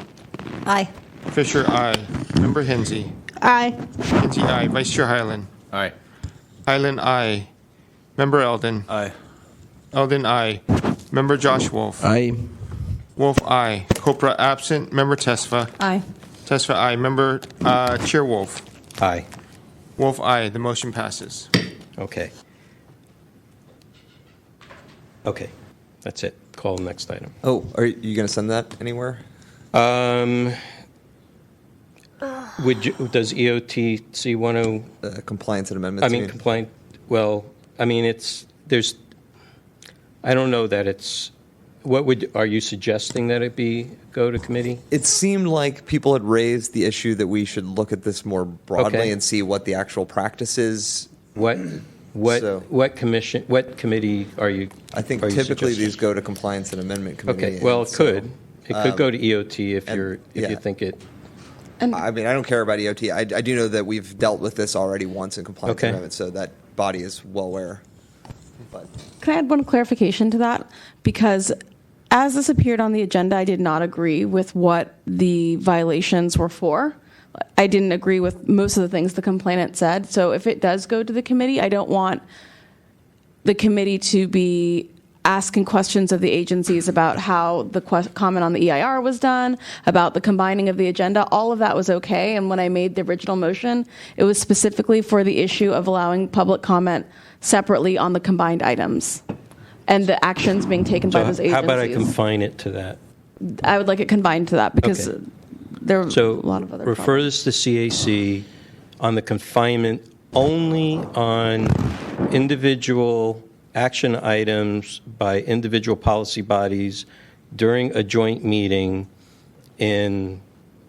Aye. Fisher, aye. Member Hinsey. Aye. Hinsey, aye. Vice Chair Hyland. Aye. Hyland, aye. Member Eldon. Aye. Eldon, aye. Member Josh Wolf. Aye. Wolf, aye. Copra, absent. Member Tesfa. Aye. Tesfa, aye. Member Chair Wolf. Aye. Wolf, aye. The motion passes. Okay. Okay, that's it. Call the next item. Oh, are you going to send that anywhere? Does EOTC want to? Compliance and amendments. Complaint. Well, I don't know that it's. Are you suggesting that it go to committee? It seemed like people had raised the issue that we should look at this more broadly Okay. and see what the actual practice is. What committee are you? I think are you typically suggesting? these go to Compliance and Amendment Committee. Okay. Well, and it could. It could go to EOT if yeah. you think it. I mean, I don't care about EOT. I do know that we've dealt with this already once in Compliance Okay. and Amendment, so that body is well aware. But Can I add one clarification to that? Because as this appeared on the agenda, I did not agree with what the violations were for. I didn't agree with most of the things the complainant said. So if it does go to the committee, I don't want the committee to be asking questions of the agencies about how the comment on the EIR was done, about the combining of the agenda. All of that was okay. And when I made the original motion, it was specifically for the issue of allowing public comment separately on the combined items and the actions being taken by those agencies. How about I confine it to that? I would like it combined to that because Okay. there are a lot of other refer problems. this to CAC on the confinement only on individual action items by individual policy bodies during a joint meeting in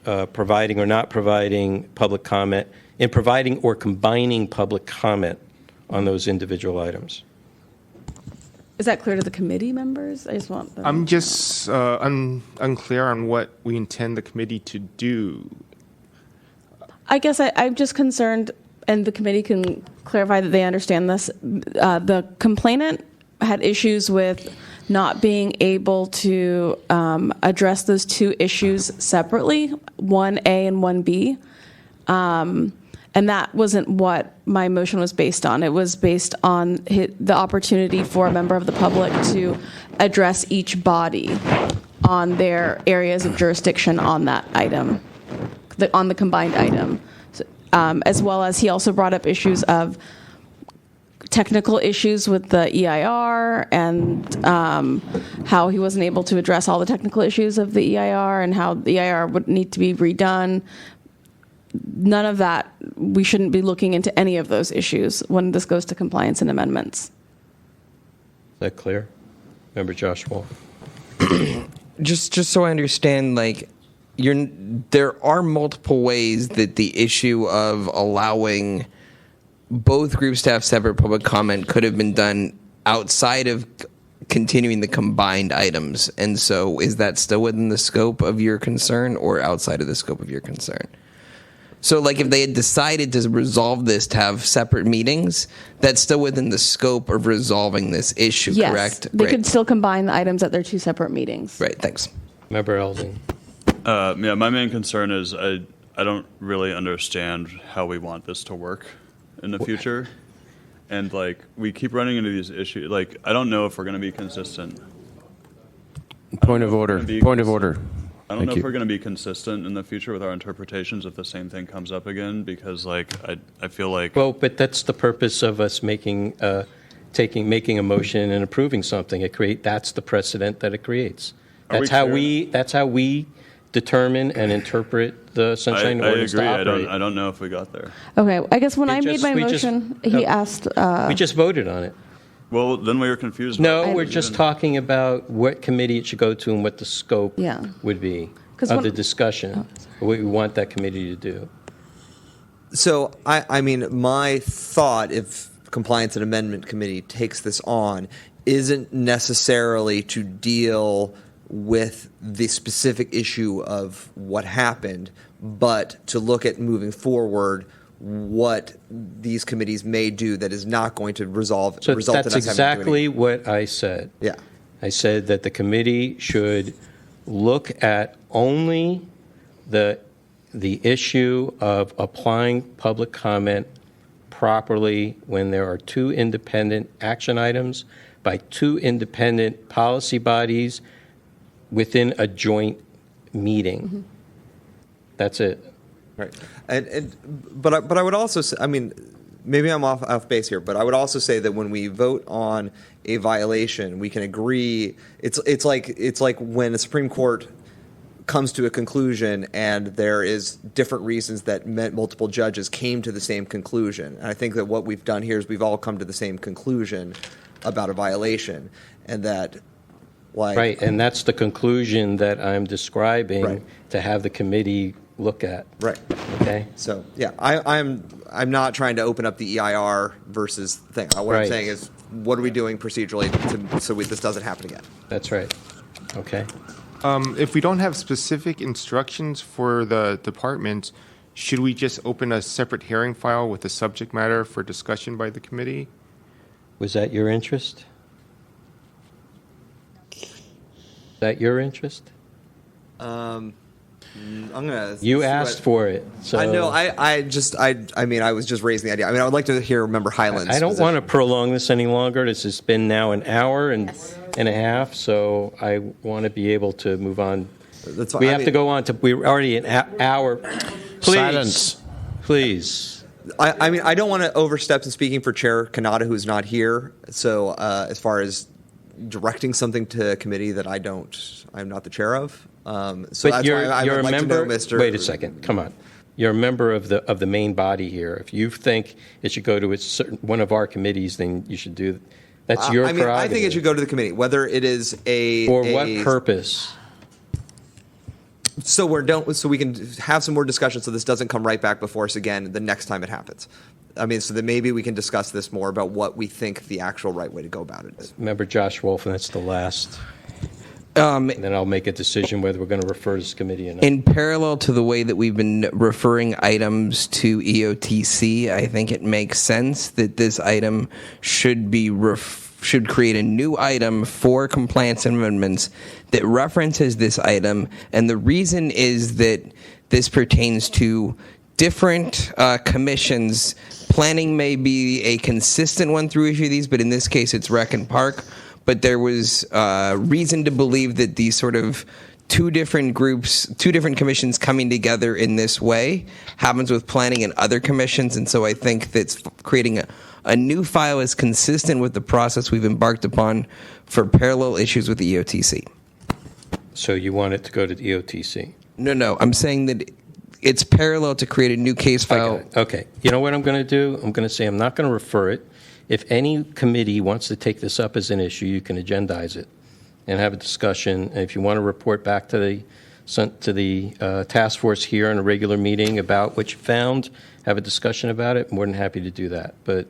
providing or not providing public comment, in providing or combining public comment on those individual items. Is that clear to the committee members? I just want them. I'm just unclear on what we intend the committee to do. I guess I'm just concerned, and the committee can clarify that they understand this. The complainant had issues with not being able to address those two issues separately, 1A and 1B. And that wasn't what my motion was based on. It was based on the opportunity for a member of the public to address each body on their areas of jurisdiction on that item, on the combined item. So, as well as he also brought up issues of technical issues with the EIR and how he wasn't able to address all the technical issues of the EIR and how the EIR would need to be redone. None of that, we shouldn't be looking into any of those issues when this goes to compliance and amendments. Is that clear? Member Josh Wolf. Just so I understand, like, there are multiple ways that the issue of allowing both groups to have separate public comment could have been done outside of continuing the combined items. And so is that still within the scope of your concern or outside of the scope of your concern? So, like, if they had decided to resolve this to have separate meetings, that's still within the scope of resolving this issue, Yes, correct? they Great. could still combine the items at their two separate meetings. Right, thanks. Member Elding. Yeah, my main concern is I don't really understand how we want this to work in the future. And, like, we keep running into these issues. Like, I don't know if we're going to be consistent. Point of order. Point of order. I don't Thank know you. if we're going to be consistent in the future with our interpretations if the same thing comes up again, because, like, I feel like... Well, but that's the purpose of us making a motion and approving something. That's the precedent that it creates. That's how we determine and interpret the Sunshine Ordinance agree. to operate. I don't know if we got there. Okay, I guess when I made my we just- motion, he asked... we just voted on it. Well, then we were confused. No, we're just talking about what committee it should go to and what the scope Yeah. would be 'Cause of when- the discussion, what we want that committee to do. So, I mean, my thought, if Compliance and Amendment Committee takes this on, isn't necessarily to deal with the specific issue of what happened, but to look at moving forward what these committees may do that is not going to result So in us that's having to do exactly anything. what I said. Yeah. I said that the committee should look at only the issue of applying public comment properly when there are two independent action items by two independent policy bodies within a joint meeting. Mm-hmm. That's it. Right. But I would also say, I mean, maybe I'm off base here, but I would also say that when we vote on a violation, we can agree. It's like when the Supreme Court comes to a conclusion and there is different reasons that multiple judges came to the same conclusion. And I think that what we've done here is we've all come to the same conclusion about a violation, and that. Right, and that's the conclusion that I'm describing Right. to have the committee look at. Right. Okay. So yeah, I'm not trying to open up the EIR versus thing. What I'm Right. saying is, what are we doing procedurally so this doesn't happen again? That's right. Okay. If we don't have specific instructions for the department, should we just open a separate hearing file with the subject matter for discussion by the committee? Was that your interest? Is that your interest? I'm gonna. You asked for it. So I know. I mean, I was just raising the idea. I mean, I would like to hear Member Highland's I don't position. want to prolong this any longer. This has been now an hour and a half, so I want to be able to move on. That's We have to go on to. We're already an hour. Please, Silence. Please. I mean, I don't want to overstep in speaking for Chair Kanata, who's not here. So as far as directing something to a committee that I'm not the chair of. So But that's you're, why I you're would a like member. to know, Mr. Wait a second. Come on. You're a member of the main body here. If you think it should go to one of our committees, then you should do. That's your I mean, prerogative. I think it should go to the committee, whether it is For what purpose? So we can have some more discussion, so this doesn't come right back before us again the next time it happens. I mean, so that maybe we can discuss this more about what we think the actual right way to go about it is. Member Josh Wolf, and that's the last. And then I'll make a decision whether we're going to refer to this committee or not. In parallel to the way that we've been referring items to EOTC, I think it makes sense that this item should create a new item for compliance amendments that references this item. And the reason is that this pertains to different commissions. Planning may be a consistent one through each of these, but in this case it's Rec and Park. But there was reason to believe that these sort of two different groups, two different commissions coming together in this way happens with planning and other commissions. And so I think that creating a new file is consistent with the process we've embarked upon for parallel issues with the EOTC. So you want it to go to the EOTC? No. I'm saying that it's parallel to create a new case file. Okay. You know what I'm going to do? I'm going to say I'm not going to refer it. If any committee wants to take this up as an issue, you can agendize it and have a discussion. And if you want to report back to the task force here in a regular meeting about what you found, have a discussion about it, more than happy to do that. But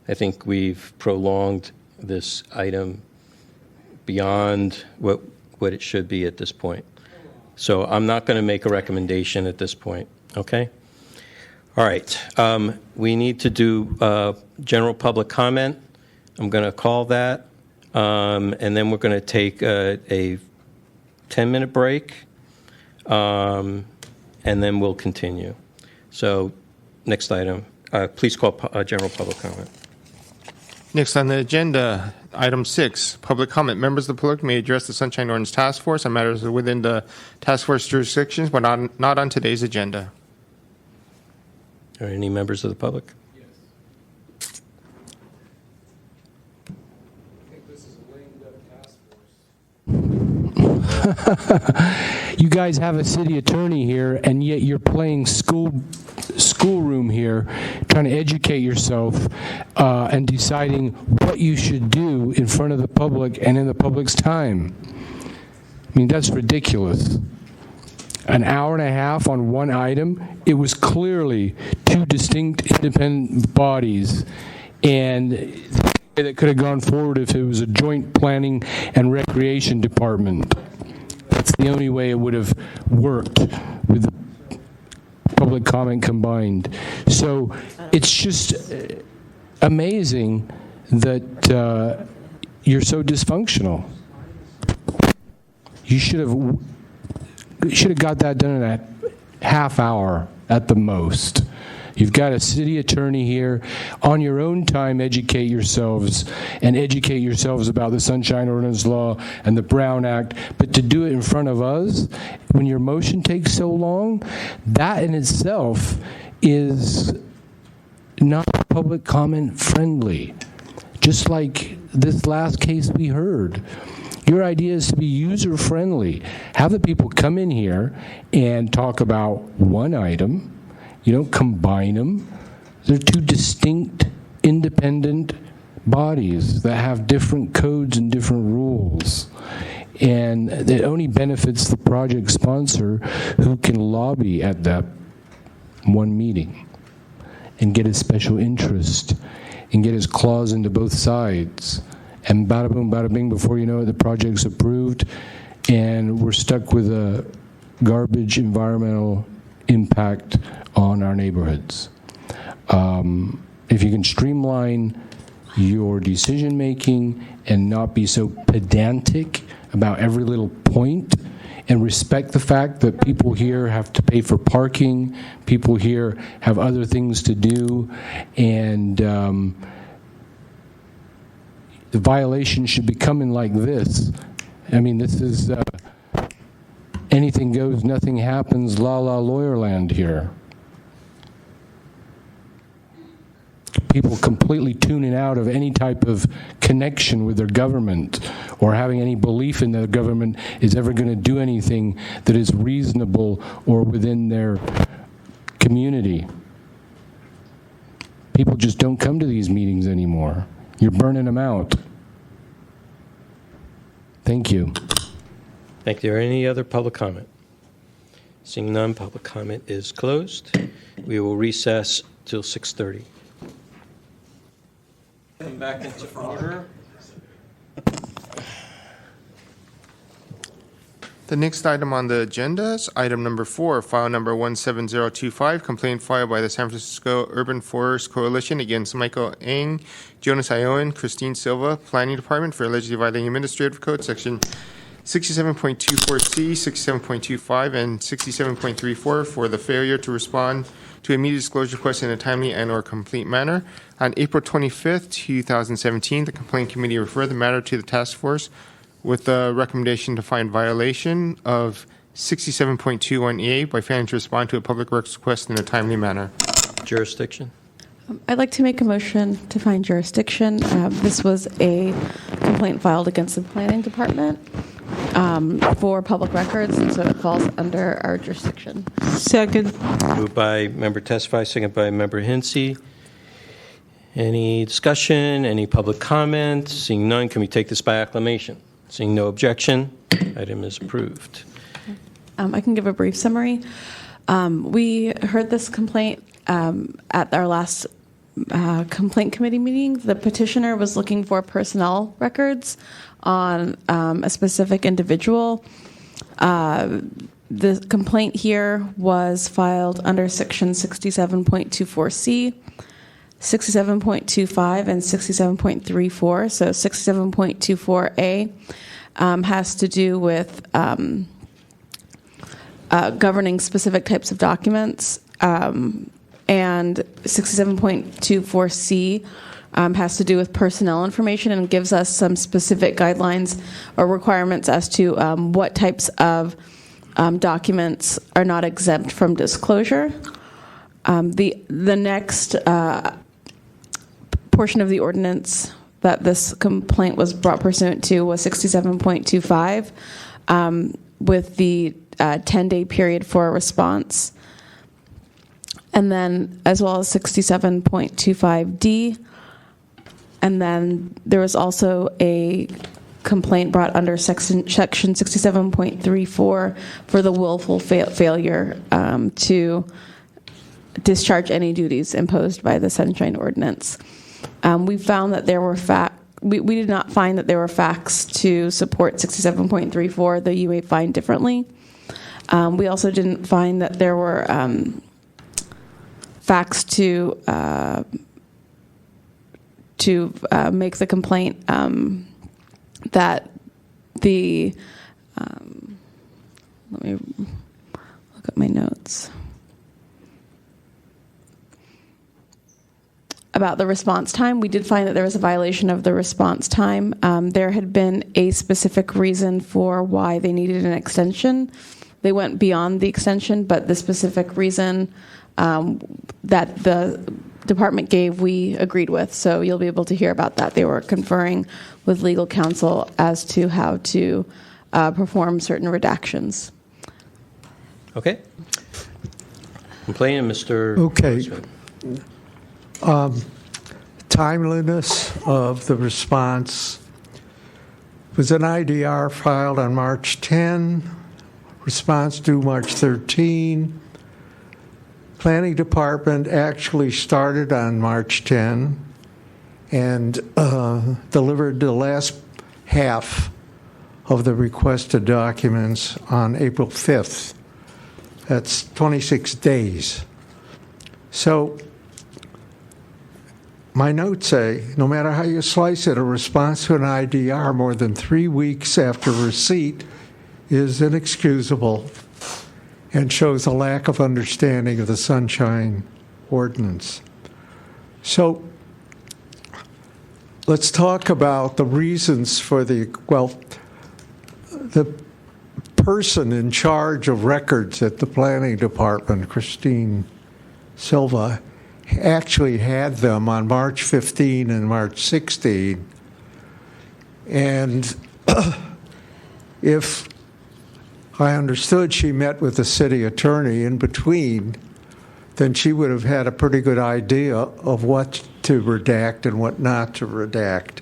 I think we've prolonged this item beyond what it should be at this point. So I'm not going to make a recommendation at this point, okay? All right. We need to do general public comment. I'm going to call that. And then we're going to take a 10-minute break, and then we'll continue. So next item, please call general public comment. Next on the agenda, item 6, public comment. Members of the public may address the Sunshine Ordinance Task Force on matters within the task force jurisdictions, but not on today's agenda. Are any members of the public? Yes. I think this is a lame duck task force. You guys have a city attorney here, and yet you're playing schoolroom here, trying to educate yourself and deciding what you should do in front of the public and in the public's time. I mean, that's ridiculous. An hour and a half on one item. It was clearly two distinct independent bodies, and that could have gone forward if it was a joint planning and recreation department. That's the only way it would have worked with the public comment combined. So it's just amazing that you're so dysfunctional. You should have got that done in a half hour at the most. You've got a city attorney here. On your own time, educate yourselves about the Sunshine Ordinance Law and the Brown Act. But to do it in front of us, when your motion takes so long, that in itself is not public comment friendly. Just like this last case we heard. Your idea is to be user-friendly. Have the people come in here and talk about one item. You don't combine them. They're two distinct, independent bodies that have different codes and different rules. And it only benefits the project sponsor who can lobby at that one meeting and get his special interest and get his claws into both sides. And bada boom, bada bing, before you know it, the project's approved, and we're stuck with a garbage environmental impact on our neighborhoods. If you can streamline your decision making and not be so pedantic about every little point, and respect the fact that people here have to pay for parking, people here have other things to do, and the violation should be coming like this. I mean, this is anything goes, nothing happens, la la lawyer land here. People completely tuning out of any type of connection with their government or having any belief in the government is ever going to do anything that is reasonable or within their community. People just don't come to these meetings anymore. You're burning them out. Thank you. Thank you. Are any other public comment? Seeing none, public comment is closed. We will recess till 6:30. Come back into order. The next item on the agenda is item number 4, file number 17025, complaint filed by the San Francisco Urban Forest Coalition against Michael Ng, Jonas Ioan, Christine Silva, Planning Department for allegedly violating Administrative Code Section 67.24C, 67.25, and 67.34 for the failure to respond to immediate disclosure requests in a timely and/or complete manner. On April 25th, 2017, the Complaint Committee referred the matter to the task force with a recommendation to find violation of 67.21A by failing to respond to a public works request in a timely manner. Jurisdiction? I'd like to make a motion to find jurisdiction. This was a complaint filed against the planning department for public records, and so it falls under our jurisdiction. Second. Moved by Member Tesfaye, second by Member Hinsey. Any discussion? Any public comment? Seeing none, can we take this by acclamation? Seeing no objection, item is approved. I can give a brief summary. We heard this complaint at our last complaint committee meeting. The petitioner was looking for personnel records on a specific individual. The complaint here was filed under Section 67.24C, 67.25, and 67.34. So 67.24A has to do with governing specific types of documents, and 67.24C has to do with personnel information and gives us some specific guidelines or requirements as to what types of documents are not exempt from disclosure. The next portion of the ordinance that this complaint was brought pursuant to was 67.25 with the 10-day period for a response. And then as well as 67.25D. And then there was also a complaint brought under section 67.34 for the willful failure to discharge any duties imposed by the Sunshine Ordinance. We found that there were we did not find that there were facts to support 67.34, though you may find differently. We also didn't find that there were facts to make the complaint that the let me look at my notes about the response time. We did find that there was a violation of the response time. There had been a specific reason for why they needed an extension. They went beyond the extension, but the specific reason that the department gave, we agreed with. So you'll be able to hear about that. They were conferring with legal counsel as to how to perform certain redactions. Okay. Complainant, Mr. Okay. Grossman. Timeliness of the response. Was an IDR filed on March 10, response due March 13. Planning Department actually started on March 10 and delivered the last half of the requested documents on April 5th. That's 26 days. So my notes say, no matter how you slice it, a response to an IDR more than 3 weeks after receipt is inexcusable and shows a lack of understanding of the Sunshine Ordinance. So let's talk about the reasons for the person in charge of records at the Planning Department, Christine Silva, actually had them on March 15 and March 16. And if I understood she met with the city attorney in between, then she would have had a pretty good idea of what to redact and what not to redact.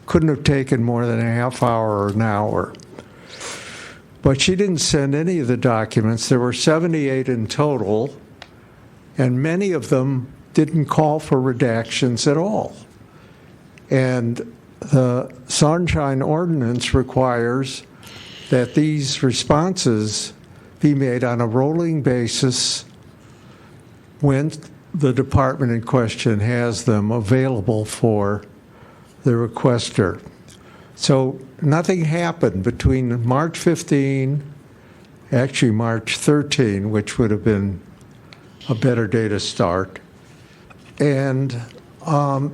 Couldn't have taken more than a half hour or an hour. But she didn't send any of the documents. There were 78 in total, and many of them didn't call for redactions at all. And the Sunshine Ordinance requires that these responses be made on a rolling basis when the department in question has them available for the requester. So nothing happened between March 15, actually March 13, which would have been a better day to start, and almost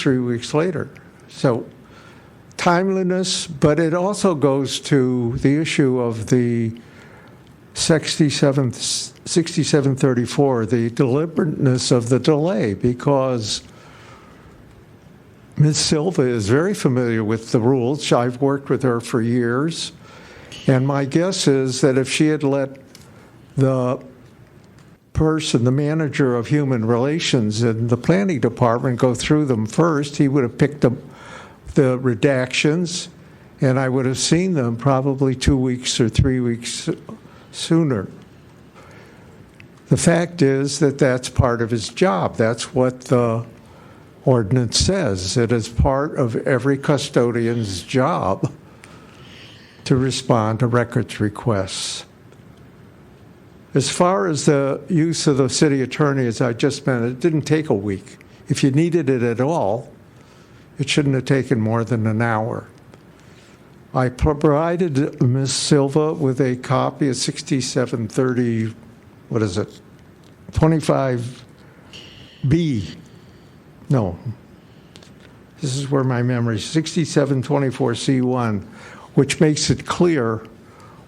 3 weeks later. So timeliness, but it also goes to the issue of the 6734, the deliberateness of the delay, because Ms. Silva is very familiar with the rules. I've worked with her for years, and my guess is that if she had let the person, the manager of human relations in the planning department, go through them first, he would have picked up the redactions, and I would have seen them probably 2 weeks or 3 weeks sooner. The fact is that that's part of his job. That's what the ordinance says. It is part of every custodian's job to respond to records requests. As far as the use of the city attorney, as I just mentioned, it didn't take a week. If you needed it at all, it shouldn't have taken more than an hour. I provided Ms. Silva with a copy of 6730, 25B. No, this is where my memory, 6724C1, which makes it clear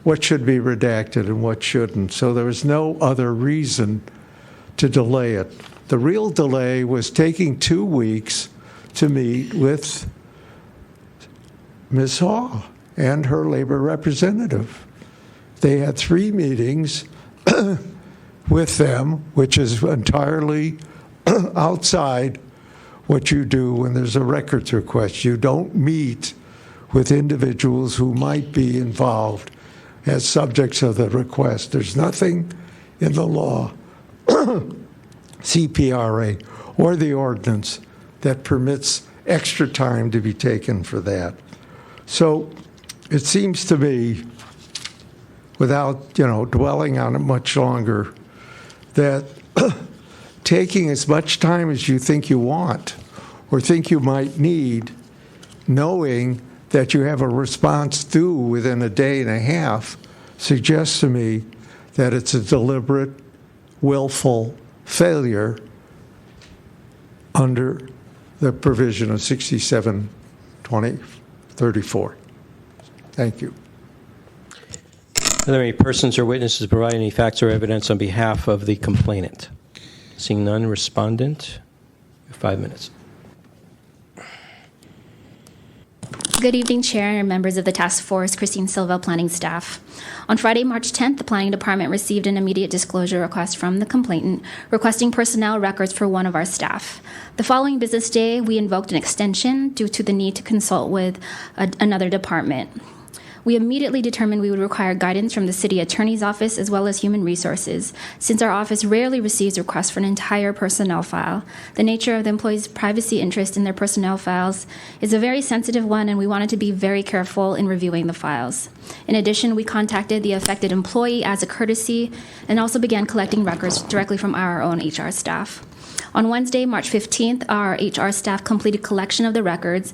what should be redacted and what shouldn't. So there was no other reason to delay it. The real delay was taking 2 weeks to meet with Ms. Haw and her labor representative. They had 3 meetings with them, which is entirely outside what you do when there's a records request. You don't meet with individuals who might be involved as subjects of the request. There's nothing in the law, CPRA, or the ordinance that permits extra time to be taken for that. So it seems to me, without dwelling on it much longer, that taking as much time as you think you want or think you might need, knowing that you have a response due within a day and a half, suggests to me that it's a deliberate, willful failure under the provision of 672034. Thank you. Are there any persons or witnesses providing any facts or evidence on behalf of the complainant? Seeing none, respondent, 5 minutes. Good evening, Chair and members of the task force, Christine Silva, planning staff. On Friday, March 10th, the planning department received an immediate disclosure request from the complainant requesting personnel records for one of our staff. The following business day, we invoked an extension due to the need to consult with another department. We immediately determined we would require guidance from the city attorney's office as well as human resources, since our office rarely receives requests for an entire personnel file. The nature of the employee's privacy interest in their personnel files is a very sensitive one, and we wanted to be very careful in reviewing the files. In addition, we contacted the affected employee as a courtesy and also began collecting records directly from our own HR staff. On Wednesday, March 15th, our HR staff completed collection of the records,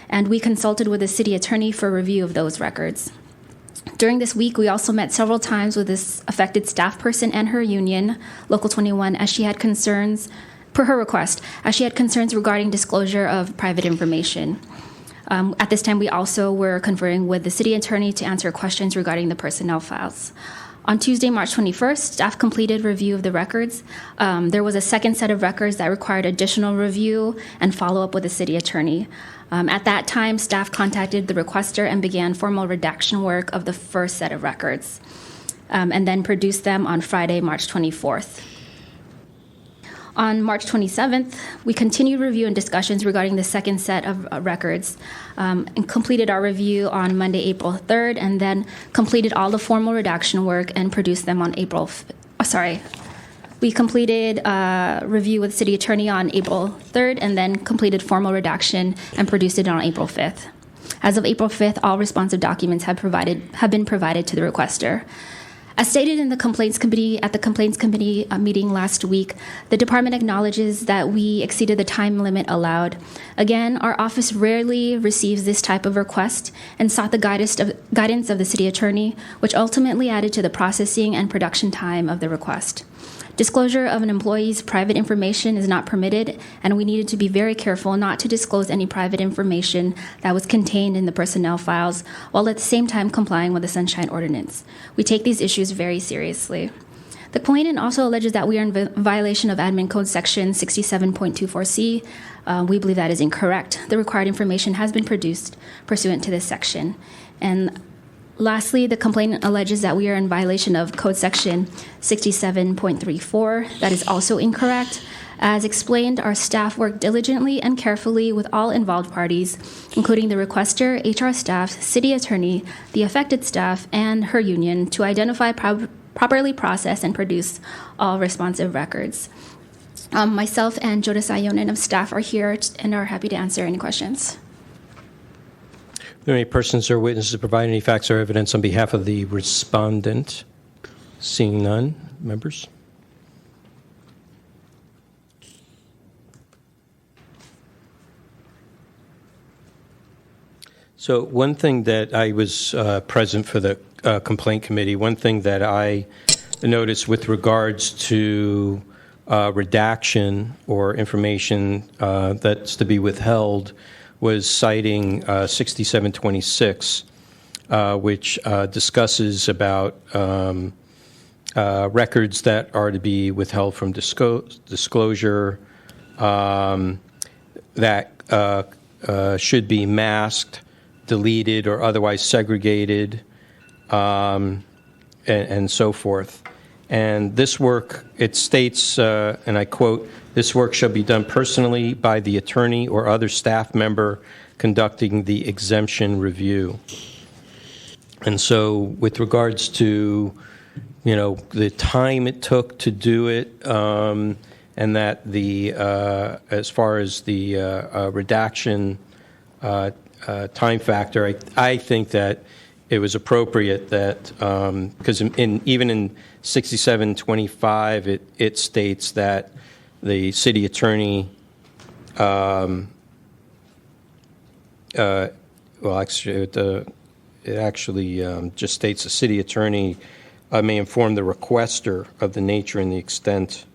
and we consulted with the city attorney for review of those records. During this week, we also met several times with this affected staff person and her union, Local 21, as she had concerns, per her request, as she had concerns regarding disclosure of private information. At this time, we also were conferring with the city attorney to answer questions regarding the personnel files. On Tuesday, March 21st, staff completed review of the records. There was a second set of records that required additional review and follow-up with the city attorney. At that time, staff contacted the requester and began formal redaction work of the first set of records, and then produced them on Friday, March 24th. On March 27th, we continued review and discussions regarding the second set of records, and completed our review on Monday, April 3rd, and then completed all the formal redaction work and produced them on We completed review with city attorney on April 3rd and then completed formal redaction and produced it on April 5th. As of April 5th, all responsive documents have been provided to the requester. As stated in the Complaints Committee meeting last week, the department acknowledges that we exceeded the time limit allowed. Again, our office rarely receives this type of request and sought the guidance of the city attorney, which ultimately added to the processing and production time of the request. Disclosure of an employee's private information is not permitted, and we needed to be very careful not to disclose any private information that was contained in the personnel files, while at the same time complying with the Sunshine Ordinance. We take these issues very seriously. The complainant also alleges that we are in violation of Admin Code Section 67.24C. We believe that is incorrect. The required information has been produced pursuant to this section. And lastly, the complainant alleges that we are in violation of Code Section 67.34. That is also incorrect. As explained, our staff worked diligently and carefully with all involved parties, including the requester, HR staff, city attorney, the affected staff, and her union, to identify, properly process, and produce all responsive records. Myself and Jodas Ionen of staff are here and are happy to answer any questions. Are there any persons or witnesses to provide any facts or evidence on behalf of the respondent? Seeing none, members? So one thing that I was present for the complaint committee, one thing that I noticed with regards to redaction or information that's to be withheld was citing 6726, which discusses about records that are to be withheld from disclosure, that should be masked, deleted, or otherwise segregated, and so forth. And this work, it states, and I quote, "This work shall be done personally by the attorney or other staff member conducting the exemption review." And so with regards to, the time it took to do it, and that the, as far as the redaction time factor, I think that it was appropriate that, because even in 6725, it states that the city attorney, well, actually, it actually just states the city attorney may inform the requester of the nature and the extent,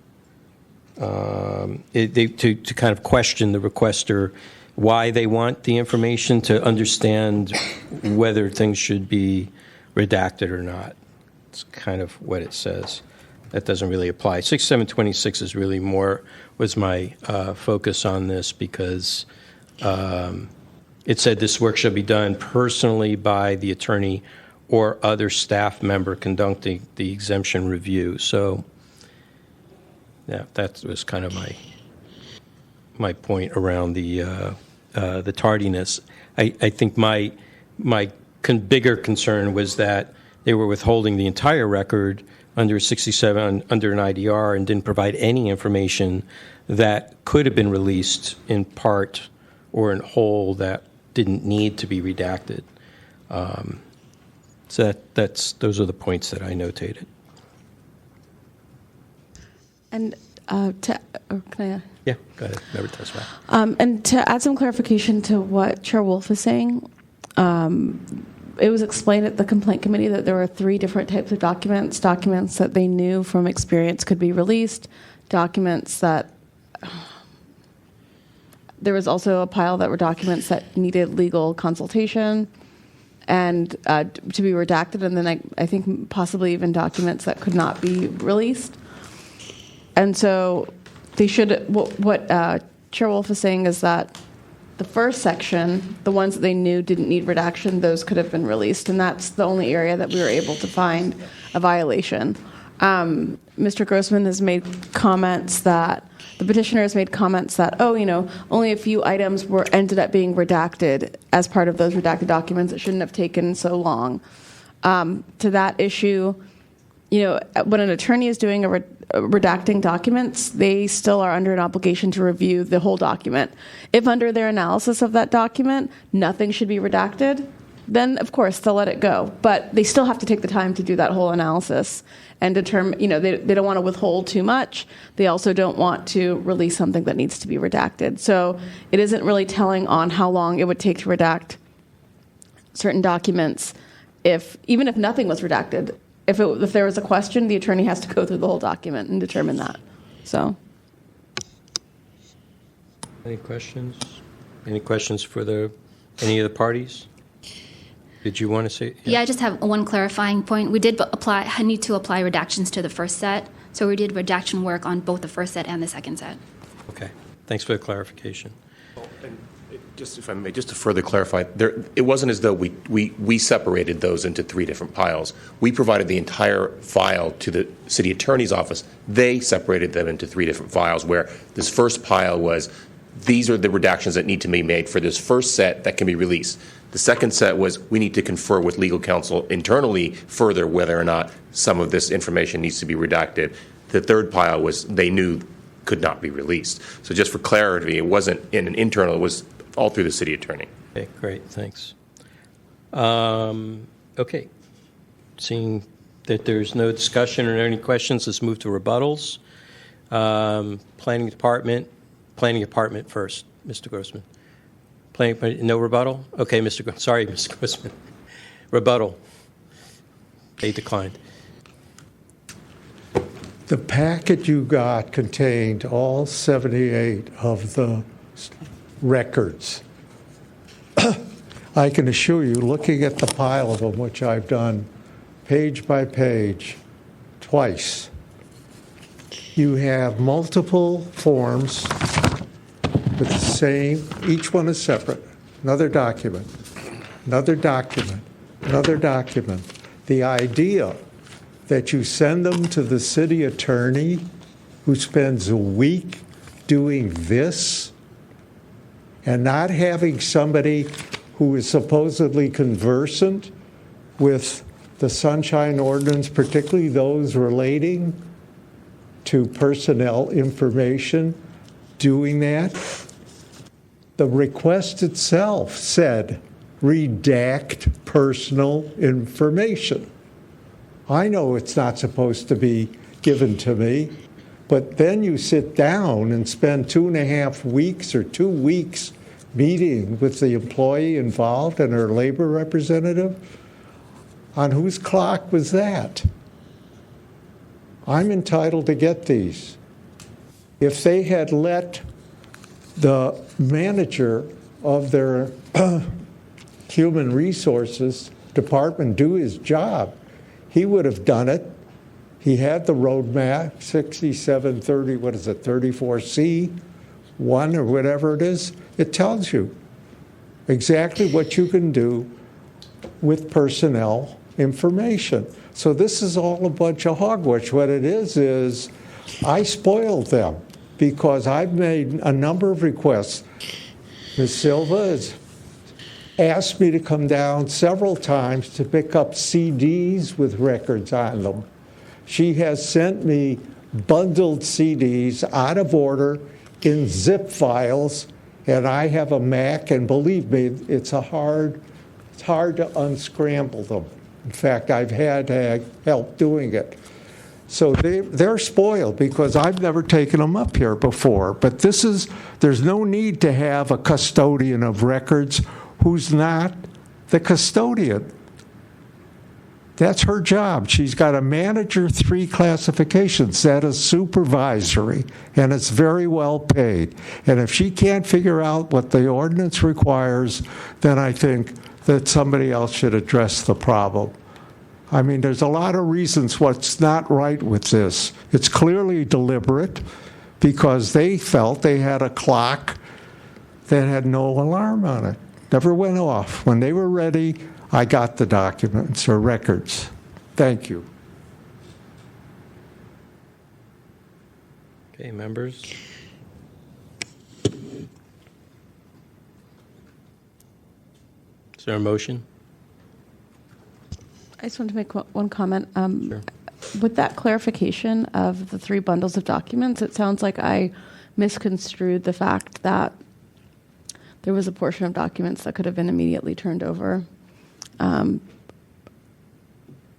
to kind of question the requester why they want the information, to understand whether things should be redacted or not. It's kind of what it says. That doesn't really apply. 6726 is really was my focus on this, because it said this work shall be done personally by the attorney or other staff member conducting the exemption review. So yeah, that was kind of my point around the tardiness. I think my bigger concern was that they were withholding the entire record under 67 under an IDR and didn't provide any information that could have been released in part or in whole that didn't need to be redacted. So those are the points that I notated. And can I? Yeah, go ahead. Never touch that. And to add some clarification to what Chair Wolf is saying, it was explained at the complaint committee that there were 3 different types of documents that they knew from experience could be released, documents that there was also a pile that were documents that needed legal consultation and to be redacted, and then I think possibly even documents that could not be released. And so they should, what Chair Wolf is saying is that the first section, the ones that they knew didn't need redaction, those could have been released, and that's the only area that we were able to find a violation. Mr. Grossman has made comments that, the petitioner has made comments that, only a few items ended up being redacted as part of those redacted documents. It shouldn't have taken so long. To that issue, when an attorney is doing redacting documents, they still are under an obligation to review the whole document. If under their analysis of that document, nothing should be redacted, then of course they'll let it go. But they still have to take the time to do that whole analysis and determine, they don't want to withhold too much. They also don't want to release something that needs to be redacted. So it isn't really telling on how long it would take to redact certain documents. Even if nothing was redacted, if there was a question, the attorney has to go through the whole document and determine that. So. Any questions? Any questions for any of the parties? Did you want to say? Yeah, I just have one clarifying point. We did need to apply redactions to the first set, so we did redaction work on both the first set and the second set. Okay, thanks for the clarification. Just if I may, just to further clarify, it wasn't as though we separated those into 3 different piles. We provided the entire file to the city attorney's office. They separated them into 3 different files, where this first pile was, these are the redactions that need to be made for this first set that can be released. The second set was, we need to confer with legal counsel internally further whether or not some of this information needs to be redacted. The third pile was, they knew could not be released. So just for clarity, it wasn't in an internal, it was all through the city attorney. Okay, great, thanks. Okay, seeing that there's no discussion or any questions, let's move to rebuttals. Planning department first, Mr. Grossman. No rebuttal? Okay, sorry, Mr. Grossman. Rebuttal. They declined. The packet you got contained all 78 of the records. I can assure you, looking at the pile of them, which I've done page by page twice, you have multiple forms with the same, each one is separate. Another document, another document, another document. The idea that you send them to the city attorney who spends a week doing this and not having somebody who is supposedly conversant with the Sunshine Ordinance, particularly those relating to personnel information, doing that. The request itself said, redact personal information. I know it's not supposed to be given to me, but then you sit down and spend 2.5 weeks or 2 weeks meeting with the employee involved and her labor representative. On whose clock was that? I'm entitled to get these. If they had let the manager of their human resources department do his job, he would have done it. He had the roadmap, 6730, 34C, 1 or whatever it is. It tells you exactly what you can do with personnel information. So this is all a bunch of hogwash. What it is I spoiled them because I've made a number of requests. Ms. Silva has asked me to come down several times to pick up CDs with records on them. She has sent me bundled CDs out of order in zip files, and I have a Mac, and believe me, it's hard to unscramble them. In fact, I've had help doing it. So they're spoiled because I've never taken them up here before. But there's no need to have a custodian of records who's not the custodian. That's her job. She's got a manager 3 classifications. That is supervisory, and it's very well paid. And if she can't figure out what the ordinance requires, then I think that somebody else should address the problem. I mean, there's a lot of reasons what's not right with this. It's clearly deliberate because they felt they had a clock that had no alarm on it. Never went off. When they were ready, I got the documents or records. Thank you. Okay, members. Is there a motion? I just want to make one comment. Sure. With that clarification of the 3 bundles of documents, it sounds like I misconstrued the fact that there was a portion of documents that could have been immediately turned over.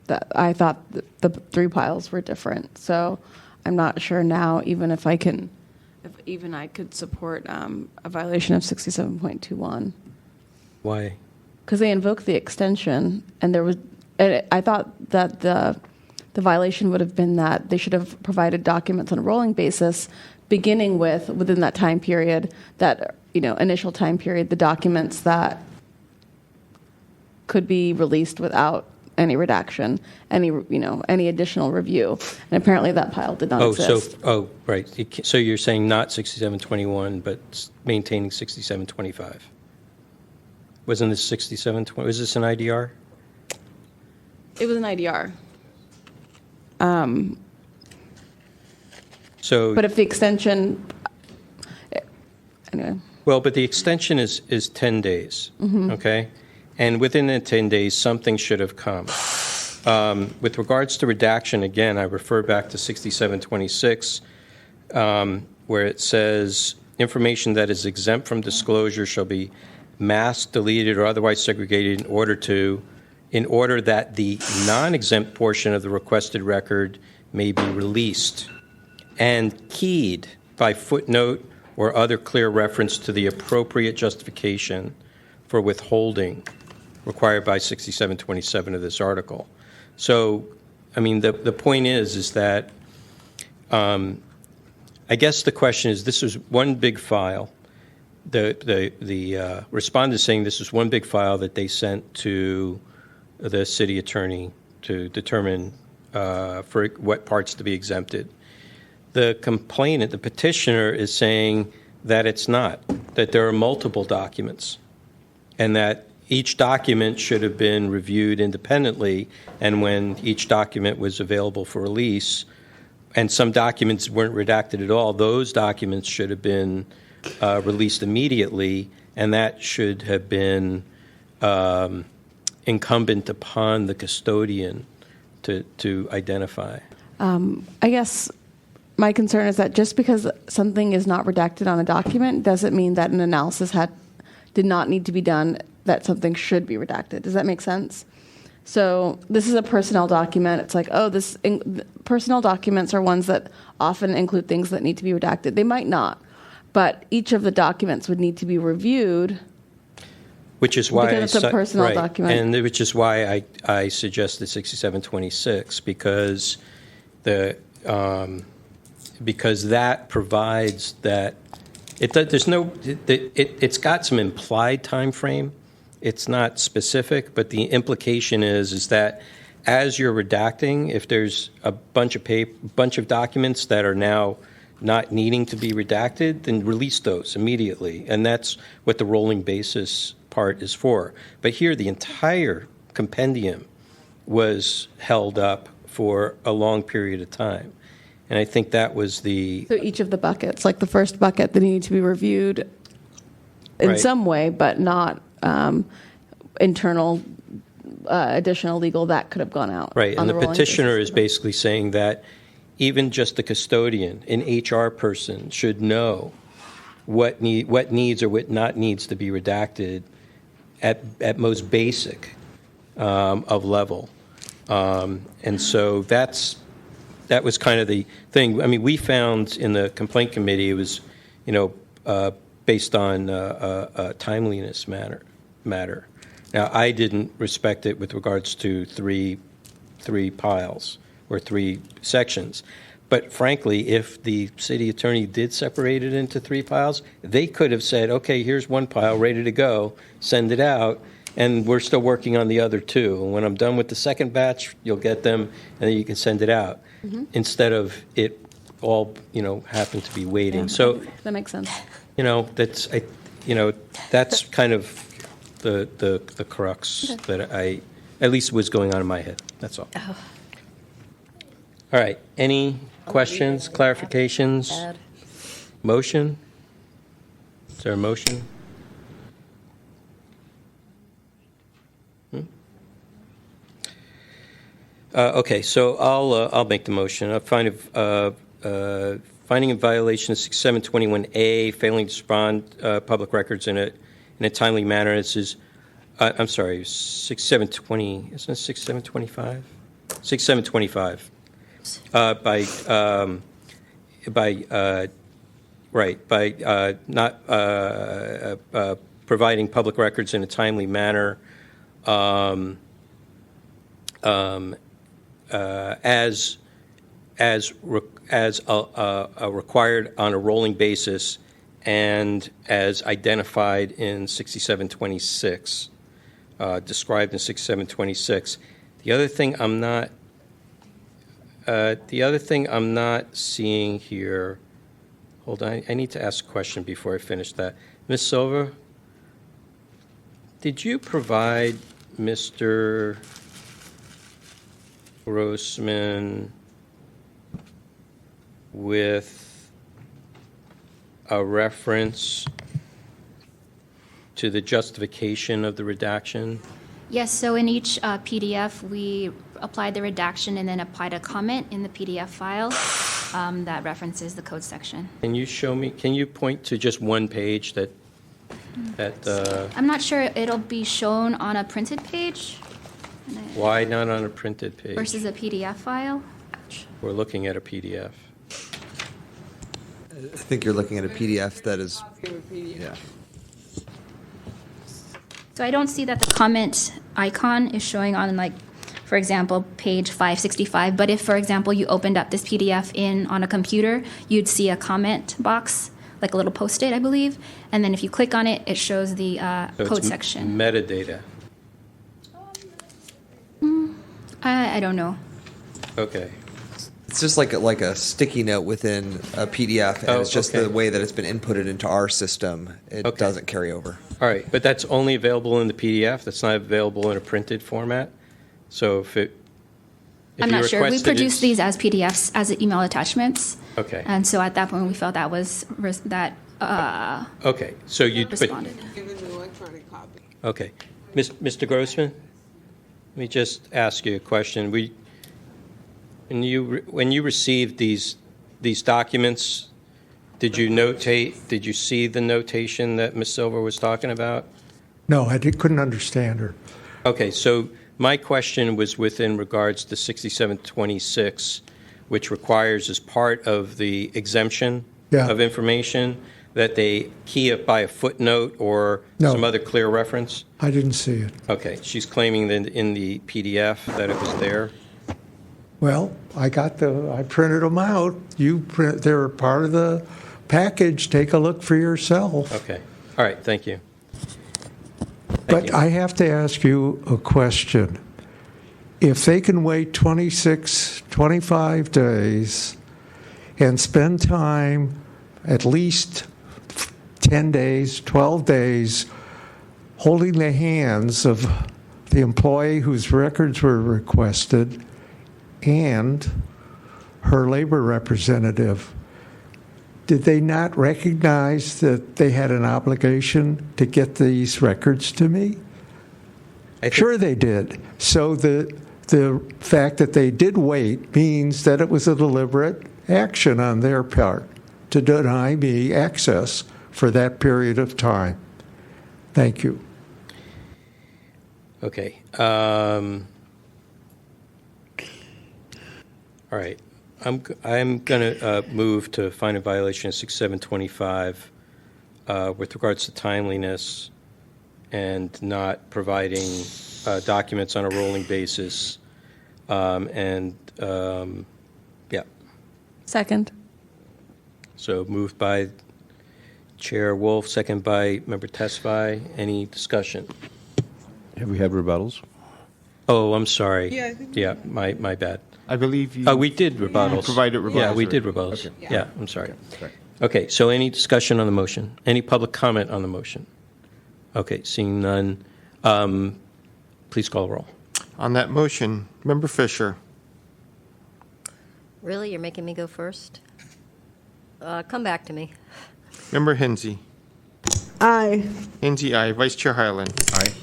That I thought the 3 piles were different. So I'm not sure now, even if I could support a violation of 67.21. Why? Because they invoked the extension, and I thought that the the violation would have been that they should have provided documents on a rolling basis, beginning with, within that time period, that, initial time period, the documents that could be released without any redaction, any additional review. And apparently that pile did not exist. Right. So you're saying not 6721, but maintaining 6725. Wasn't this 6720? Was this an IDR? It was an IDR. But if the extension, anyway. Well, but the extension is 10 days, okay? And within the 10 days, something should have come. With regards to redaction, again, I refer back to 6726, where it says, information that is exempt from disclosure shall be masked, deleted, or otherwise segregated in order that the non-exempt portion of the requested record may be released and keyed by footnote or other clear reference to the appropriate justification for withholding required by 6727 of this article. So, I mean, the point is that I guess the question is, this is one big file. The respondent is saying this is one big file that they sent to the city attorney to determine for what parts to be exempted. The complainant, the petitioner, is saying that it's not, that there are multiple documents, and that each document should have been reviewed independently, and when each document was available for release, and some documents weren't redacted at all, those documents should have been released immediately, and that should have been incumbent upon the custodian to identify. I guess my concern is that just because something is not redacted on a document doesn't mean that an analysis did not need to be done, that something should be redacted. Does that make sense? So this is a personnel document. It's like, personnel documents are ones that often include things that need to be redacted. They might not, but each of the documents would need to be reviewed. Which is why because it's a personnel right, document, and which is why I suggested 6726 because that provides that it's got some implied time frame. It's not specific, but the implication is that as you're redacting, if there's a bunch of documents that are now not needing to be redacted, then release those immediately, and that's what the rolling basis part is for. But here, the entire compendium was held up for a long period of time, and I think that was So each of the buckets, like the first bucket, that needed to be reviewed in Right. some way, but not internal, additional legal, that could have gone out. Right, on and the rolling petitioner basis. is basically saying that even just the custodian, an HR person, should know what needs or what not needs to be redacted at most basic of level. And so that was kind of the thing. I mean, we found in the complaint committee, it was, based on a timeliness matter. Now, I didn't respect it with regards to three piles or three sections. But frankly, if the city attorney did separate it into three piles, they could have said, okay, here's one pile ready to go, send it out, and we're still working on the other two. And when I'm done with the second batch, you'll get them, and then you can send it out. Mhm. Instead of it all, happen to be waiting. Yeah, So, that makes sense. that's kind of the crux that at least was going on in my head. That's all. Oh. All right. Any questions, clarifications? Motion? Is there a motion? Okay, so I'll make the motion. Finding in violation of 6721A, failing to respond public records in a timely manner. This is, I'm sorry, 6720. Isn't it 6725? 6725. By not providing public records in a timely manner. as required on a rolling basis and as identified in 6726, described in 6726. The other thing I'm not seeing here. Hold on, I need to ask a question before I finish that. Ms. Silva, did you provide Mr. Grossman with a reference to the justification of the redaction? Yes, so in each PDF, we applied the redaction and then applied a comment in the PDF file that references the code section. Can you show me, can you point to just one page that I'm not sure it'll be shown on a printed page why not on a printed page? versus a PDF file. We're looking at a PDF. I think you're looking at a PDF that is, yeah. So I don't see that the comment icon is showing on, like, for example, page 565. But if, for example, you opened up this PDF on a computer, you'd see a comment box, like a little Post-it, I believe. And then if you click on it, it shows the So code it's section. Metadata. I don't know. Okay. It's just like a sticky note within a PDF, and it's just the way that it's been inputted into our system. It doesn't carry over. All right, but that's only available in the PDF? That's not available in a printed format? So if I'm you not sure. We requested produce these as PDFs, as email attachments. Okay. And so at that point, we felt that was Okay, so you responded. Okay. Mr. Grossman, let me just ask you a question. When you received these documents, did you see the notation that Ms. Silver was talking about? No, couldn't understand her. Okay, so my question was within regards to 6726, which requires as part of the exemption of information that they key it by a footnote or some other clear reference? I didn't see it. Okay, she's claiming that in the PDF that it was there? Well, I printed them out. They're part of the package. Take a look for yourself. Okay. All right, thank you. But I have to ask you a question. If they can wait 26, 25 days and spend time, at least 10 days, 12 days, holding the hands of the employee whose records were requested and her labor representative, did they not recognize that they had an obligation to get these records to me? Sure they did. So the fact that they did wait means that it was a deliberate action on their part to deny me access for that period of time. Thank you. Okay. All right. I'm going to move to find a violation of 6725 with regards to timeliness and not providing documents on a rolling basis. Second. So moved by Chair Wolf, second by Member Tesfaye. Any discussion? Have we had rebuttals? Oh, I'm sorry. Yeah, I think Yeah, my bad. I believe you. Oh, we did rebuttals. Provided rebuttals. Yeah, we did already. rebuttals. Okay. Yeah, I'm sorry. Okay, so any discussion on the motion? Any public comment on the motion? Okay, seeing none. Please call the roll. On that motion, Member Fisher. Really? You're making me go first? Come back to me. Member Hensy. Aye. Hensy, aye. Vice Chair Hyland. Aye.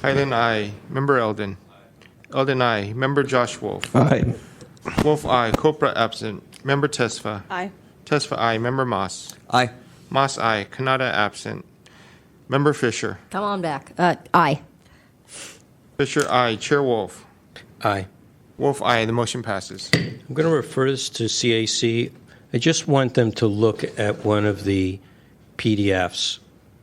Hyland, aye. Member Eldon. Eldon, aye. Member Josh Wolf. Aye. Wolf, aye. Copra, absent. Member Tesfa. Aye. Tesfa, aye. Member Moss. Aye. Moss, aye. Kanata, absent. Member Fisher. Come on back. Aye. Fisher, aye. Chair Wolf. Aye. Wolf, aye. The motion passes. I'm going to refer this to CAC. I just want them to look at one of the PDFs.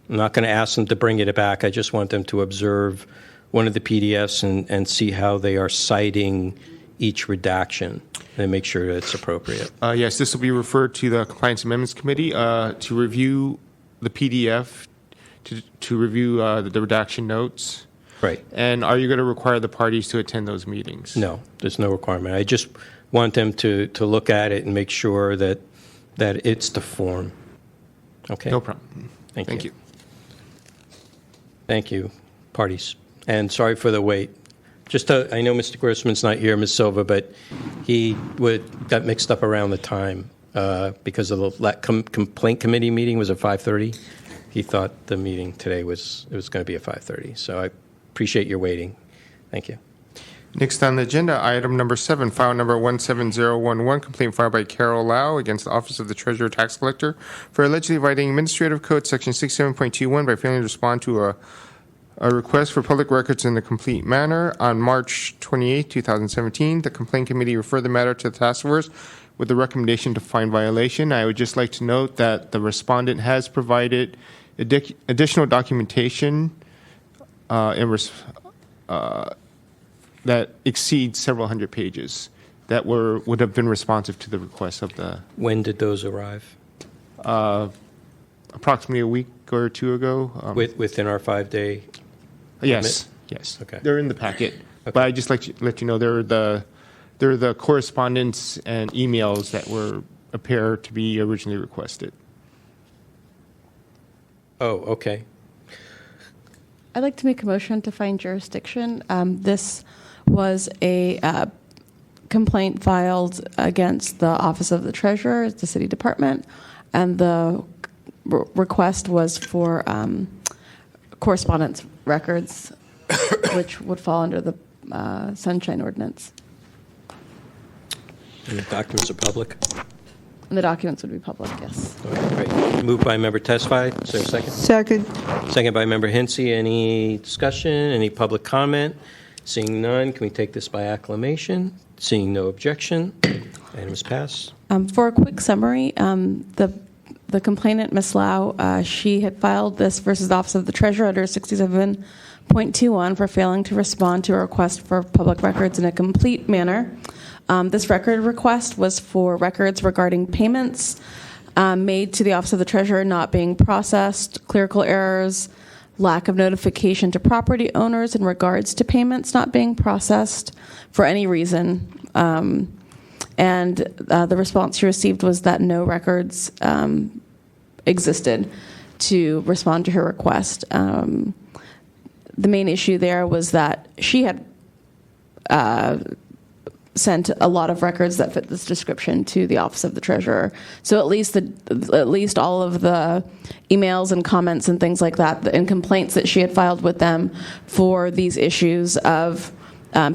I'm not going to ask them to bring it back. I just want them to observe one of the PDFs and see how they are citing each redaction and make sure that it's appropriate. Yes, this will be referred to the Compliance Amendments Committee to review the PDF, to review the redaction notes. Right. And are you going to require the parties to attend those meetings? No, there's no requirement. I just want them to look at it and make sure that it's the form. Okay? No problem. Thank you. Thank you, parties. And sorry for the wait. I know Mr. Grossman's not here, Ms. Silva, but he got mixed up around the time because of the complaint committee meeting was at 5:30. He thought the meeting today was going to be at 5:30. So I appreciate your waiting. Thank you. Next on the agenda, item number 7, file number 17011, complaint filed by Carol Lau against the Office of the Treasurer Tax Collector for allegedly violating Administrative Code Section 67.21 by failing to respond to a request for public records in a complete manner. On March 28, 2017, the complaint committee referred the matter to the task force with the recommendation to find violation. I would just like to note that the respondent has provided additional documentation that exceeds several hundred pages that would have been responsive to the request of the... When did those arrive? Approximately a week or two ago. Within our 5-day Yes, limit? yes. Okay. They're in the packet. Okay. But I just like to let you know they're the correspondence and emails that appear to be originally requested. Oh, okay. I'd like to make a motion to find jurisdiction. This was a complaint filed against the Office of the Treasurer, the City Department, and the request was for correspondence records, which would fall under the Sunshine Ordinance. And the documents are public? And the documents would be public, yes. Okay, great. Moved by Member Tesfaye. Is there a second? Second. Second by Member Hinsey. Any discussion? Any public comment? Seeing none, can we take this by acclamation? Seeing no objection, item is passed. For a quick summary, the complainant, Ms. Lau, she had filed this versus the Office of the Treasurer under 67.21 for failing to respond to a request for public records in a complete manner. This record request was for records regarding payments made to the Office of the Treasurer not being processed, clerical errors, lack of notification to property owners in regards to payments not being processed for any reason. And the response she received was that no records existed to respond to her request. The main issue there was that she had sent a lot of records that fit this description to the Office of the Treasurer. So at least all of the emails and comments and things like that and complaints that she had filed with them for these issues of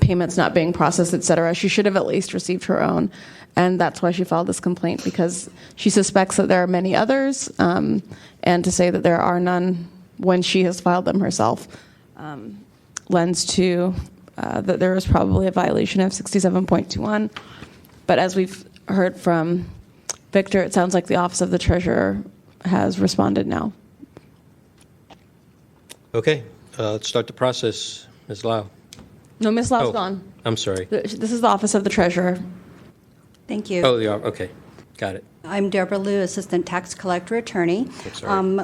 payments not being processed, et cetera, she should have at least received her own. And that's why she filed this complaint, because she suspects that there are many others, and to say that there are none when she has filed them herself lends to that there is probably a violation of 67.21. But as we've heard from Victor, it sounds like the Office of the Treasurer has responded now. Okay, let's start the process. Ms. Lau. No, Ms. Lau's gone. I'm sorry. This is the Office of the Treasurer. Thank you. Oh, okay. Got it. I'm Deborah Liu, Assistant Tax Collector Attorney.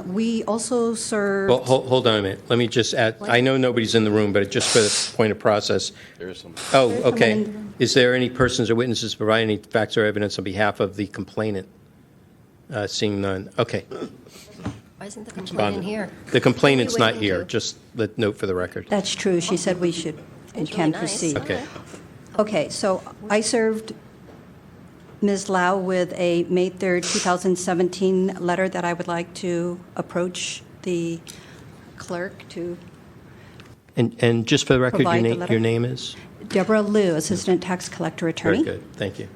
We also serve... Well, hold on a minute. Let me just add, I know nobody's in the room, but just for the point of process. There is some. Oh, okay. Is there any persons or witnesses providing any facts or evidence on behalf of the complainant? Seeing none. Okay. Why isn't the complainant here? The complainant's not here. Just the note for the record. That's true. She said we should and can proceed. Okay. Okay, so I served Ms. Lau with a May 3rd, 2017 letter that I would like to approach the clerk to And just for the record, provide the letter. your name is? Deborah Liu, Assistant Tax Collector Attorney. Very good. Thank you.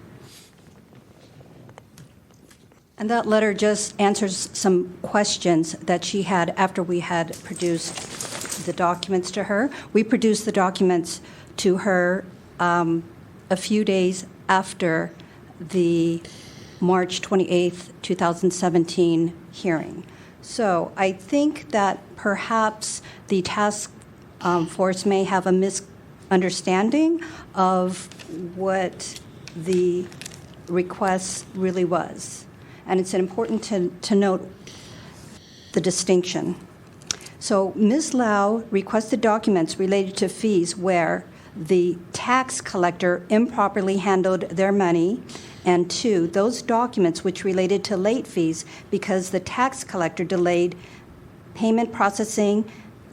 And that letter just answers some questions that she had after we had produced the documents to her. We produced the documents to her a few days after the March 28th, 2017 hearing. So I think that perhaps the task force may have a understanding of what the request really was. And it's important to note the distinction. So Ms. Lau requested documents related to fees where the tax collector improperly handled their money, and 2, those documents which related to late fees because the tax collector delayed payment processing,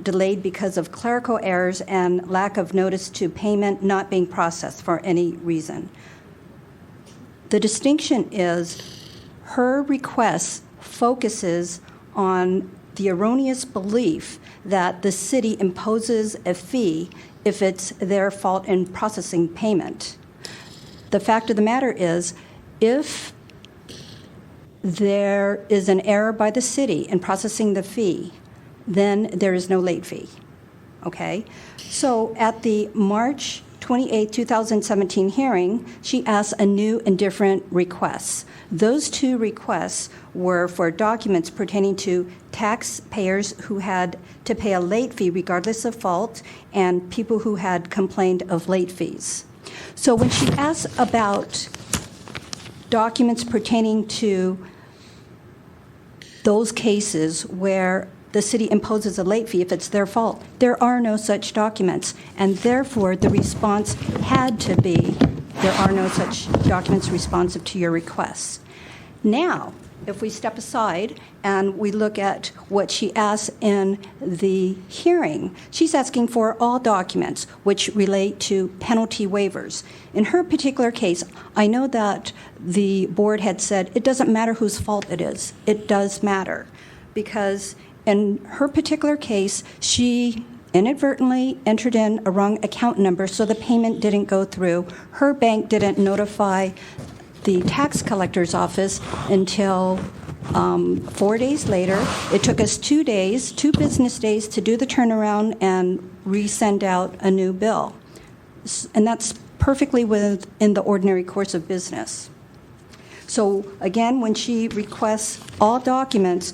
delayed because of clerical errors and lack of notice to payment not being processed for any reason. The distinction is her request focuses on the erroneous belief that the city imposes a fee if it's their fault in processing payment. The fact of the matter is, if there is an error by the city in processing the fee, then there is no late fee, okay? So at the March 28, 2017 hearing, she asked a new and different request. Those 2 requests were for documents pertaining to taxpayers who had to pay a late fee regardless of fault and people who had complained of late fees. So when she asked about documents pertaining to those cases where the city imposes a late fee if it's their fault, there are no such documents, and therefore the response had to be, there are no such documents responsive to your requests. Now, if we step aside and we look at what she asked in the hearing, she's asking for all documents which relate to penalty waivers. In her particular case, I know that the board had said it doesn't matter whose fault it is. It does matter, because in her particular case, she inadvertently entered in a wrong account number, so the payment didn't go through. Her bank didn't notify the tax collector's office until 4 days later. It took us 2 days, 2 business days, to do the turnaround and resend out a new bill. And that's perfectly within the ordinary course of business. So again, when she requests all documents,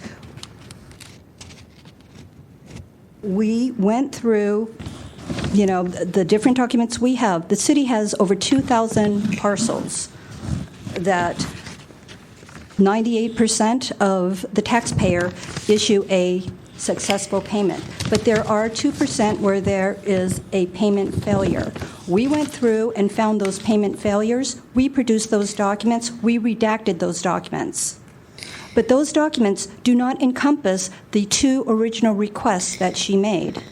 we went through, the different documents we have. The city has over 2,000 parcels that 98% of the taxpayer issue a successful payment. But there are 2% where there is a payment failure. We went through and found those payment failures. We produced those documents. We redacted those documents. But those documents do not encompass the 2 original requests that she made.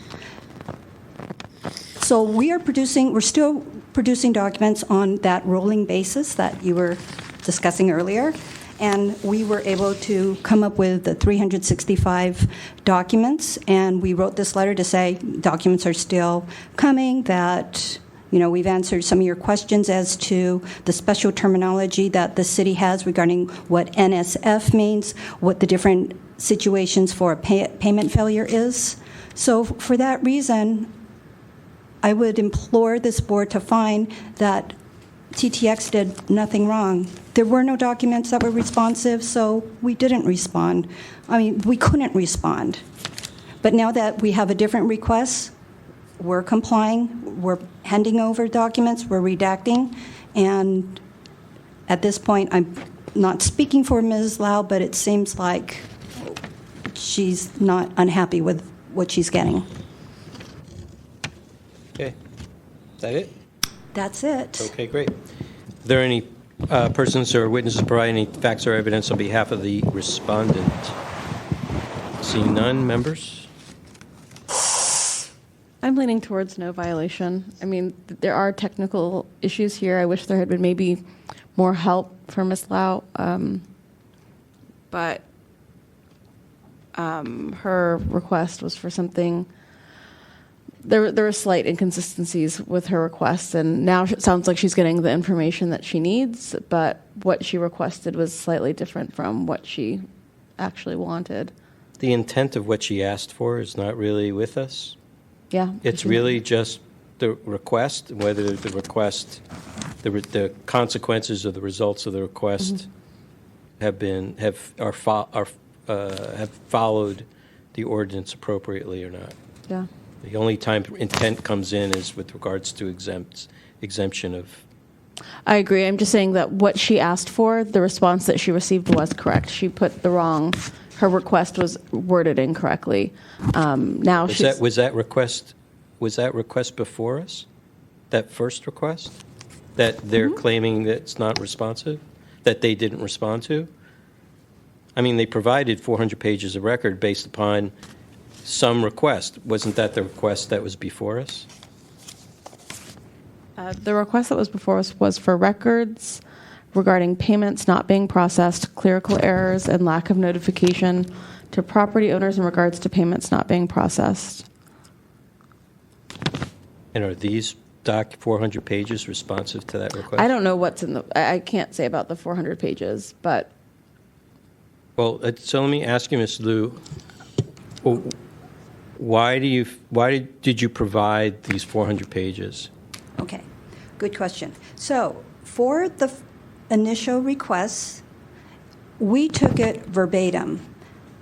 So we're still producing documents on that rolling basis that you were discussing earlier, and we were able to come up with the 365 documents, and we wrote this letter to say documents are still coming, that we've answered some of your questions as to the special terminology that the city has regarding what NSF means, what the different situations for a payment failure is. So for that reason, I would implore this board to find that TTX did nothing wrong. There were no documents that were responsive, so we didn't respond. We couldn't respond. But now that we have a different request, we're complying, we're handing over documents, we're redacting, and at this point, I'm not speaking for Ms. Lau, but it seems like she's not unhappy with what she's getting. Okay. Is that it? That's it. Okay, great. Are there any persons or witnesses provide any facts or evidence on behalf of the respondent? Seeing none, members? I'm leaning towards no violation. There are technical issues here. I wish there had been maybe more help for Ms. Lau, but her request was for something. There were slight inconsistencies with her request, and now it sounds like she's getting the information that she needs, but what she requested was slightly different from what she actually wanted. The intent of what she asked for is not really with us. Yeah. It's really just the request, whether the request, the consequences or the results of the request have followed the ordinance appropriately or not. Yeah. The only time intent comes in is with regards to exemption of. I agree. I'm just saying that what she asked for, the response that she received was correct. She put the wrong, her request was worded incorrectly. Now Was that request before us? That first request? That they're claiming that it's not responsive? That they didn't respond to? I mean, they provided 400 pages of record based upon some request. Wasn't that the request that was before us? The request that was before us was for records regarding payments not being processed, clerical errors, and lack of notification to property owners in regards to payments not being processed. And are these 400 pages responsive to that request? I don't know what's in I can't say about the 400 pages, but. Well, so let me ask you, Ms. Liu, why did you provide these 400 pages? Okay, good question. So for the initial requests, we took it verbatim.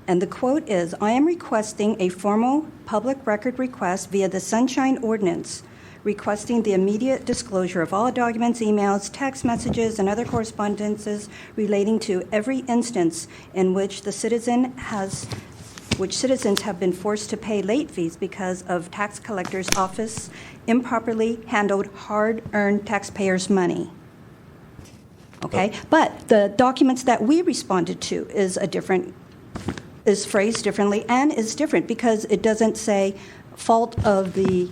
And the quote is, "I am requesting a formal public record request via the Sunshine Ordinance, requesting the immediate disclosure of all documents, emails, text messages, and other correspondences relating to every instance in which citizens have been forced to pay late fees because of tax collector's office improperly handled hard-earned taxpayers' money." Okay, but the documents that we responded to is phrased differently and is different because it doesn't say fault of the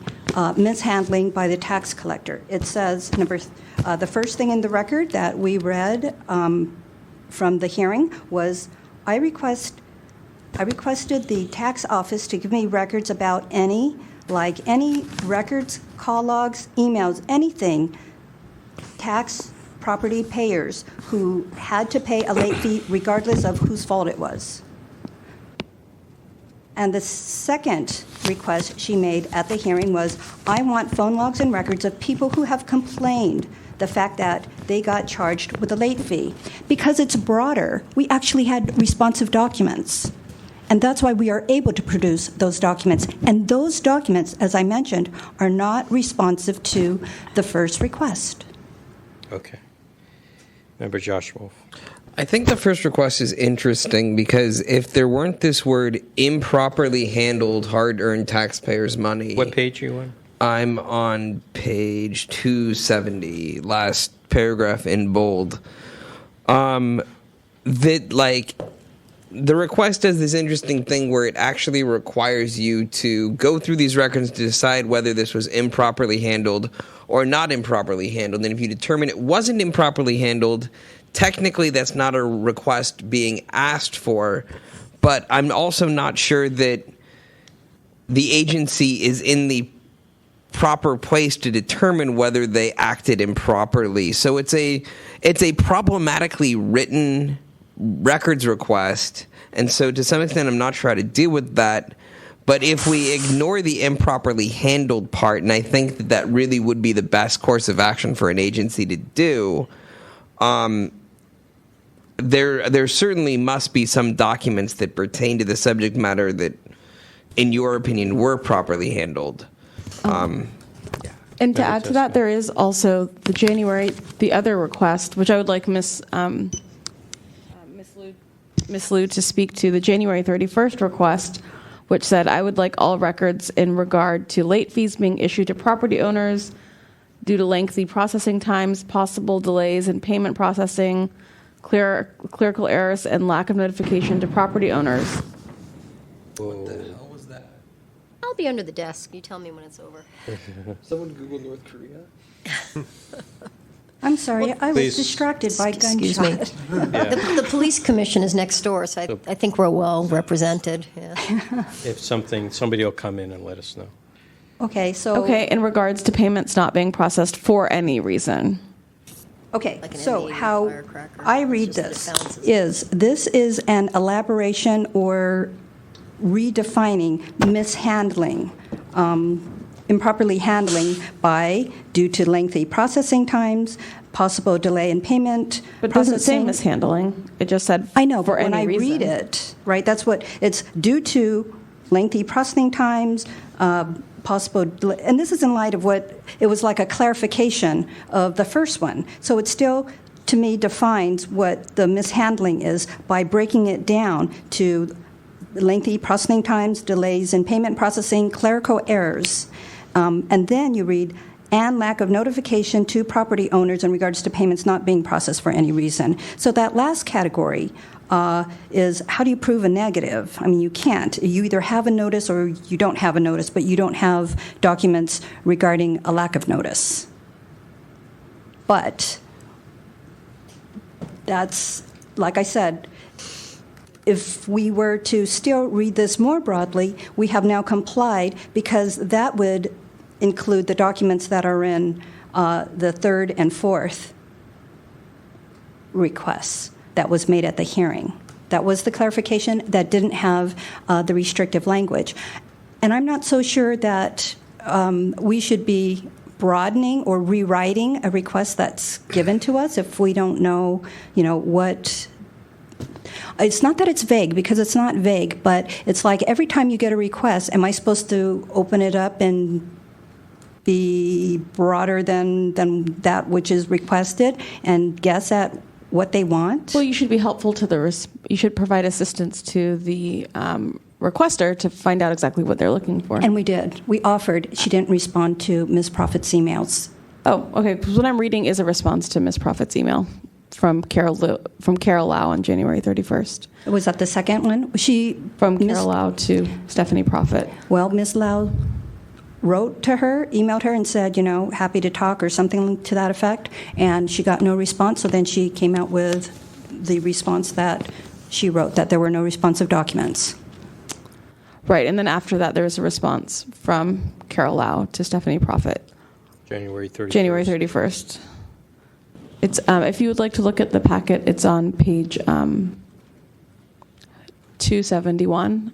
mishandling by the tax collector. It says, the first thing in the record that we read from the hearing was, I requested the tax office to give me records about any records, call logs, emails, anything, tax property payers who had to pay a late fee regardless of whose fault it was. And the second request she made at the hearing was, I want phone logs and records of people who have complained the fact that they got charged with a late fee. Because it's broader, we actually had responsive documents. And that's why we are able to produce those documents. And those documents, as I mentioned, are not responsive to the first request. Okay. Member Josh Wolf. I think the first request is interesting because if there weren't this word improperly handled hard-earned taxpayers' money. What page are you on? I'm on page 270, last paragraph in bold. The request does this interesting thing where it actually requires you to go through these records to decide whether this was improperly handled or not improperly handled. And if you determine it wasn't improperly handled, technically that's not a request being asked for. But I'm also not sure that the agency is in the proper place to determine whether they acted improperly. So it's a problematically written records request, and so to some extent I'm not trying to deal with that. But if we ignore the improperly handled part, and I think that really would be the best course of action for an agency to do, there certainly must be some documents that pertain to the subject matter that, in your opinion, were properly handled. And to add to that, there is also the other request, which I would like Ms. Liu to speak to, the January 31st request, which said, I would like all records in regard to late fees being issued to property owners due to lengthy processing times, possible delays in payment processing, clerical errors, and lack of notification to property owners. What the hell was that? I'll be under the desk. You tell me when it's over. Someone Google North Korea? I'm sorry, I was distracted by Excuse me. gunshot. The police commission is next door, so I think we're well represented. Yeah. If somebody will come in and let us know. Okay, so... Okay, in regards to payments not being processed for any reason. Okay, so how I read this is an elaboration or redefining mishandling, improperly handling due to lengthy processing times, possible delay in payment. But it doesn't say mishandling. It just said I know, for but when any I reason. read it, right, that's what it's due to lengthy processing times, possible, and this is in light of what, it was like a clarification of the first one. So it still, to me, defines what the mishandling is by breaking it down to lengthy processing times, delays in payment processing, clerical errors. And then you read, and lack of notification to property owners in regards to payments not being processed for any reason. So that last category is, how do you prove a negative? I mean, you can't. You either have a notice or you don't have a notice, but you don't have documents regarding a lack of notice. But that's, like I said, if we were to still read this more broadly, we have now complied, because that would include the documents that are in the third and fourth requests that was made at the hearing. That was the clarification that didn't have the restrictive language. And I'm not so sure that we should be broadening or rewriting a request that's given to us if we don't know, what. It's not that it's vague, because it's not vague, but it's like every time you get a request, am I supposed to open it up and be broader than that which is requested and guess at what they want? Well, you should be helpful to you should provide assistance to the requester to find out exactly what they're looking for. And we did. We offered. She didn't respond to Ms. Proffitt's emails. Oh, okay. Because what I'm reading is a response to Ms. Proffitt's email from Carol Lau on January 31st. Was that the second one? Was she from Carol Lau to Stephanie Proffitt? Well, Ms. Lau wrote to her, emailed her, and said, happy to talk or something to that effect, and she got no response. So then she came out with the response that she wrote, that there were no responsive documents. Right, and then after that, there was a response from Carol Lau to Stephanie Proffitt. January 31st. January 31st. It's if you would like to look at the packet, it's on page 271.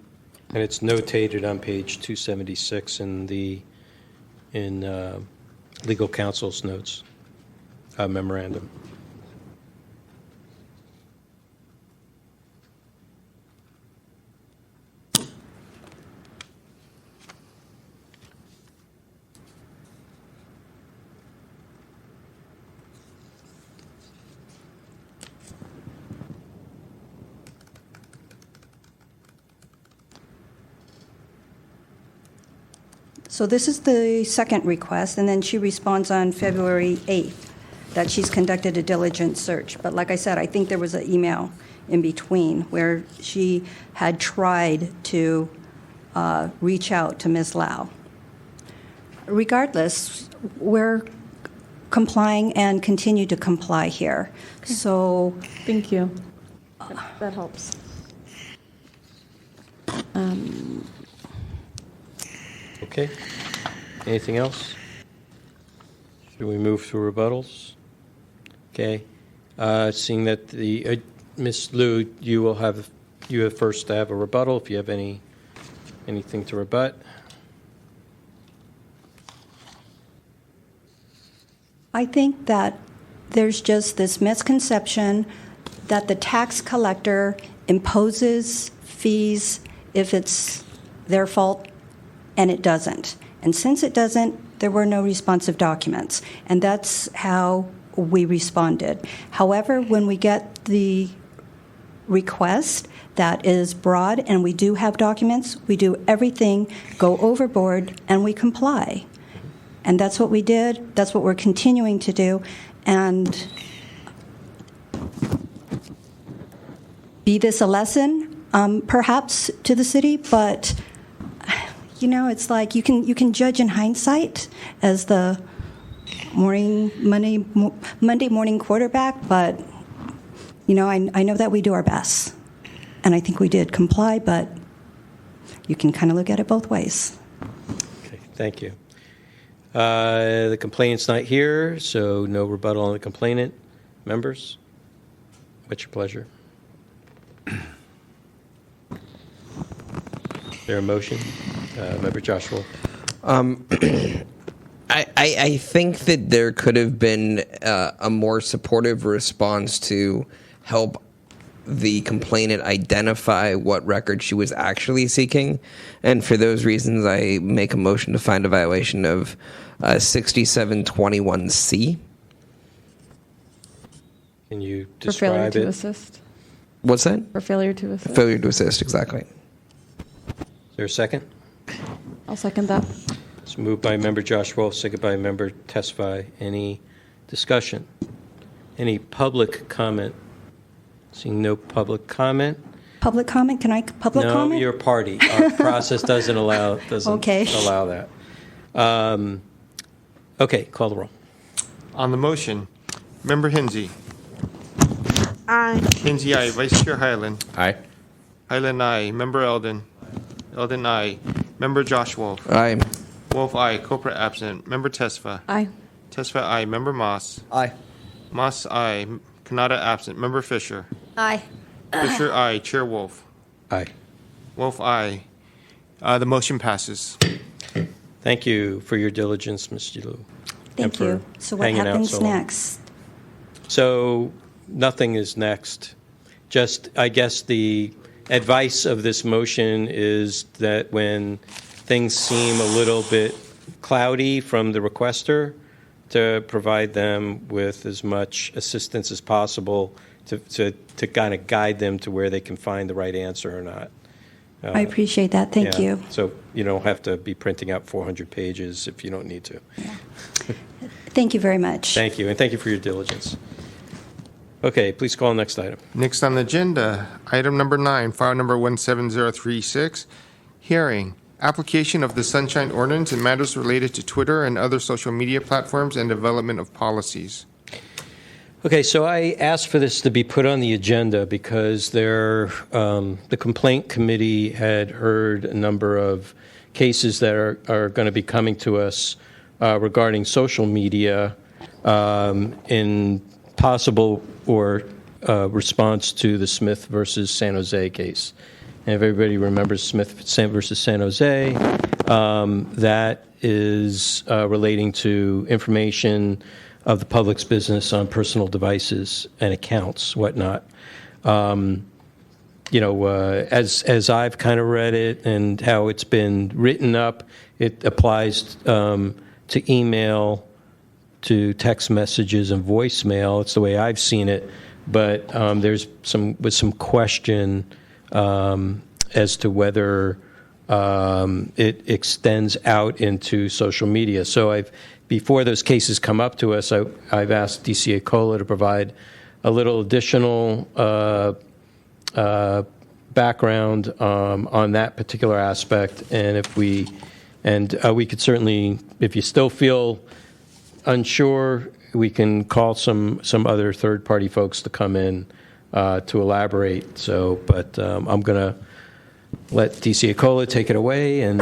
And it's notated on page 276 in legal counsel's notes, memorandum. So this is the second request, and then she responds on February 8th that she's conducted a diligent search. But like I said, I think there was an email in between where she had tried to reach out to Ms. Lau. Regardless, we're complying and continue to comply here. Okay. So thank you. That helps. Okay. Anything else? Should we move to rebuttals? Okay. Seeing that the Ms. Liu, you have first to have a rebuttal if you have anything to rebut. I think that there's just this misconception that the tax collector imposes fees if it's their fault, and it doesn't. And since it doesn't, there were no responsive documents. And that's how we responded. However, when we get the request that is broad and we do have documents, we do everything, go overboard, and we comply. And that's what we did. That's what we're continuing to do. And be this a lesson, perhaps, to the city, but it's like you can judge in hindsight as the Monday morning quarterback, but I know that we do our best, and I think we did comply, but you can kind of look at it both ways. Okay, thank you. The complainant's not here, so no rebuttal on the complainant. Members, what's your pleasure? Is there a motion? Member Joshua. I think that there could have been a more supportive response to help the complainant identify what record she was actually seeking. And for those reasons, I make a motion to find a violation of 6721C. Can you For failure describe to it? assist. What's that? For failure to assist. Failure to assist, exactly. Is there a second? I'll second that. It's moved by Member Josh Wolf, second by Member Tesfaye. Any discussion? Any public comment? Seeing no public comment. Public comment? Can I public No, comment? your party. Our process doesn't allow Okay. that. Okay, call the roll. On the motion, Member Hinsey. Aye. Hinsey, aye. Vice Chair Hyland. Aye. Hyland, aye. Member Eldon. Eldon, aye. Member Josh Wolf. Aye. Wolf, aye. Copra absent. Member Tesfa. Aye. Tesfa, aye. Member Moss. Aye. Moss, aye. Kanata absent. Member Fisher. Aye. Fisher, aye. Chair Wolf. Aye. Wolf, aye. The motion passes. Thank you for your diligence, Ms. Gilou. Thank and you. for So what hanging out happens so long. next? So nothing is next. Just, I guess the advice of this motion is that when things seem a little bit cloudy from the requester, to provide them with as much assistance as possible to kind of guide them to where they can find the right answer or not. I appreciate that. Thank Yeah. you. So you don't have to be printing out 400 pages if you don't need to. Thank you very much. Thank you, and thank you for your diligence. Okay, please call the next item. Next on the agenda, item number 9, file number 17036, hearing. Application of the Sunshine Ordinance and matters related to Twitter and other social media platforms and development of policies. Okay, so I asked for this to be put on the agenda because the complaint committee had heard a number of cases that are going to be coming to us regarding social media in possible or response to the Smith versus San Jose case. And if everybody remembers Smith versus San Jose, that is relating to information of the public's business on personal devices and accounts, whatnot. As I've kind of read it and how it's been written up, it applies to email, to text messages and voicemail. It's the way I've seen it, but there's some question as to whether it extends out into social media. So before those cases come up to us, I've asked DCA COLA to provide a little additional background on that particular aspect, and we could certainly, if you still feel unsure, we can call some other third-party folks to come in to elaborate. So, but I'm going to let DCA COLA take it away and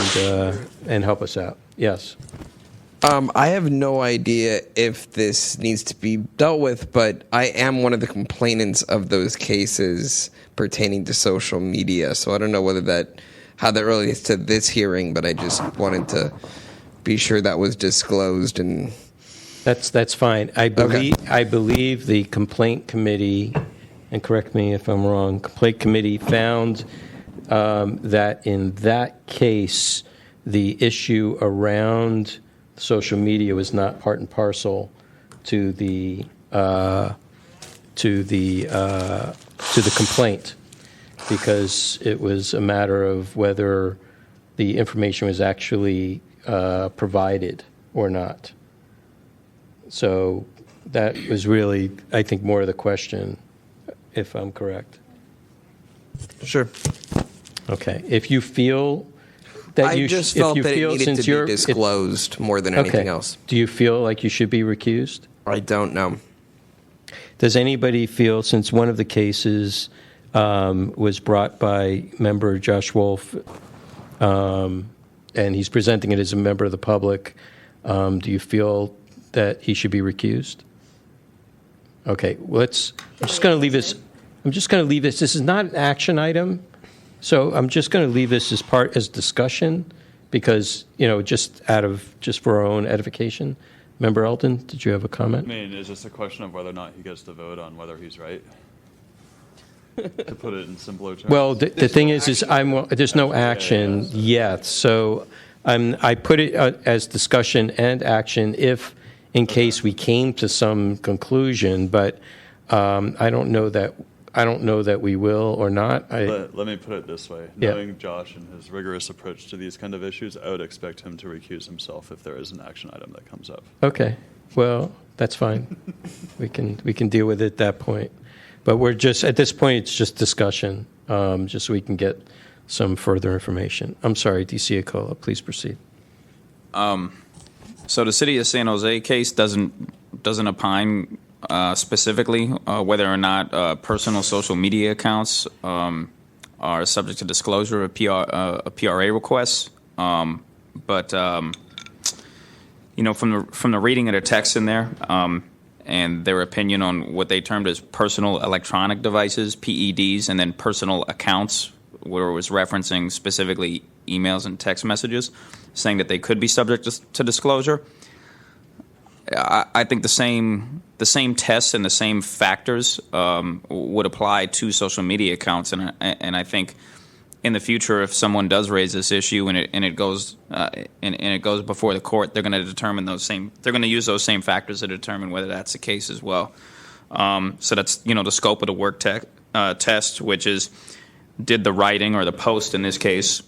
help us out. Yes. I have no idea if this needs to be dealt with, but I am one of the complainants of those cases pertaining to social media. So I don't know how that relates to this hearing, but I just wanted to be sure that was disclosed. And that's fine. I believe the complaint committee, and correct me if I'm wrong, complaint committee found that in that case, the issue around social media was not part and parcel to the complaint, because it was a matter of whether the information was actually provided or not. So that was really, I think, more of the question, if I'm correct. Sure. Okay. If you feel that I just felt that it needed to be disclosed more than anything else. Do you feel like you should be recused? I don't know. Does anybody feel, since one of the cases was brought by member Josh Wolf, and he's presenting it as a member of the public, do you feel that he should be recused? Okay, I'm just going to leave this. This is not an action item, so I'm just going to leave this as discussion, because just for our own edification. Member Eldon, did you have a comment? I mean, is this a question of whether or not he gets to vote on whether he's right? To put it in simpler terms. Well, the thing is there's no action yet, so I put it as discussion and action if, in case we came to some conclusion, but I don't know that we will or not. Let me put it this way. Yeah. Knowing Josh and his rigorous approach to these kind of issues, I would expect him to recuse himself if there is an action item that comes up. Okay, well, that's fine. we can deal with it at that point. But we're just, at this point, it's just discussion, just so we can get some further information. I'm sorry, DC Acola, please proceed. So the City of San Jose case doesn't opine specifically whether or not personal social media accounts are subject to disclosure of a PRA requests. But you know, from the reading of the text in there and their opinion on what they termed as personal electronic devices, PEDs, and then personal accounts, where it was referencing specifically emails and text messages, saying that they could be subject to disclosure. I think the same tests and the same factors would apply to social media accounts, and I think in the future, if someone does raise this issue and it goes before the court, they're going to determine they're going to use those same factors to determine whether that's the case as well. So that's the scope of the work test, which is, did the writing or the post in this case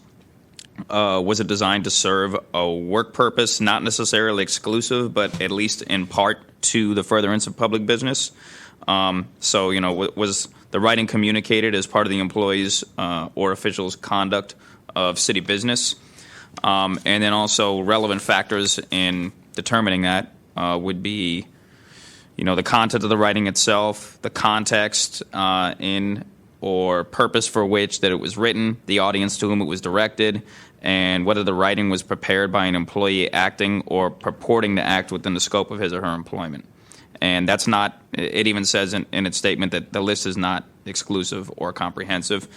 was it designed to serve a work purpose, not necessarily exclusive, but at least in part to the furtherance of public business? So, was the writing communicated as part of the employee's or official's conduct of city business? And then also relevant factors in determining that would be, the content of the writing itself, the context in or purpose for which that it was written, the audience to whom it was directed, and whether the writing was prepared by an employee acting or purporting to act within the scope of his or her employment. And that's not, it even says in its statement that the list is not exclusive or comprehensive.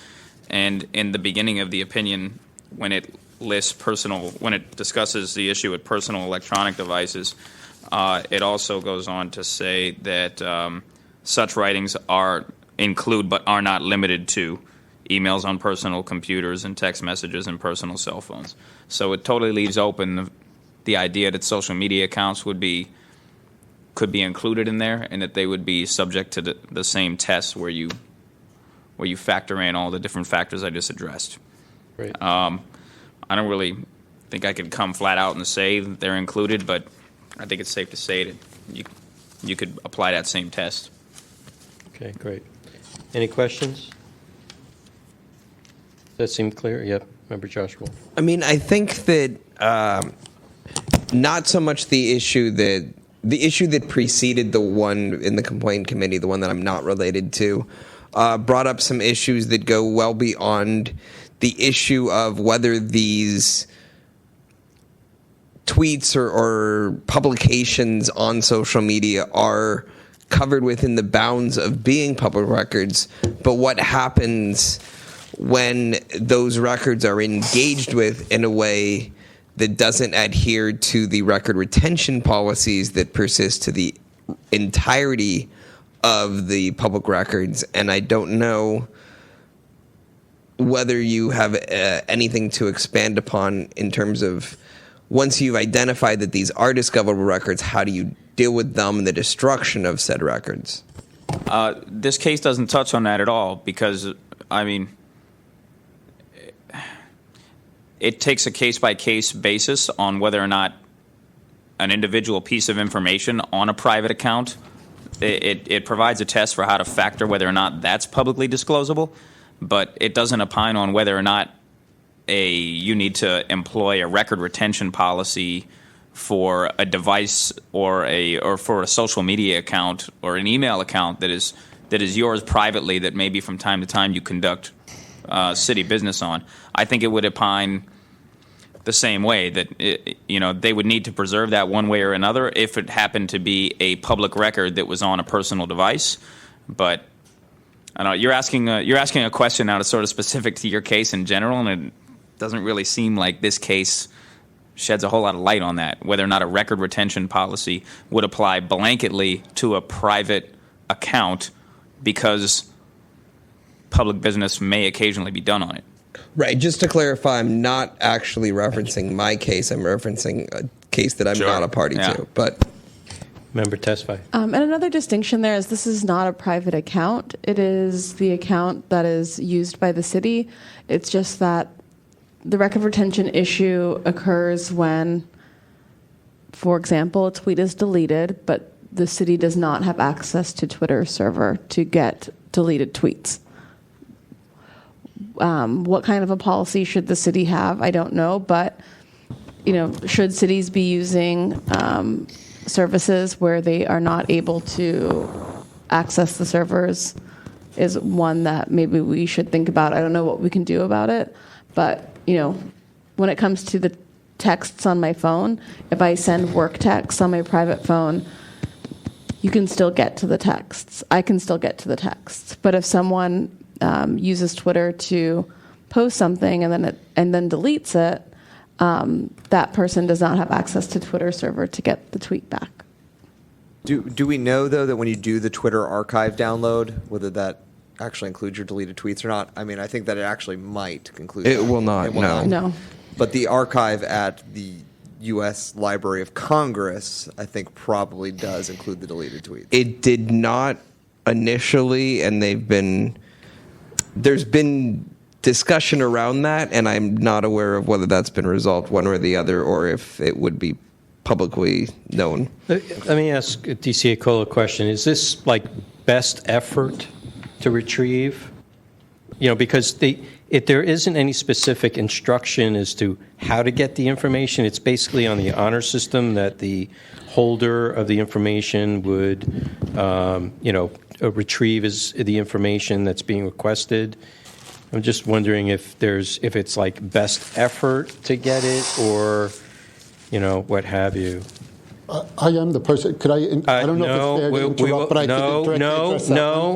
And in the beginning of the opinion, when it discusses the issue with personal electronic devices, it also goes on to say that such writings include but are not limited to emails on personal computers and text messages and personal cell phones. So it totally leaves open the idea that social media accounts could be included in there, and that they would be subject to the same tests where you factor in all the different factors I just addressed. Right. I don't really think I could come flat out and say that they're included, but I think it's safe to say that you could apply that same test. Okay, great. Any questions? Does that seem clear? Yep. Member Josh Wolf. I mean, I think that not so much the issue that preceded the one in the complaint committee, the one that I'm not related to, brought up some issues that go well beyond the issue of whether these tweets or publications on social media are covered within the bounds of being public records, but what happens when those records are engaged with in a way that doesn't adhere to the record retention policies that persist to the entirety of the public records. And I don't know whether you have anything to expand upon in terms of, once you've identified that these are discoverable records, how do you deal with them and the destruction of said records? This case doesn't touch on that at all because, I mean, it takes a case-by-case basis on whether or not an individual piece of information on a private account, it provides a test for how to factor whether or not that's publicly disclosable, but it doesn't opine on whether or not you need to employ a record retention policy for a device or for a social media account or an email account that is yours privately that maybe from time to time you conduct city business on. I think it would opine the same way that they would need to preserve that one way or another if it happened to be a public record that was on a personal device. But I don't know, you're asking a question now that's sort of specific to your case in general, and it doesn't really seem like this case sheds a whole lot of light on that, whether or not a record retention policy would apply blanketly to a private account because public business may occasionally be done on it. Right. Just to clarify, I'm not actually referencing my case. I'm referencing a case that I'm not a party to. But Member testify. And another distinction there is this is not a private account. It is the account that is used by the city. It's just that the record retention issue occurs when, for example, a tweet is deleted, but the city does not have access to Twitter server to get deleted tweets. What kind of a policy should the city have? I don't know, but should cities be using services where they are not able to access the servers is one that maybe we should think about. I don't know what we can do about it, but when it comes to the texts on my phone, if I send work texts on my private phone, you can still get to the texts. I can still get to the texts. But if someone uses Twitter to post something and then deletes it, that person does not have access to Twitter server to get the tweet back. Do we know, though, that when you do the Twitter archive download, whether that actually includes your deleted tweets or not? I mean, I think that it actually might include It that. will not, It will no. not. No. But the archive at the U.S. Library of Congress, I think, probably does include the deleted tweets. it did not initially, and there's been discussion around that, and I'm not aware of whether that's been resolved one way or the other, or if it would be publicly known. Let me ask DCA Cole a question. Is this like best effort to retrieve? Because if there isn't any specific instruction as to how to get the information, it's basically on the honor system that the holder of the information would, retrieve the information that's being requested. I'm just wondering if it's like best effort to get it or, what have you. I am the person. Could I? I don't know if it's fair to interrupt, but I think it directly addressed that.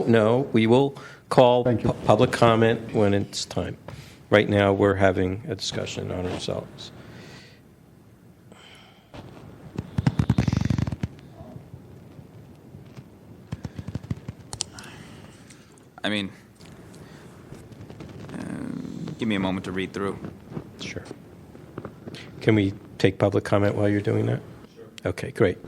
No. We will call public comment when it's time. Right now, we're having a discussion on ourselves. I mean, give me a moment to read through. Sure. Can we take public comment while you're doing that? Sure. Okay, great.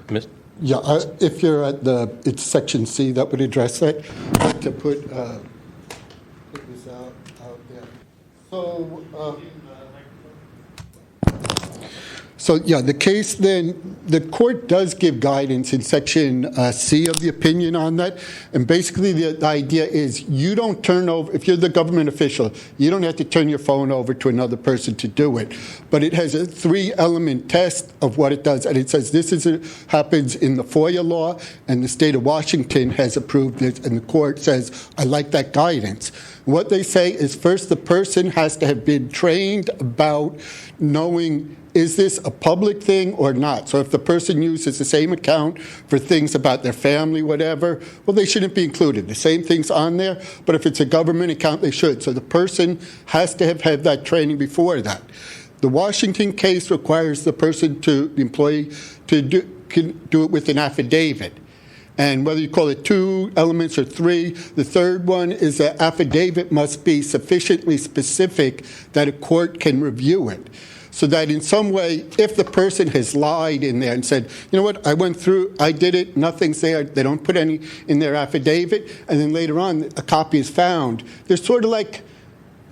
Yeah, if you're at it's section C that would address that. I'd like to put this out there. So yeah, the case then, the court does give guidance in section C of the opinion on that. And basically the idea is you don't turn over, if you're the government official, you don't have to turn your phone over to another person to do it. But it has a 3-element test of what it does. And it says happens in the FOIA law, and the state of Washington has approved it, and the court says, I like that guidance. What they say is first the person has to have been trained about knowing, is this a public thing or not? So if the person uses the same account for things about their family, whatever, well, they shouldn't be included. The same thing's on there, but if it's a government account, they should. So the person has to have had that training before that. The Washington case requires the employee can do it with an affidavit. And whether you call it 2 elements or 3, the third one is that affidavit must be sufficiently specific that a court can review it. So that in some way, if the person has lied in there and said, you know what, I went through, I did it, nothing's there, they don't put any in their affidavit, and then later on a copy is found, they're sort of like,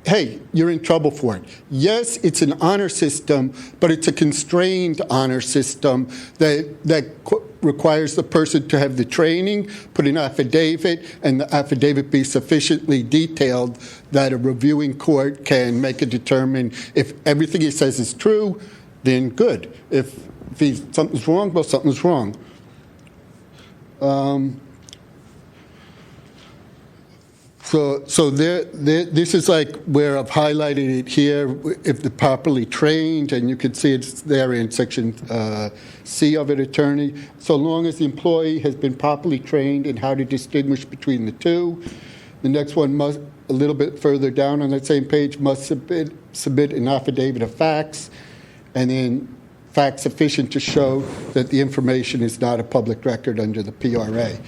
hey, you're in trouble for it. Yes, it's an honor system, but it's a constrained honor system that requires the person to have the training, put an affidavit, and the affidavit be sufficiently detailed that a reviewing court can make a determine if everything he says is true, then good. If something's wrong, well, something's wrong. So this is like where I've highlighted it here, if they're properly trained, and you can see it's there in section C of it, attorney. So long as the employee has been properly trained in how to distinguish between the two. The next one must, a little bit further down on that same page, must submit an affidavit of facts, and then facts sufficient to show that the information is not a public record under the PRA.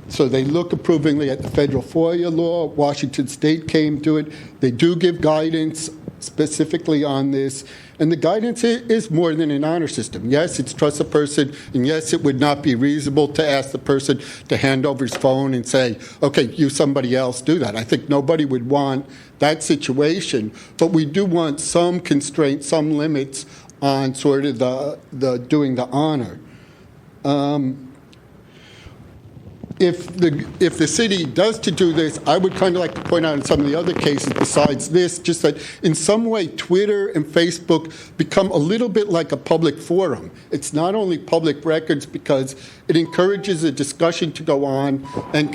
So they look approvingly at the federal FOIA law. Washington State came to it. They do give guidance specifically on this. And the guidance is more than an honor system. Yes, it's trust a person, and yes, it would not be reasonable to ask the person to hand over his phone and say, okay, you somebody else do that. I think nobody would want that situation, but we do want some constraints, some limits on sort of the doing the honor. If the city does to do this, I would kind of like to point out in some of the other cases besides this, just that in some way Twitter and Facebook become a little bit like a public forum. It's not only public records because it encourages a discussion to go on. And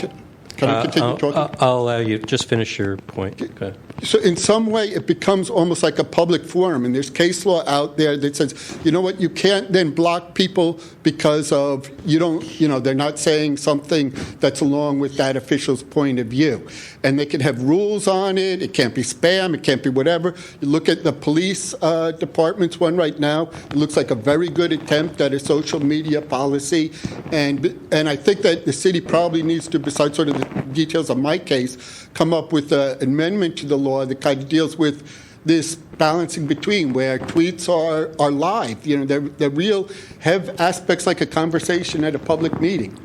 can I continue talking? I'll allow you. Just finish your point. Okay. So in some way, it becomes almost like a public forum, and there's case law out there that says, you know what, you can't then block people because of they're not saying something that's along with that official's point of view. And they can have rules on it. It can't be spam. It can't be whatever. You look at the police department's one right now. It looks like a very good attempt at a social media policy. And I think that the city probably needs to, besides sort of the details of my case, come up with an amendment to the law that kind of deals with this balancing between where tweets are live. They're real, have aspects like a conversation at a public meeting.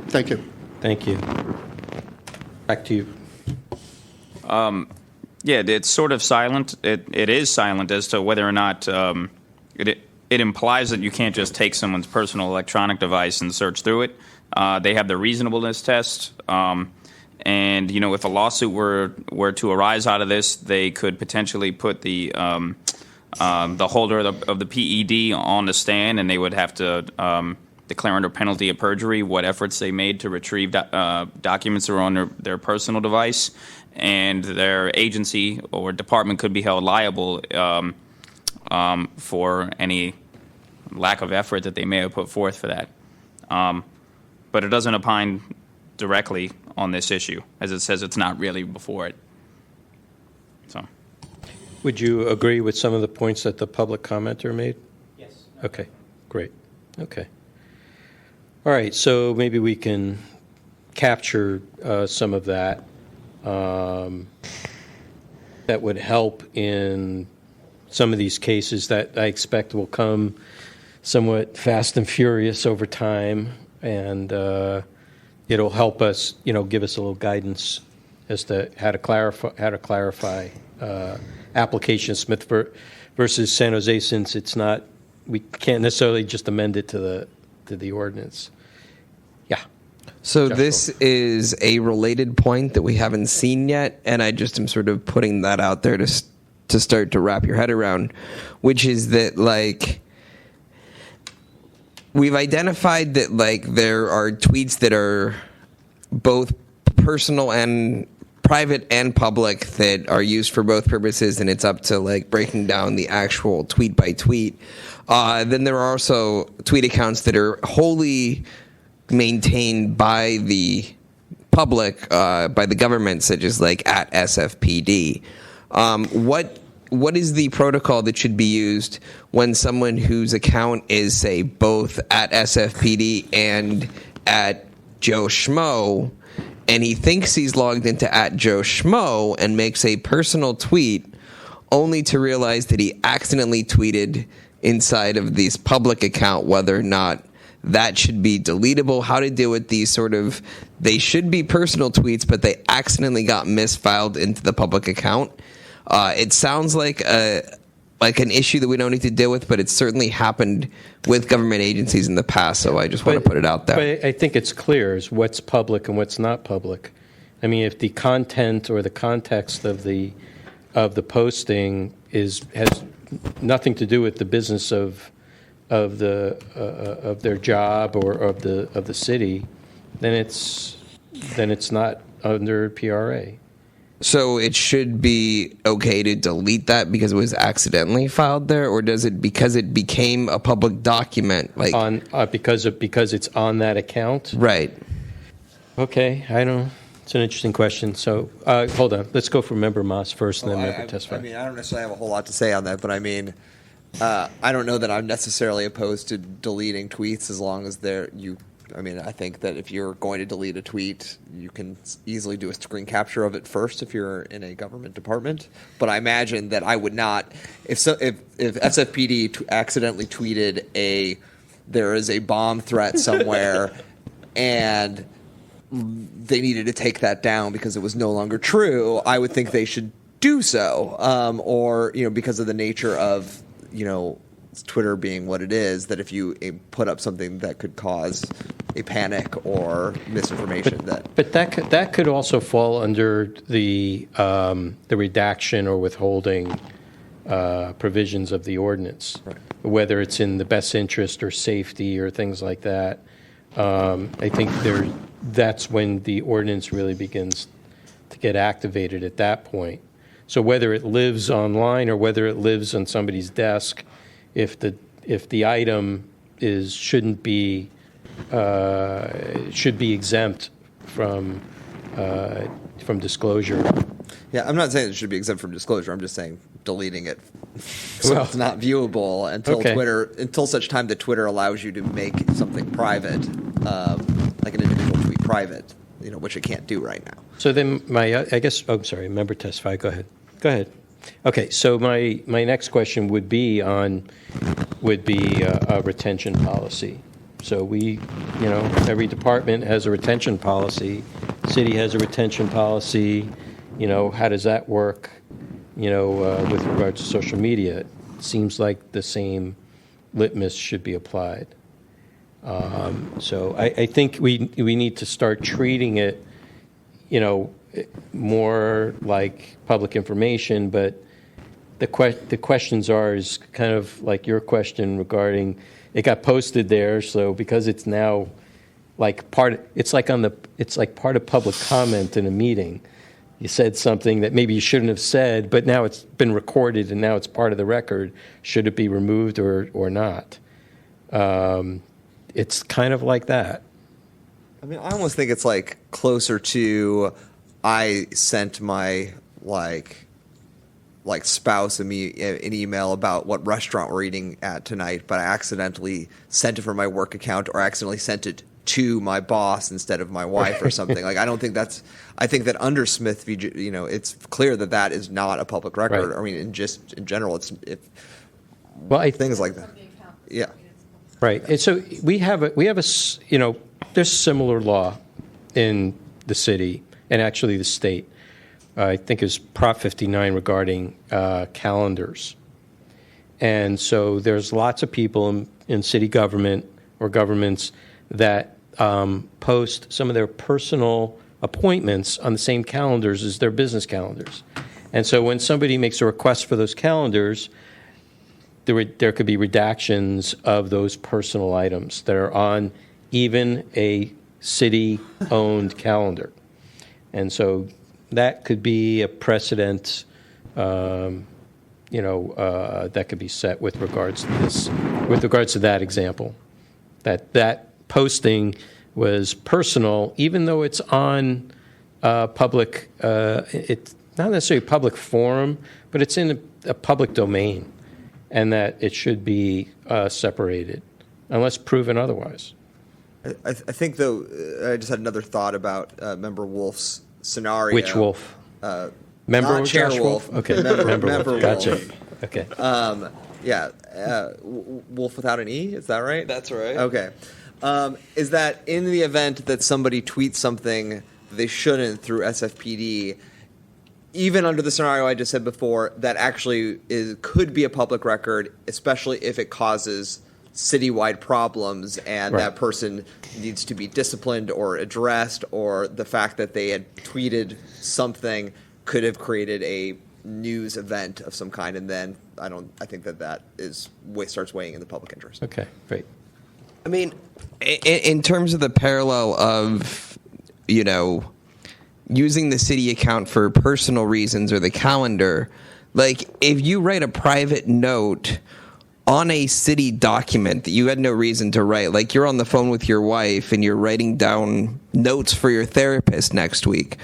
Thank you. Thank you. Back to you. Yeah, it's sort of silent. It is silent as to whether or not it implies that you can't just take someone's personal electronic device and search through it. They have the reasonableness test. And, if a lawsuit were to arise out of this, they could potentially put the holder of the PED on the stand, and they would have to declare under penalty of perjury what efforts they made to retrieve documents that are on their personal device. And their agency or department could be held liable for any lack of effort that they may have put forth for that. But it doesn't opine directly on this issue, as it says it's not really before it. So, would you agree with some of the points that the public commenter made? Yes. Okay, great. Okay. All right, so maybe we can capture some of that. That would help in some of these cases that I expect will come somewhat fast and furious over time, and it'll help us, give us a little guidance as to how to clarify application Smith versus San Jose, since it's not, we can't necessarily just amend it to the ordinance. Yeah. So this is a related point that we haven't seen yet, and I just am sort of putting that out there to start to wrap your head around, which is that, we've identified that, there are tweets that are both personal and private and public that are used for both purposes, and it's up to, breaking down the actual tweet by tweet. Then there are also tweet accounts that are wholly maintained by the public, by the government, such as at SFPD. What is the protocol that should be used when someone whose account is, say, both at SFPD and at Joe Schmo, and he thinks he's logged into at Joe Schmo and makes a personal tweet only to realize that he accidentally tweeted inside of this public account, whether or not that should be deletable, how to deal with these sort of, they should be personal tweets, but they accidentally got misfiled into the public account. It sounds like an issue that we don't need to deal with, but it's certainly happened with government agencies in the past, so I just want to put it out there. But I think it's clear as what's public and what's not public. I mean, if the content or the context of the posting has nothing to do with the business of their job or of the city, then it's not under PRA. So it should be okay to delete that because it was accidentally filed there, or does it because it became a public document? Because it's on that account? Right. Okay, it's an interesting question. So hold on. Let's go for Member Moss first, and then Member Tesfaye. I don't necessarily have a whole lot to say on that, but I don't know that I'm necessarily opposed to deleting tweets as long as I mean, I think that if you're going to delete a tweet, you can easily do a screen capture of it first if you're in a government department. But I imagine that I would not, if SFPD accidentally tweeted there is a bomb threat somewhere and they needed to take that down because it was no longer true, I would think they should do so. Or, because of the nature of, Twitter being what it is, that if you put up something that could cause a panic or misinformation, but that could also fall under the redaction or withholding provisions of the ordinance, right. Whether it's in the best interest or safety or things like that. I think that's when the ordinance really begins to get activated at that point. So whether it lives online or whether it lives on somebody's desk, if the item should be exempt from disclosure. Yeah, I'm not saying it should be exempt from disclosure. I'm just saying deleting it so it's not viewable until such time that Twitter allows you to make something private, like an individual tweet private, which it can't do right now. So then I'm sorry, member testify. Go ahead. Okay, so my next question would be a retention policy. So every department has a retention policy. City has a retention policy. How does that work? With regards to social media, it seems like the same litmus should be applied. So I think we need to start treating it, more like public information. But the questions is kind of like your question regarding it got posted there. So because it's now it's like part of public comment in a meeting. You said something that maybe you shouldn't have said, but now it's been recorded and now it's part of the record. Should it be removed or not? It's kind of like that. I mean, I almost think it's closer to I sent my spouse an email about what restaurant we're eating at tonight, but I accidentally sent it from my work account or accidentally sent it to my boss instead of my wife or something. I don't think I think that under Smith v. it's clear that is not a public record. Right. I mean, in general, things like that. Yeah. Right. And so we have there's similar law in the city and actually the state. I think it's Prop 59 regarding calendars. And so there's lots of people in city government or governments that post some of their personal appointments on the same calendars as their business calendars. And so when somebody makes a request for those calendars, there could be redactions of those personal items that are on even a city-owned calendar. And so that could be a precedent, that could be set with regards to this, with regards to that example, that posting was personal, even though it's on public. It's not necessarily a public forum, but it's in a public domain, and that it should be separated, unless proven otherwise. I think, though, I just had another thought about Member Wolf's scenario. Which Wolf? Member not Chair Wolf. Okay, Member Wolf. Gotcha. Wolf. Okay. Wolf without an E, is that right? That's right. Okay. Is that in the event that somebody tweets something they shouldn't through SFPD, even under the scenario I just said before, that actually could be a public record, especially if it causes citywide problems and that person needs to be disciplined or addressed, or the fact that they had tweeted something could have created a news event of some kind, and then I think that starts weighing in the public interest. Okay, great. I mean, in terms of the parallel of, using the city account for personal reasons or the calendar, if you write a private note on a city document that you had no reason to write, you're on the phone with your wife and you're writing down notes for your therapist next week,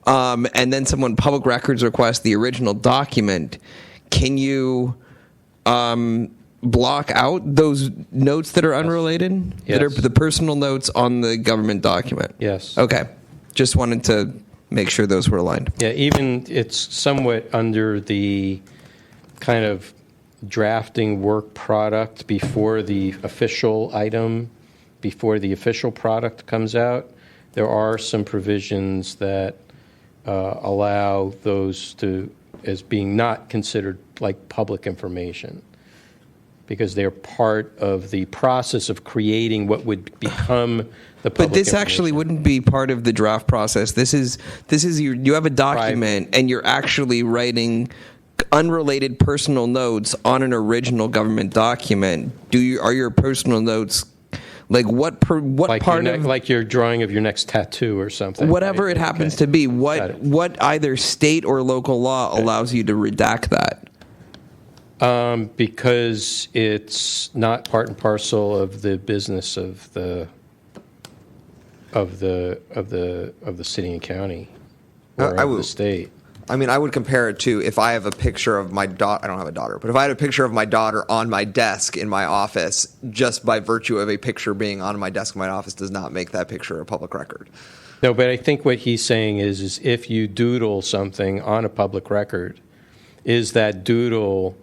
and then someone public records requests the original document, can you block out those notes that are unrelated? Yes. That are the personal notes on the government document? Yes. Okay. Just wanted to make sure those were aligned. Yeah, even it's somewhat under the kind of drafting work product before the official item, before the official product comes out. There are some provisions that allow those to as being not considered like public information, because they're part of the process of creating what would become the public. But this actually wouldn't be part of the draft process. This is you have a document and you're actually writing unrelated personal notes on an original government document. Are your personal notes like what part of like your drawing of your next tattoo or something? Whatever right? it happens to be, what either state or local law allows you to redact that? Because it's not part and parcel of the business of the city and county or of the state. I mean, I would compare it to if I have a picture of my daughter. I don't have a daughter, but if I had a picture of my daughter on my desk in my office, just by virtue of a picture being on my desk in my office does not make that picture a public record. No, but I think what he's saying is if you doodle something on a public record, is that doodle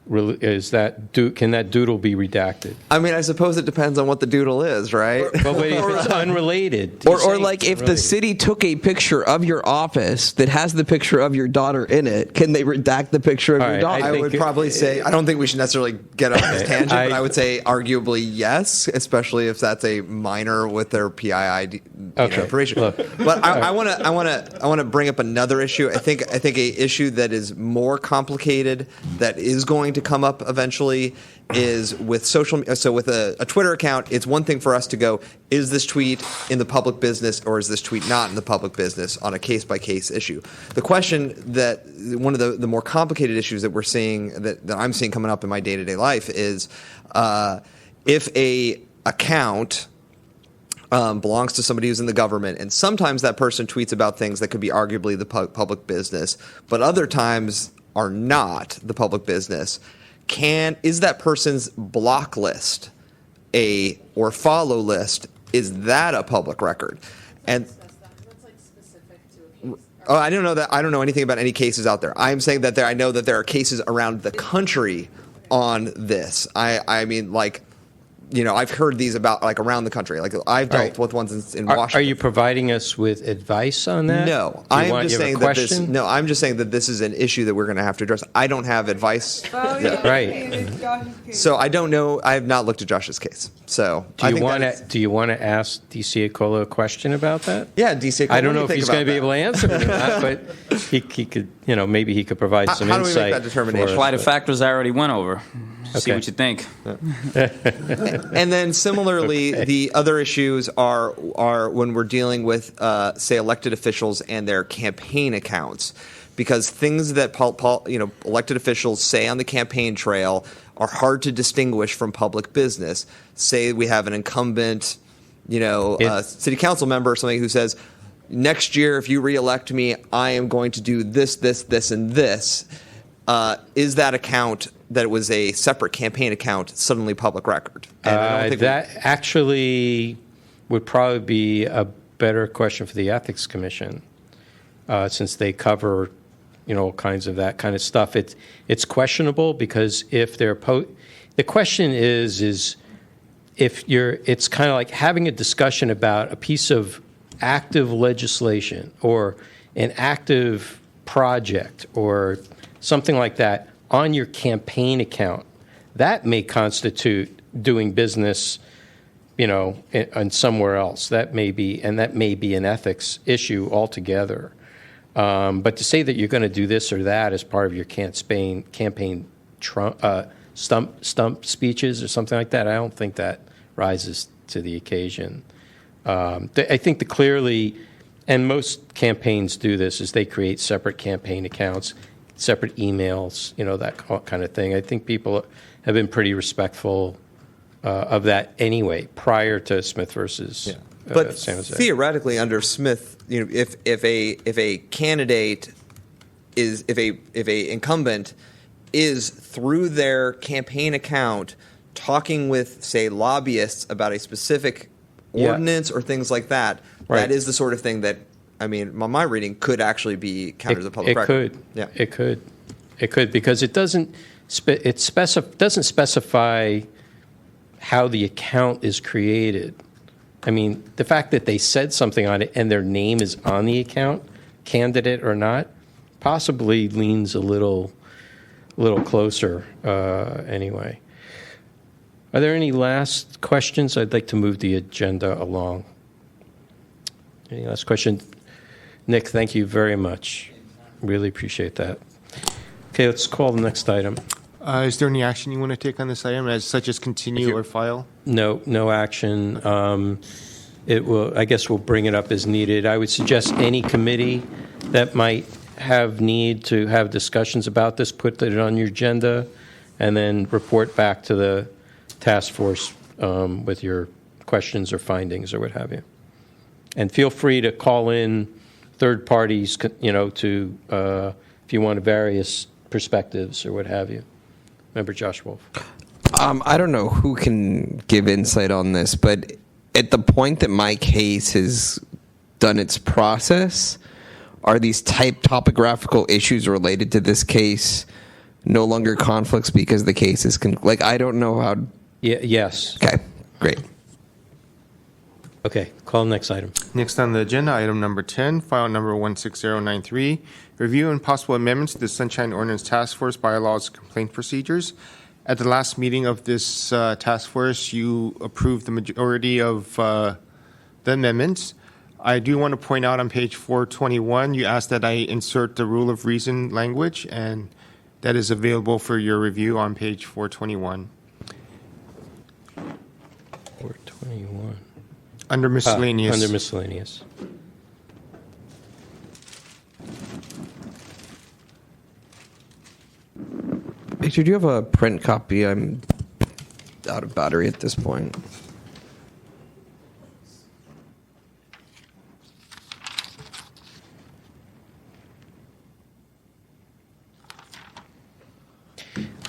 can that doodle be redacted? I mean, I suppose it depends on what the doodle is, right? But wait, if it's unrelated. Or like if the city took a picture of your office that has the picture of your daughter in it, can they redact the picture of your daughter? I would probably say, I don't think we should necessarily get on this tangent, but I would say arguably yes, especially if that's a minor with their PII information. But I want to bring up another issue. I think a issue that is more complicated that is going to come up eventually is with with a Twitter account. It's one thing for us to go, is this tweet in the public business or is this tweet not in the public business on a case-by-case issue? The question that one of the more complicated issues that we're seeing, that I'm seeing coming up in my day-to-day life is if a account belongs to somebody who's in the government, and sometimes that person tweets about things that could be arguably the public business, but other times are not the public business. Is that person's block list or follow list, is that a public record? And I don't know that. I don't know anything about any cases out there. I'm saying that I know that there are cases around the country on this. I mean, like, you know, I've heard these about like around the country. Like I've dealt with ones in Washington. Are you providing us with advice on that? No, I'm just saying that this is an issue that we're going to have to address. I don't have advice. Right. So I don't know. I have not looked at Josh's case. So do you want to ask DC Acola a question about that? Yeah, DC Acola. I don't know if he's going to be able to answer it or not, but he could. You know, maybe he could provide some insight. How do we make that determination? That's why the factors I already went over. See what you think. And then similarly, the other issues are when we're dealing with, say, elected officials and their campaign accounts, because things that elected officials say on the campaign trail are hard to distinguish from public business. Say we have an incumbent, city council member or something who says, next year, if you reelect me, I am going to do this, this, this, and this. Is that account that it was a separate campaign account suddenly public record? And I don't think that actually would probably be a better question for the Ethics Commission, since they cover, all kinds of that kind of stuff. It's questionable because if they're the question is if it's kind of like having a discussion about a piece of active legislation or an active project or something like that on your campaign account. That may constitute doing business, and somewhere else. That may be an ethics issue altogether. But to say that you're going to do this or that as part of your campaign stump speeches or something like that, I don't think that rises to the occasion. I think clearly, and most campaigns do this, is they create separate campaign accounts, separate emails, that kind of thing. I think people have been pretty respectful of that anyway, prior to Smith versus but San Jose. Theoretically, under Smith, if a candidate if a incumbent is through their campaign account talking with, say, lobbyists about a specific ordinance or things like that, Right. that is the sort of thing that, I mean, my reading could actually be counted as a public it record. could. Yeah. It could because it doesn't doesn't specify how the account is created. I mean, the fact that they said something on it and their name is on the account, candidate or not, possibly leans a little closer anyway. Are there any last questions? I'd like to move the agenda along. Any last questions? Nick, thank you very much. Really appreciate that. Okay, let's call the next item. Is there any action you want to take on this item, such as continue or file? No action. I guess we'll bring it up as needed. I would suggest any committee that might have need to have discussions about this, put it on your agenda, and then report back to the task force with your questions or findings or what have you. And feel free to call in third parties, to if you want various perspectives or what have you. Member Josh Wolf. I don't know who can give insight on this, but at the point that my case has done its process, are these topographical issues related to this case no longer conflicts because the case is I don't know how. Yes. Okay. Great. Okay. Call next item. Next on the agenda, item number 10, file number 16093, review and possible amendments to the Sunshine Ordinance Task Force bylaws complaint procedures. At the last meeting of this task force, you approved the majority of the amendments. I do want to point out on page 421, you asked that I insert the rule of reason language, and that is available for your review on page 421. 421. Under miscellaneous. Under miscellaneous. Victor, do you have a print copy? I'm out of battery at this point.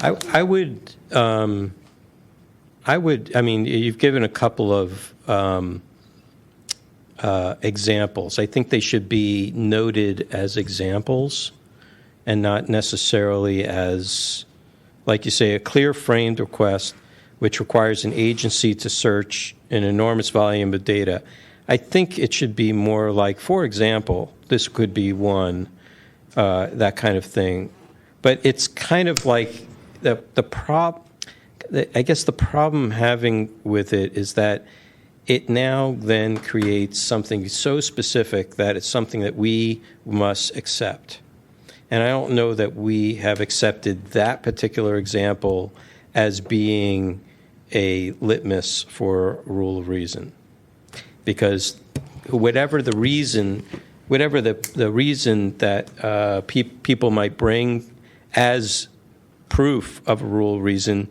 I mean, you've given a couple of examples. I think they should be noted as examples and not necessarily as, like you say, a clear framed request which requires an agency to search an enormous volume of data. I think it should be more like, for example, this could be one, that kind of thing. But it's kind of like I guess the problem having with it is that it now then creates something so specific that it's something that we must accept. And I don't know that we have accepted that particular example as being a litmus for rule of reason. Because whatever the reason that people might bring as proof of a rule of reason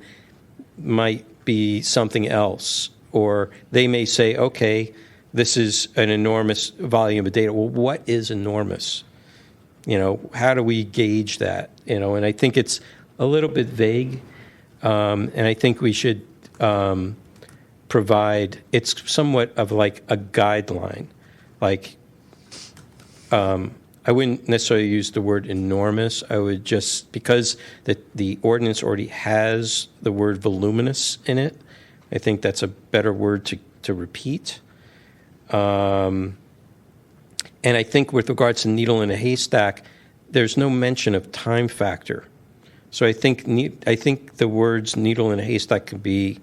might be something else. Or they may say, okay, this is an enormous volume of data. Well, what is enormous? How do we gauge that? And I think it's a little bit vague. And I think we should provide, it's somewhat of like a guideline. Like, I wouldn't necessarily use the word enormous. I would just, because the ordinance already has the word voluminous in it, I think that's a better word to repeat. And I think with regards to needle in a haystack, there's no mention of time factor. So I think the words needle in a haystack could be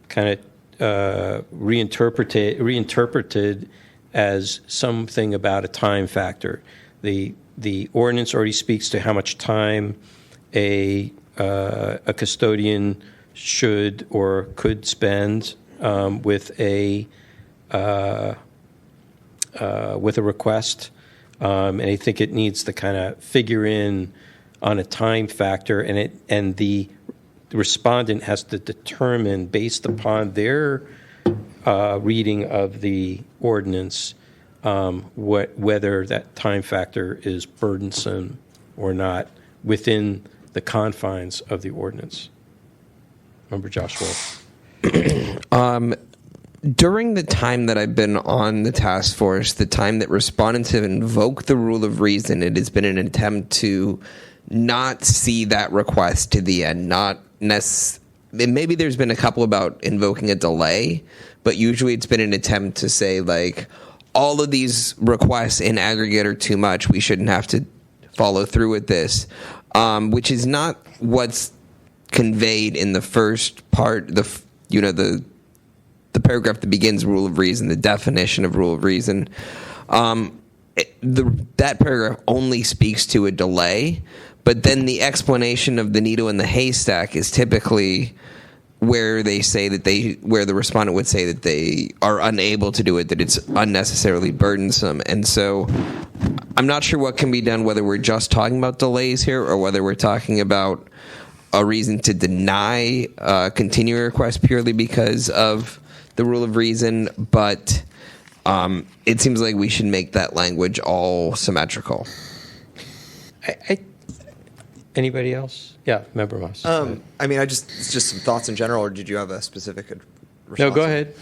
kind of reinterpreted as something about a time factor. The ordinance already speaks to how much time a custodian should or could spend with a request, and I think it needs to kind of figure in on a time factor, and the respondent has to determine based upon their reading of the ordinance whether that time factor is burdensome or not within the confines of the ordinance. Member Josh Wolf. During the time that I've been on the task force, the time that respondents have invoked the rule of reason, it has been an attempt to not see that request to the end. Maybe there's been a couple about invoking a delay, but usually it's been an attempt to say, like, all of these requests in aggregate are too much. We shouldn't have to follow through with this, which is not what's conveyed in the first part, the paragraph that begins rule of reason, the definition of rule of reason. That paragraph only speaks to a delay, but then the explanation of the needle in the haystack is typically where they say where the respondent would say that they are unable to do it, that it's unnecessarily burdensome. And so I'm not sure what can be done, whether we're just talking about delays here or whether we're talking about a reason to deny continuing request purely because of the rule of reason, but it seems like we should make that language all symmetrical. Anybody else? Yeah, Member Moss. I mean, it's just some thoughts in general, or did you have a specific response? No, go ahead.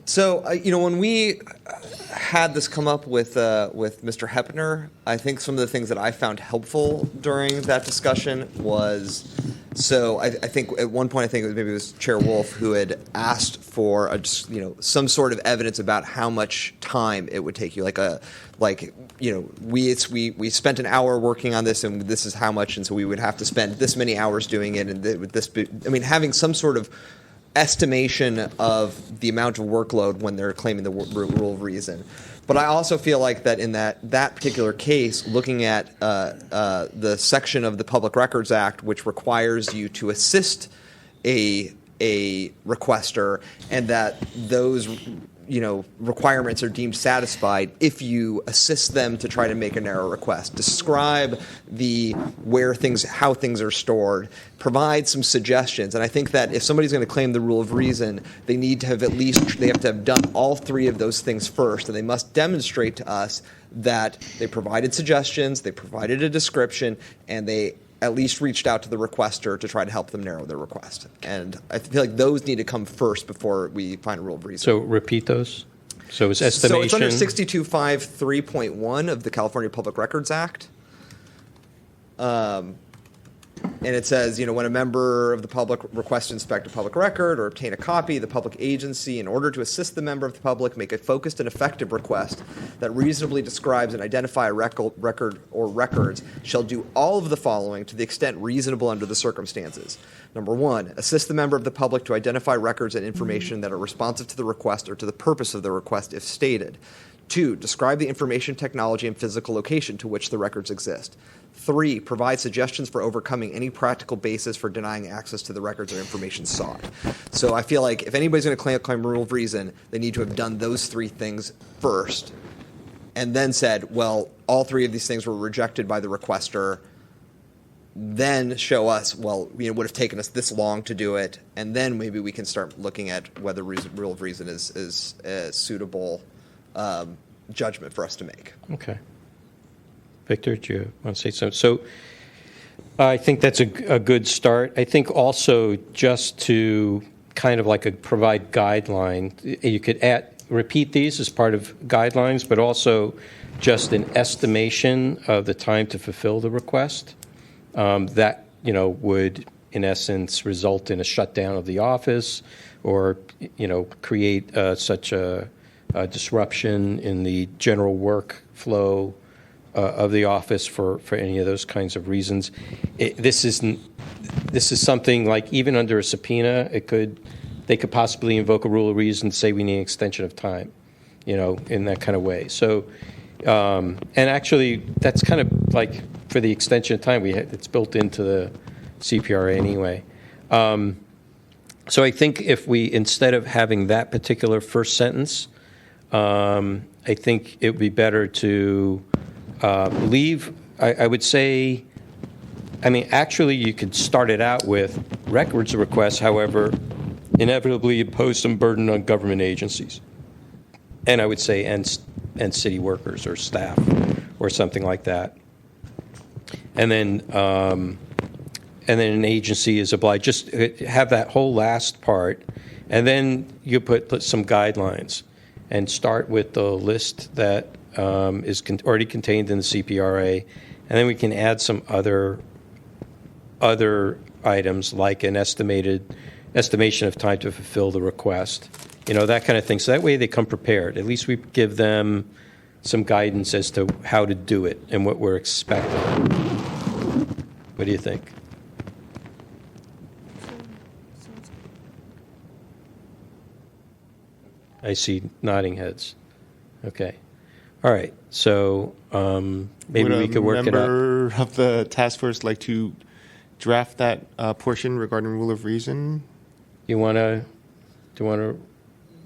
So, when we had this come up with Mr. Heppner, I think some of the things that I found helpful during that discussion was, I think at one point, maybe it was Chair Wolf who had asked for some sort of evidence about how much time it would take you, we spent an hour working on this and this is how much, and so we would have to spend this many hours doing it, and would this be, having some sort of estimation of the amount of workload when they're claiming the rule of reason. But I also feel like that in that particular case, looking at the section of the Public Records Act which requires you to assist a requester, and that those requirements are deemed satisfied if you assist them to try to make a narrow request. Describe how things are stored. Provide some suggestions. And I think that if somebody's going to claim the rule of reason, they have to have done all three of those things first, and they must demonstrate to us that they provided suggestions, they provided a description, and they at least reached out to the requester to try to help them narrow their request. And I feel like those need to come first before we find a rule of reason. So repeat those. So it's estimation. So it's under 6253.1 of the California Public Records Act. And it says, when a member of the public requests to inspect a public record or obtain a copy, the public agency, in order to assist the member of the public, make a focused and effective request that reasonably describes and identify a record or records, shall do all of the following to the extent reasonable under the circumstances. Number one, assist the member of the public to identify records and information that are responsive to the request or to the purpose of the request if stated. 2, describe the information technology and physical location to which the records exist. 3, provide suggestions for overcoming any practical basis for denying access to the records or information sought. So I feel like if anybody's going to claim rule of reason, they need to have done those 3 things first and then said, well, all 3 of these things were rejected by the requester. Then show us, well, it would have taken us this long to do it, and then maybe we can start looking at whether rule of reason is a suitable judgment for us to make. Okay. Victor, do you want to say something? So I think that's a good start. I think also just to kind of provide guideline, you could repeat these as part of guidelines, but also just an estimation of the time to fulfill the request. That would, in essence, result in a shutdown of the office, or create such a disruption in the general workflow of the office for any of those kinds of reasons. This is something like, even under a subpoena, they could possibly invoke a rule of reason to say we need an extension of time, in that kind of way. So, and actually, that's kind of like for the extension of time, it's built into the CPRA anyway. So I think if we, instead of having that particular first sentence, I think it would be better to leave, I would say, actually you could start it out with records requests, however, inevitably impose some burden on government agencies. And I would say, and city workers or staff or something like that. And then and then an agency is obliged. Just have that whole last part, and then you put some guidelines, and start with the list that is already contained in the CPRA, and then we can add some other items like an estimation of time to fulfill the request, that kind of thing. So that way they come prepared. At least we give them some guidance as to how to do it and what we're expecting. What do you think? I see nodding heads. Okay. All right. So maybe we could work it out. Would a member of the task force like to draft that portion regarding rule of reason? Do you want to?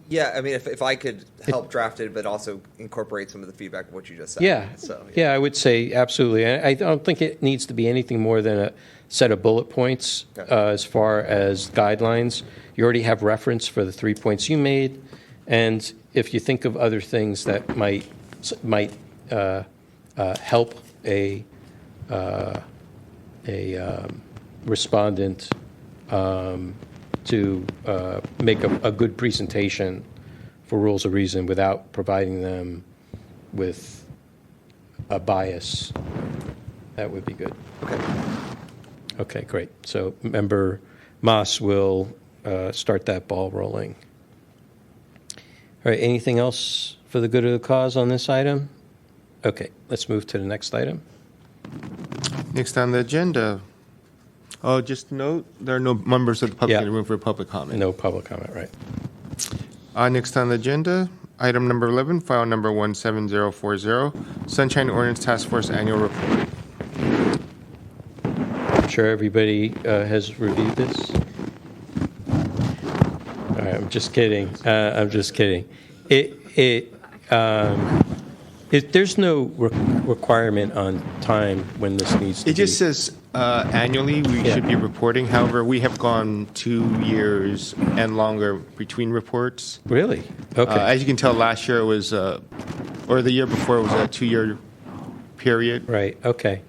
Yeah, I mean, if I could help draft it, but also incorporate some of the feedback of what you just said. Yeah. So, Yeah, I would say absolutely. I don't think it needs to be anything more than a set of bullet points as far as guidelines. You already have reference for the 3 points you made, and if you think of other things that might help a respondent to make a good presentation for rules of reason without providing them with a bias, that would be good. Okay, great. So Member Moss will start that ball rolling. All right, anything else for the good of the cause on this item? Okay, let's move to the next item. Next on the agenda. Oh, just note, there are no members of the public in the room for public comment. No public comment, right. Next on the agenda, item number 11, file number 17040, Sunshine Ordinance Task Force Annual Report. I'm sure everybody has reviewed this. All right, I'm just kidding. I'm just kidding. There's no requirement on time when this needs to be. It just says annually we should be reporting. However, we have gone 2 years and longer between reports. Really? Okay. As you can tell, last year it was, or the year before it was a 2-year period. Right. Okay.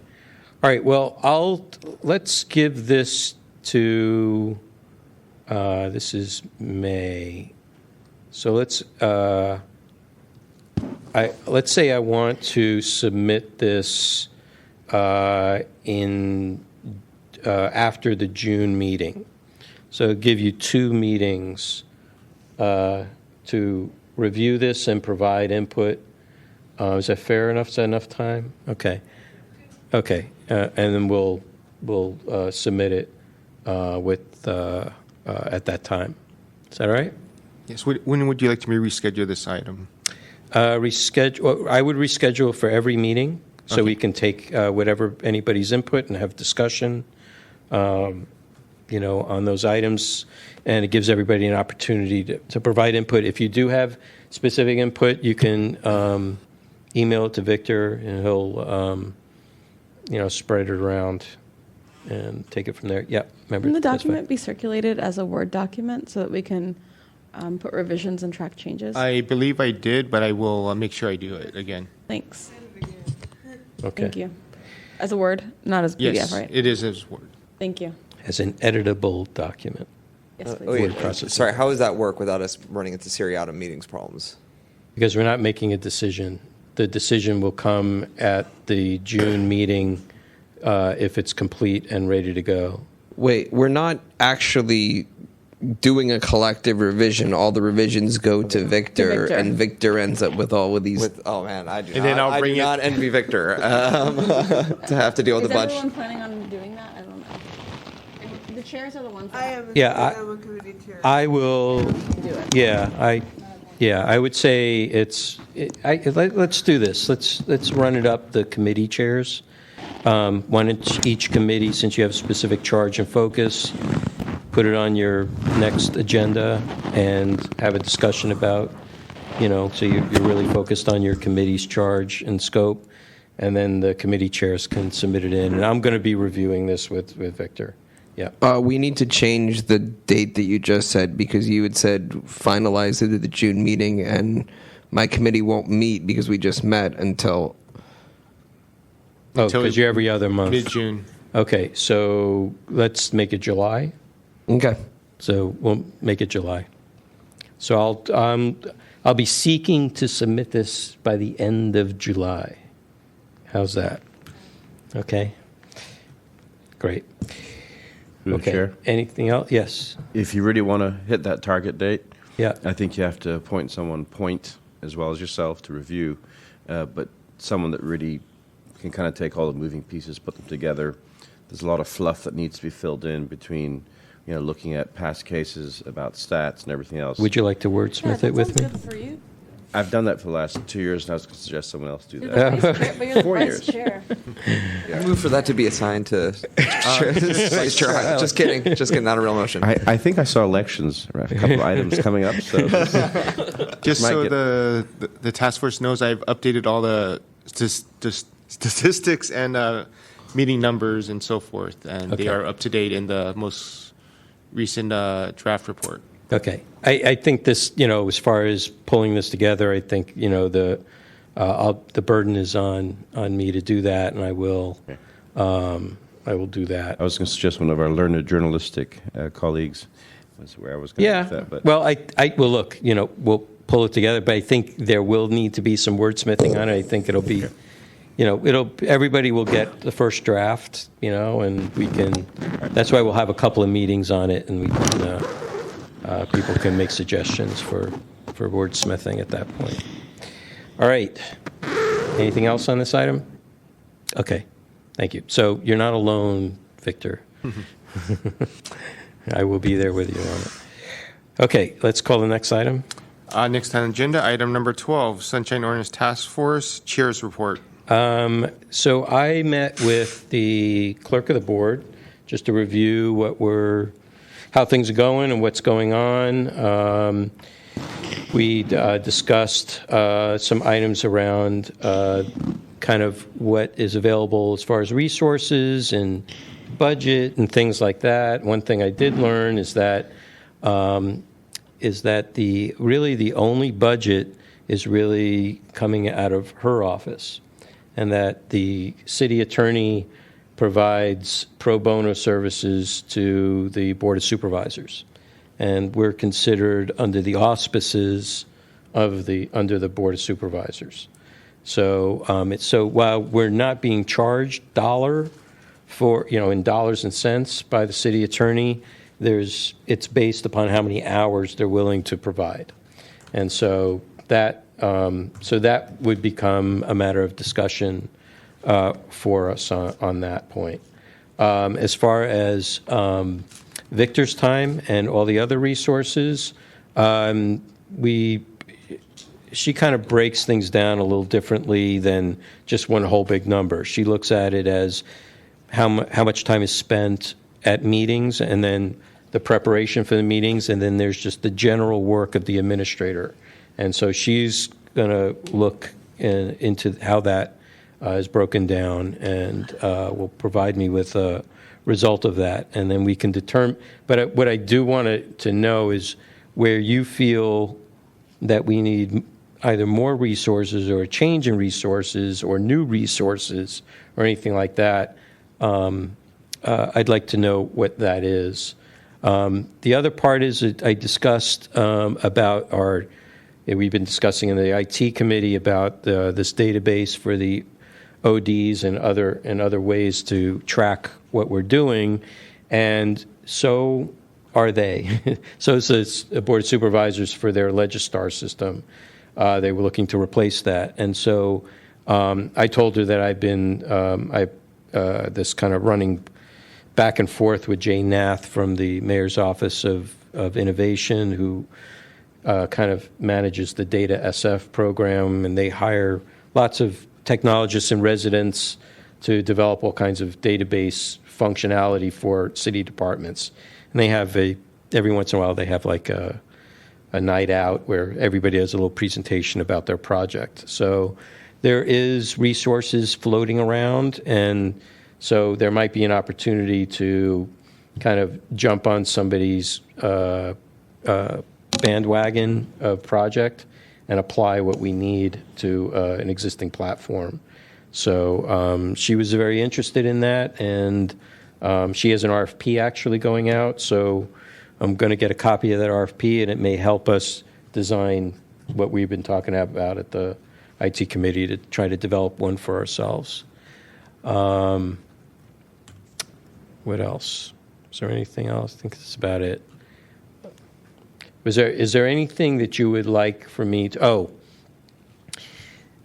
All right. Well, let's give this to. This is May, so let's say I want to submit this in after the June meeting. So I'll give you 2 meetings to review this and provide input. Is that fair enough? Is that enough time? Okay. Okay. And then we'll submit it with at that time. Is that all right? Yes. When would you like to reschedule this item? Reschedule. I would reschedule for every meeting, so we can take whatever anybody's input and have discussion, on those items, and it gives everybody an opportunity to provide input. If you do have specific input, you can email it to Victor, and he'll spread it around and take it from there. Yeah, remember. Can the document be circulated as a Word document so that we can put revisions and track changes? I believe I did, but I will make sure I do it again. Thanks. Okay. Thank you. As a Word, not as PDF, yes, right? It is as Word. Thank you. As an editable document. Yes, please. Word processing. Sorry, how does that work without us running into seriatim meetings problems? Because we're not making a decision. The decision will come at the June meeting if it's complete and ready to go. Wait, we're not actually doing a collective revision. All the revisions go to Victor, and Victor ends up with all of these. Oh man, I do and not. Then I do not envy Victor to have to deal with a bunch. Is everyone planning on doing that? I don't know. The chairs are the ones. I will. Yeah, I would say let's do this. Let's run it up the committee chairs. One in each committee, since you have specific charge and focus. Put it on your next agenda and have a discussion about, so you're really focused on your committee's charge and scope, and then the committee chairs can submit it in. And I'm going to be reviewing this with Victor. Yeah. We need to change the date that you just said, because you had said finalize it at the June meeting, and my committee won't meet because we just met until. Oh, because you're every other month. Mid-June. Okay, so let's make it July. Okay. So we'll make it July. So I'll be seeking to submit this by the end of July. How's that? Okay. Great. Through the Okay. chair. Anything else? Yes. If you really want to hit that target date, Yeah. I think you have to appoint someone as well as yourself to review, but someone that really can kind of take all the moving pieces, put them together. There's a lot of fluff that needs to be filled in between, looking at past cases about stats and everything else. Would you like to wordsmith it with me? Good for you. I've done that for the last 2 years, and I was going to suggest someone else do You're that. the vice chair, but you're the 4 vice years. chair. I move for that to be assigned to Vice Chair. Just kidding. Just kidding. Not a real motion. I think I saw elections, right? A couple of items coming up. So Just so the task force knows, I've updated all the statistics and meeting numbers and so forth, and they are up to date in the most recent draft report. Okay. I think this, as far as pulling this together, I think, the burden is on me to do that, and I will do that. I was going to suggest one of our learned journalistic colleagues. That's where I was going with that. But Well, well, look, we'll pull it together, but I think there will need to be some wordsmithing on it. I think it'll be, everybody will get the first draft, and we can. That's why we'll have a couple of meetings on it, and we can. People can make suggestions for wordsmithing at that point. All right. Anything else on this item? Okay. Thank you. So you're not alone, Victor. I will be there with you on it. Okay. Let's call the next item. Next on the agenda, item number 12, Sunshine Ordinance Task Force Chair's Report. So I met with the clerk of the board just to review how things are going and what's going on. We discussed some items around kind of what is available as far as resources and budget and things like that. One thing I did learn is that the only budget is really coming out of her office, and that the city attorney provides pro bono services to the Board of Supervisors. And we're considered under the auspices of under the Board of Supervisors. So while we're not being charged in dollars and cents by the city attorney, it's based upon how many hours they're willing to provide. And so that would become a matter of discussion for us on that point. As far as Victor's time and all the other resources, she kind of breaks things down a little differently than just one whole big number. She looks at it as how much time is spent at meetings, and then the preparation for the meetings, and then there's just the general work of the administrator. And so she's going to look into how that is broken down, and will provide me with a result of that, and then we can determine. But what I do want to know is where you feel that we need either more resources or a change in resources or new resources or anything like that. I'd like to know what that is. The other part is that I discussed about we've been discussing in the IT committee about this database for the ODs and other ways to track what we're doing, and so are they. So is the Board of Supervisors for their Legistar system. They were looking to replace that, and so I told her that I've been this kind of running back and forth with Jay Nath from the Mayor's Office of Innovation, who kind of manages the Data SF program, and they hire lots of technologists and residents to develop all kinds of database functionality for city departments. And they have every once in a while they have like a night out where everybody has a little presentation about their project. So there is resources floating around, and so there might be an opportunity to kind of jump on somebody's bandwagon of project and apply what we need to an existing platform. So she was very interested in that, and she has an RFP actually going out. So I'm going to get a copy of that RFP, and it may help us design what we've been talking about at the IT committee to try to develop one for ourselves. What else? Is there anything else? I think that's about it. Is there anything that you would like for me to?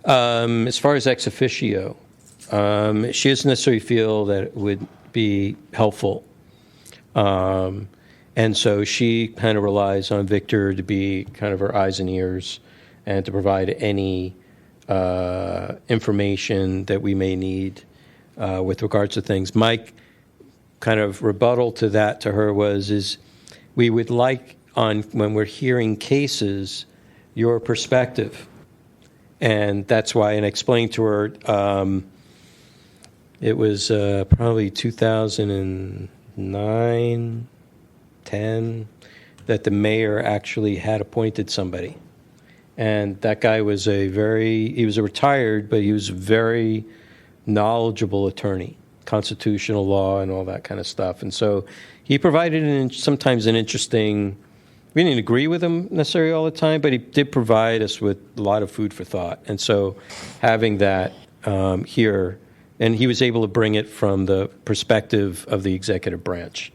As far as ex officio, she doesn't necessarily feel that it would be helpful. And so she kind of relies on Victor to be kind of her eyes and ears and to provide any information that we may need with regards to things. Mike kind of rebuttal to that to her is we would like when we're hearing cases, your perspective. And that's why, and I explained to her, it was probably 2009, 10, that the mayor actually had appointed somebody. And that guy was he was a retired, but he was a very knowledgeable attorney, constitutional law and all that kind of stuff. And so he provided sometimes an interesting, we didn't agree with him necessarily all the time, but he did provide us with a lot of food for thought. And so having that here, and he was able to bring it from the perspective of the executive branch.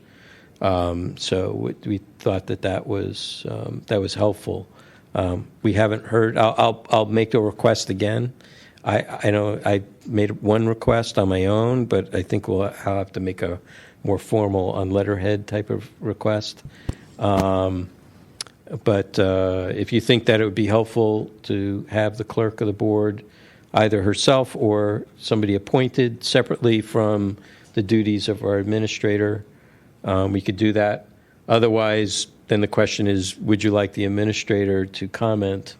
So we thought that was helpful. We haven't heard. I'll make a request again. I know I made one request on my own, but I think I'll have to make a more formal on letterhead type of request. But if you think that it would be helpful to have the clerk of the board, either herself or somebody appointed separately from the duties of our administrator, we could do that. Otherwise, then the question is, would you like the administrator to comment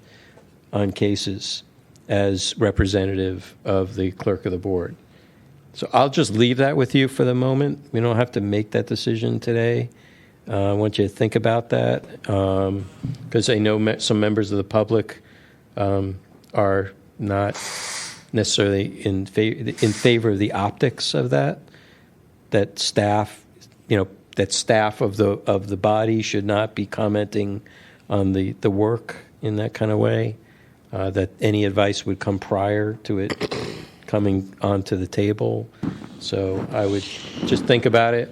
on cases as representative of the clerk of the board? So I'll just leave that with you for the moment. We don't have to make that decision today. I want you to think about that because I know some members of the public are not necessarily in favor of the optics of that staff, that staff of the body should not be commenting on the work in that kind of way, that any advice would come prior to it coming onto the table. So I would just think about it,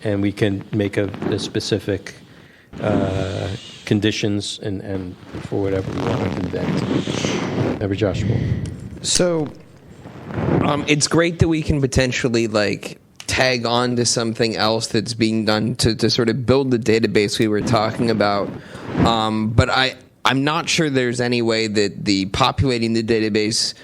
and we can make the specific conditions and for whatever we want to invent. Member Joshua. So it's great that we can potentially tag on to something else that's being done to sort of build the database we were talking about. But I'm not sure there's any way that the populating the database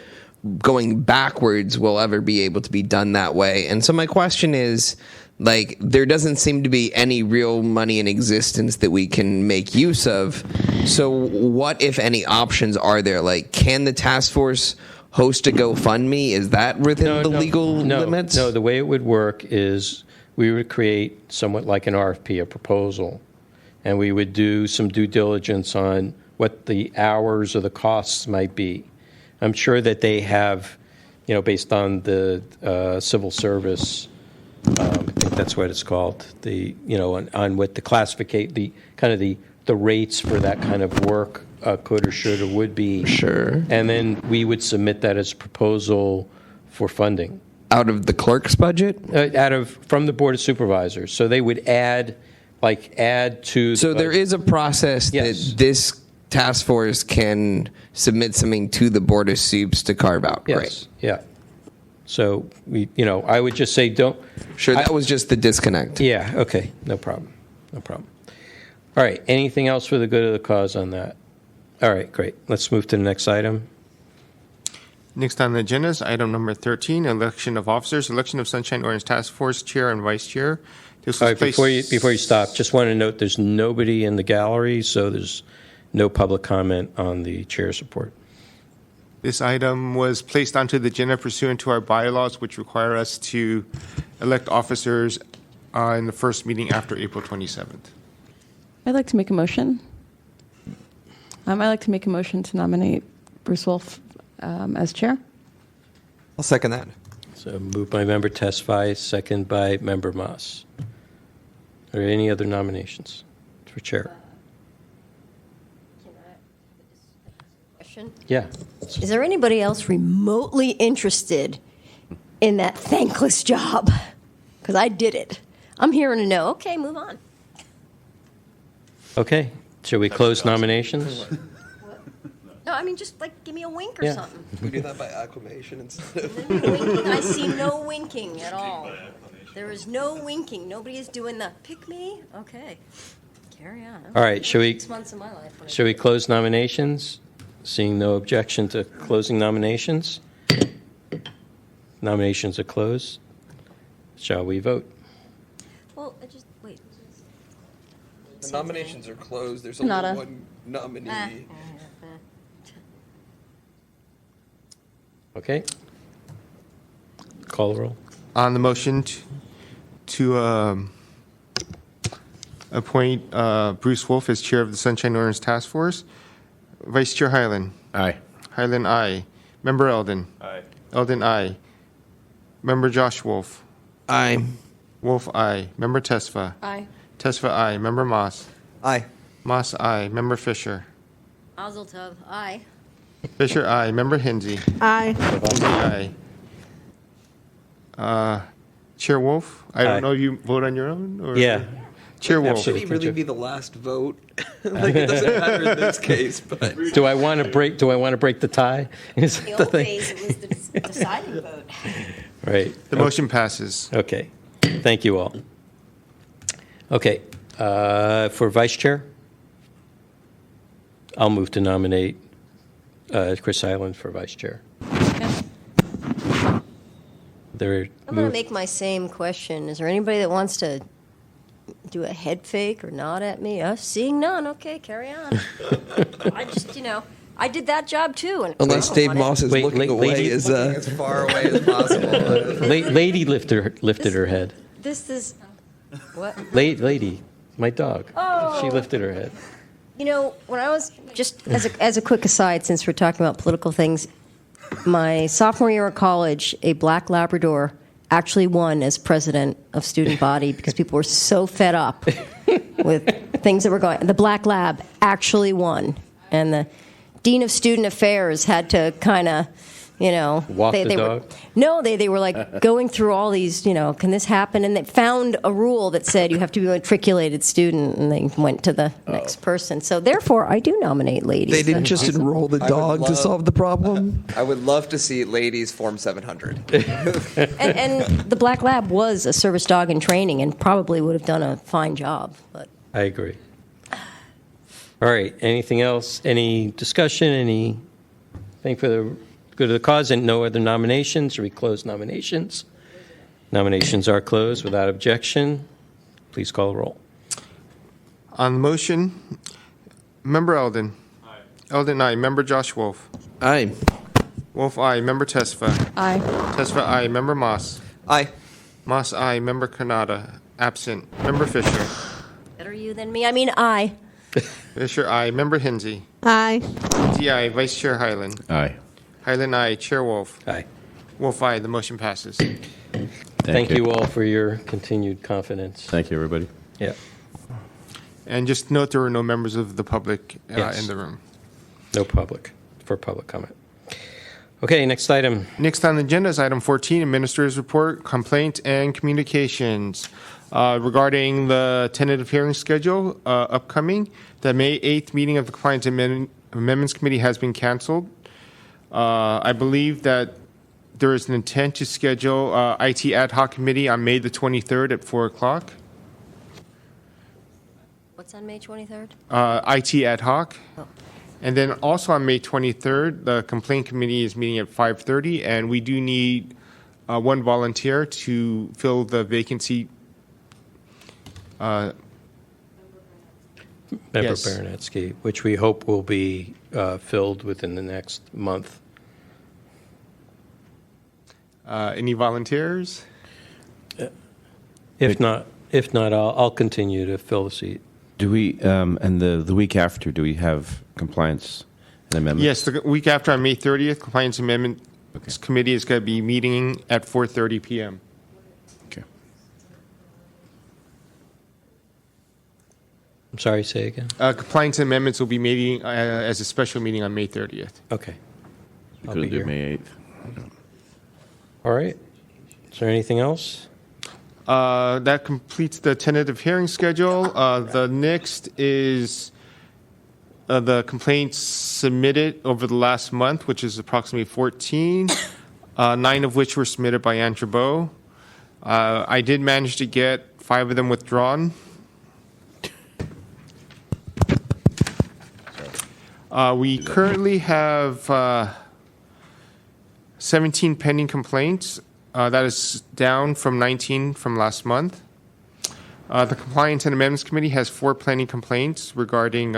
going backwards will ever be able to be done that way. And so my question is, there doesn't seem to be any real money in existence that we can make use of. So what, if any, options are there? Can the task force host a GoFundMe? Is that within the legal limits? No, the way it would work is we would create somewhat like an RFP, a proposal, and we would do some due diligence on what the hours or the costs might be. I'm sure that they have, based on the civil service, I think that's what it's called, on what the classificate, the rates for that kind of work could or should or would be. Sure. And then we would submit that as a proposal for funding. Out of the clerk's budget? From the Board of Supervisors. So they would add to. So there is a process that this task force can submit something to the Board of Supes to carve out. Yes. Right. Yeah. So I would just say don't. Sure, that was just the disconnect. Yeah. Okay. No problem. All right. Anything else for the good of the cause on that? All right. Great. Let's move to the next item. Next on the agenda is item number 13, election of officers, election of Sunshine Ordinance Task Force Chair and Vice Chair. All right, before you stop, just want to note there's nobody in the gallery, so there's no public comment on the chair's report. This item was placed onto the agenda pursuant to our bylaws, which require us to elect officers in the first meeting after April 27th. I'd like to make a motion. I'd like to make a motion to nominate Bruce Wolf as chair. I'll second that. So moved by Member Tesfaye, second by Member Moss. Are there any other nominations for chair? Question? Yeah. Is there anybody else remotely interested in that thankless job? Because I did it. I'm hearing a no. Okay, move on. Okay. Shall we close nominations? No, I mean, just like give me a wink or Yeah. something. We do that by acclamation instead of. Winking, I see no winking at all. There is no winking. Nobody is doing the pick me. Okay, carry on. All right, shall we- 6 months of my life. Shall we close nominations? Seeing no objection to closing nominations? Nominations are closed. Shall we vote? Well, I just wait. The nominations are closed. There's Nada. only one nominee. Okay. Call the roll. On the motion to appoint Bruce Wolf as chair of the Sunshine Ordinance Task Force, Vice Chair Hyland. Aye. Hyland, aye. Member Eldon. Aye. Eldon, aye. Member Josh Wolf. Aye. Wolf, aye. Member Tesfa. Aye. Tesfa, aye. Member Moss. Aye. Moss, aye. Member Fisher. Mazel tov. Aye. Fisher, aye. Member Hinsey. Aye. Hinsey, aye. Chair Wolf, I Aye. don't know if you vote on your own? Or Yeah. Chair Wolf. Should he really be the last vote? Like, it doesn't matter in this case, but. Do I want to break the tie? Is In the that the old thing? days, it was the deciding vote. Right. The motion passes. Okay. Thank you all. Okay. For vice chair, I'll move to nominate Chris Hyland for vice chair. There. I'm going to make my same question. Is there anybody that wants to do a head fake or nod at me? Seeing none. Okay, carry on. I just, I did that job too. And Unless I Dave want Moss is Wait, looking lady- away, is As far away as possible. Lady lifted her head. This is what? Lady, my dog. Oh. She lifted her head. When I was just as a quick aside, since we're talking about political things, my sophomore year of college, a black Labrador actually won as president of student body because people were so fed up with things that were going. The black lab actually won, and the dean of student affairs had to kind of, Walk the dog? They were like going through all these, can this happen? And they found a rule that said you have to be a matriculated student, and they went to the next person. So therefore, I do nominate ladies. They didn't just enroll the dog to solve the problem. I would love to see ladies form 700. and the black lab was a service dog in training and probably would have done a fine job. But I agree. All right. Anything else? Any discussion? Anything for the good of the cause? And no other nominations? Or we close nominations? Nominations are closed without objection. Please call the roll. On the motion, Member Eldon. Aye. Eldon, aye. Member Josh Wolf. Aye. Wolf, aye. Member Tesfa. Aye. Tesfa, aye. Member Moss. Aye. Moss, aye. Member Kanata, absent. Member Fisher. better you than me. I mean, I. Fisher, aye. Member Hinsey. Aye. Hinsey, aye. Vice Chair Hyland. Aye. Hyland, aye. Chair Wolf. Aye. Wolf, aye. The motion passes. Thank you all for your continued confidence. Thank you, everybody. Yeah. And just note there were no members of the public Yes. in the room. No public comment. Okay, next item. Next on the agenda is item 14, Administrator's Report, Complaints and Communications. Regarding the tentative hearing schedule upcoming, the May 8th meeting of the Compliance Amendments Committee has been canceled. I believe that there is an intent to schedule IT Ad Hoc Committee on May the 23rd at 4 o'clock. What's on May 23rd? IT Ad Hoc. Oh. And then also on May 23rd, the Complaint Committee is meeting at 5:30, and we do need one volunteer to fill the vacancy. Member Yes. Baranetsky, which we hope will be filled within the next month. Any volunteers? If not, I'll continue to fill the seat. Do we, and the week after, do we have compliance and amendments? Yes, the week after on May 30th, Compliance Amendment Committee is going to be meeting at 4:30 p.m. Okay. I'm sorry, say again. Compliance amendments will be meeting as a special meeting on May 30th. Okay. We I'll couldn't be do here. May 8th. All right. Is there anything else? That completes the tentative hearing schedule. The next is the complaints submitted over the last month, which is approximately 14, 9 of which were submitted by Ann Chabot. I did manage to get 5 of them withdrawn. We currently have 17 pending complaints. That is down from 19 from last month. The Compliance and Amendments Committee has 4 pending complaints regarding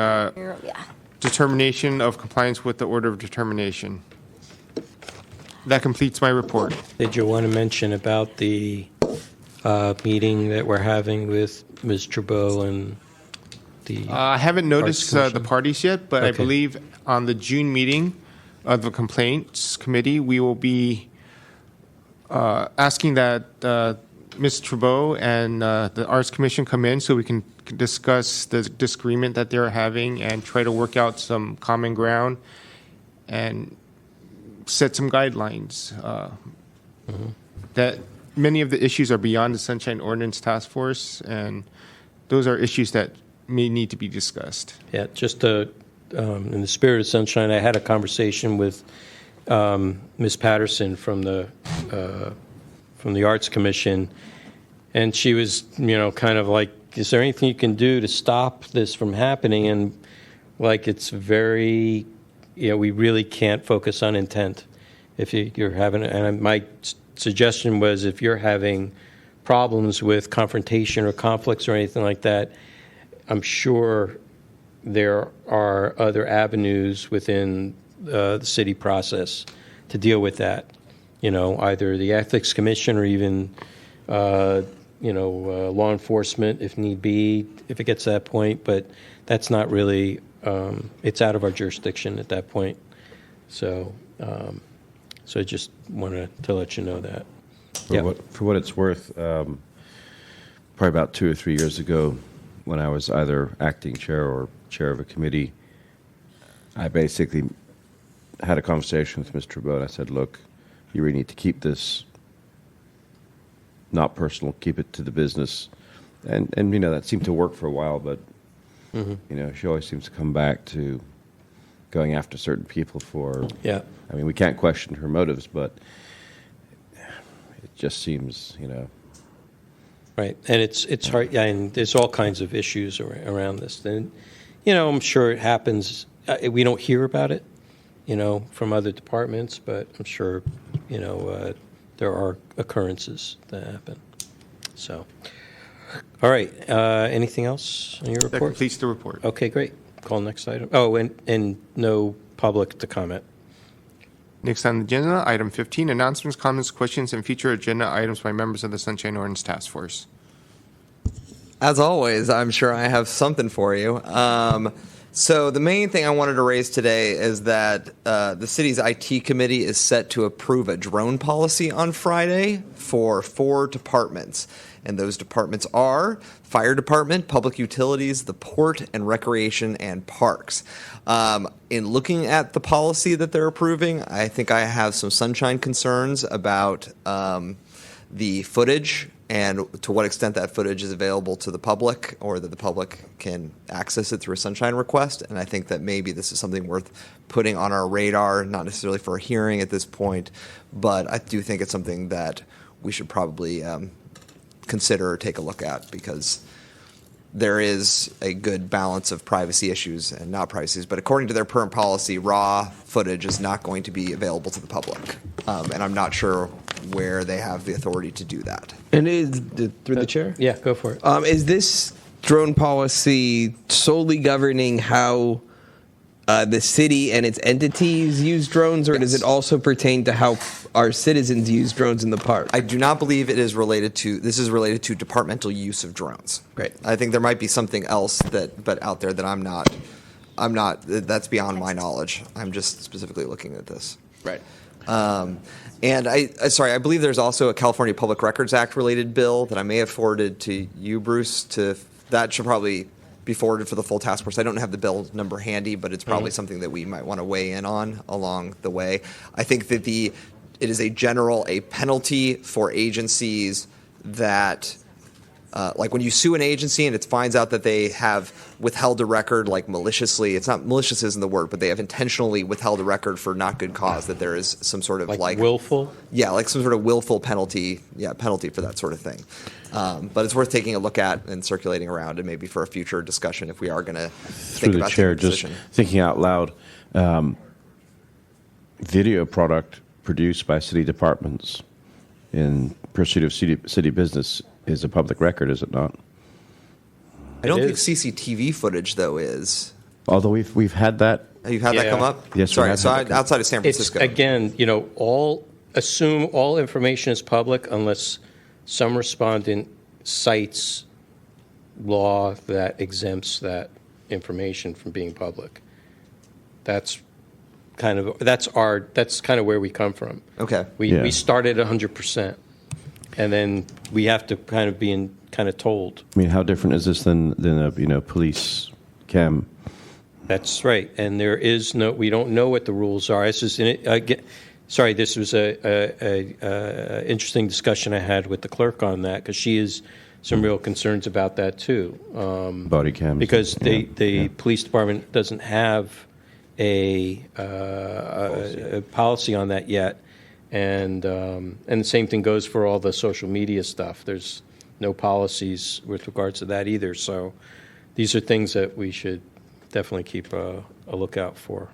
determination of compliance with the order of determination. That completes my report. Did you want to mention about the meeting that we're having with Ms. Chabot and the I haven't noticed Arts the Commission? parties yet, but I Okay. believe on the June meeting of the Complaints Committee, we will be asking that Ms. Chabot and the Arts Commission come in so we can discuss the disagreement that they're having and try to work out some common ground and set some guidelines. That many of the issues are beyond the Sunshine Ordinance Task Force, and those are issues that may need to be discussed. Yeah, just in the spirit of sunshine, I had a conversation with Ms. Patterson from the Arts Commission, and she was, kind of like, "Is there anything you can do to stop this from happening?" And like, it's very, we really can't focus on intent. If you're having, and my suggestion was, if you're having problems with confrontation or conflicts or anything like that, I'm sure there are other avenues within the city process to deal with that. Either the Ethics Commission or even, law enforcement if need be, if it gets to that point. But that's not really, it's out of our jurisdiction at that point. So I just wanted to let you know that. For what it's worth, probably about 2 or 3 years ago, when I was either acting chair or chair of a committee, I basically had a conversation with Mr. Chabot. I said, "Look, you really need to keep this not personal, keep it to the business." And that seemed to work for a while, but she always seems to come back to going after certain people for. Yeah. I mean, we can't question her motives, but it just seems, Right, and it's hard. Yeah, and there's all kinds of issues around this. And I'm sure it happens. We don't hear about it, from other departments, but I'm sure, there are occurrences that happen. So, all right. Anything else on your report? That completes the report. Okay, great. Call next item. Oh, and no public to comment. Next on the agenda, item 15, announcements, comments, questions, and future agenda items by members of the Sunshine Ordinance Task Force. As always, I'm sure I have something for you. So the main thing I wanted to raise today is that the city's IT committee is set to approve a drone policy on Friday for 4 departments. And those departments are Fire Department, Public Utilities, the Port, and Recreation and Parks. In looking at the policy that they're approving, I think I have some sunshine concerns about the footage and to what extent that footage is available to the public or that the public can access it through a sunshine request. And I think that maybe this is something worth putting on our radar, not necessarily for a hearing at this point, but I do think it's something that we should probably consider or take a look at, because there is a good balance of privacy issues and not privacies. But according to their current policy, raw footage is not going to be available to the public. And I'm not sure where they have the authority to do that. And is through the chair? Yeah, go for it. Is this drone policy solely governing how the city and its entities use drones, or does it also pertain to how our citizens use drones in the park? I do not believe it is related to, this is related to departmental use of drones. Great. I think there might be something else but out there that I'm not, that's beyond my knowledge. I'm just specifically looking at this. Right. And I believe there's also a California Public Records Act related bill that I may have forwarded to you, Bruce. That should probably be forwarded for the full task force. I don't have the bill number handy, but it's probably something that we might want to weigh in on along the way. I think that it is a penalty for agencies that, like when you sue an agency and it finds out that they have withheld a record, like maliciously, it's not malicious isn't the word, but they have intentionally withheld a record for not good cause, that there is some sort of like willful? Yeah, like some sort of willful penalty for that sort of thing. But it's worth taking a look at and circulating around, and maybe for a future discussion if we are going to think about Chair, taking a just position. thinking out loud, video product produced by city departments in pursuit of city business is a public record, is it not? I don't think CCTV footage, though, is. Although we've had that. You've had that come up? Yes. Sorry, so outside of San Francisco. It's, again, assume all information is public unless some respondent cites law that exempts that information from being public. That's kind of where we come from. Okay. We start at 100%, and then we have to kind of be told. I mean, how different is this than a police cam? That's right, and we don't know what the rules are. This was a interesting discussion I had with the clerk on that, because she has some real concerns about that too. Body cams. Because the police department doesn't have a policy on that yet, and the same thing goes for all the social media stuff. There's no policies with regards to that either. So these are things that we should definitely keep a lookout for.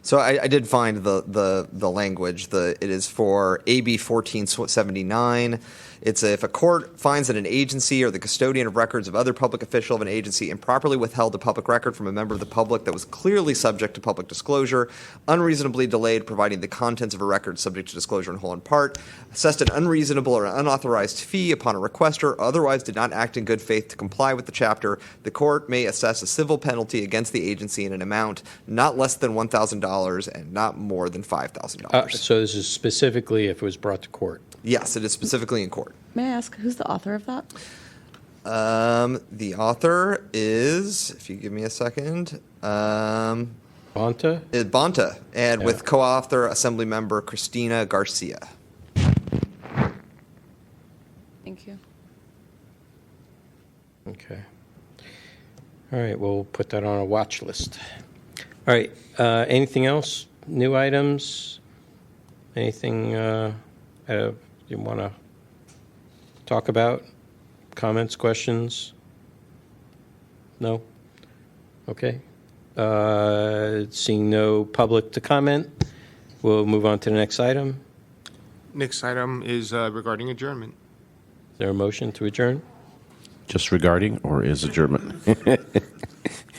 So I did find the language. It is for AB 1479. It's if a court finds that an agency or the custodian of records of other public official of an agency improperly withheld a public record from a member of the public that was clearly subject to public disclosure, unreasonably delayed providing the contents of a record subject to disclosure in whole and part, assessed an unreasonable or unauthorized fee upon a requester, otherwise did not act in good faith to comply with the chapter, the court may assess a civil penalty against the agency in an amount not less than $1,000 and not more than $5,000. So this is specifically if it was brought to court? Yes, it is specifically in court. May I ask who's the author of that? The author is, if you give me a second, Bonta? Bonta, and with co-author Assemblymember Christina Garcia. Thank you. Okay. All right, we'll put that on a watch list. All right, anything else? New items? Anything you want to talk about? Comments, questions? No? Okay. Seeing no public to comment, we'll move on to the next item. Next item is regarding adjournment. Is there a motion to adjourn? Just regarding, or is adjournment?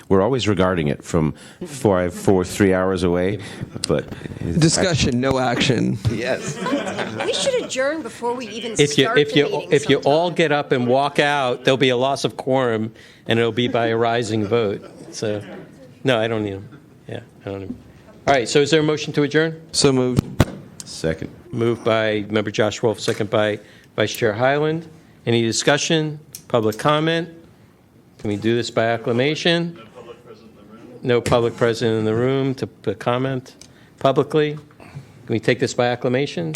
We're always regarding it from 3 hours away, but discussion, no action. Yes. We should adjourn before we even If start the meeting. if you all get up and walk out, there'll be a loss of quorum, and it'll be by a rising vote. So, no, I don't need them. Yeah, I don't need them. All right. So, is there a motion to adjourn? So moved. Second. Moved by Member Josh Wolf, second by Vice Chair Hyland. Any discussion? Public comment? Can we do this by acclamation? No public present in the room to comment publicly. Can we take this by acclamation?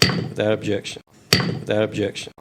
Without objection. Without objection.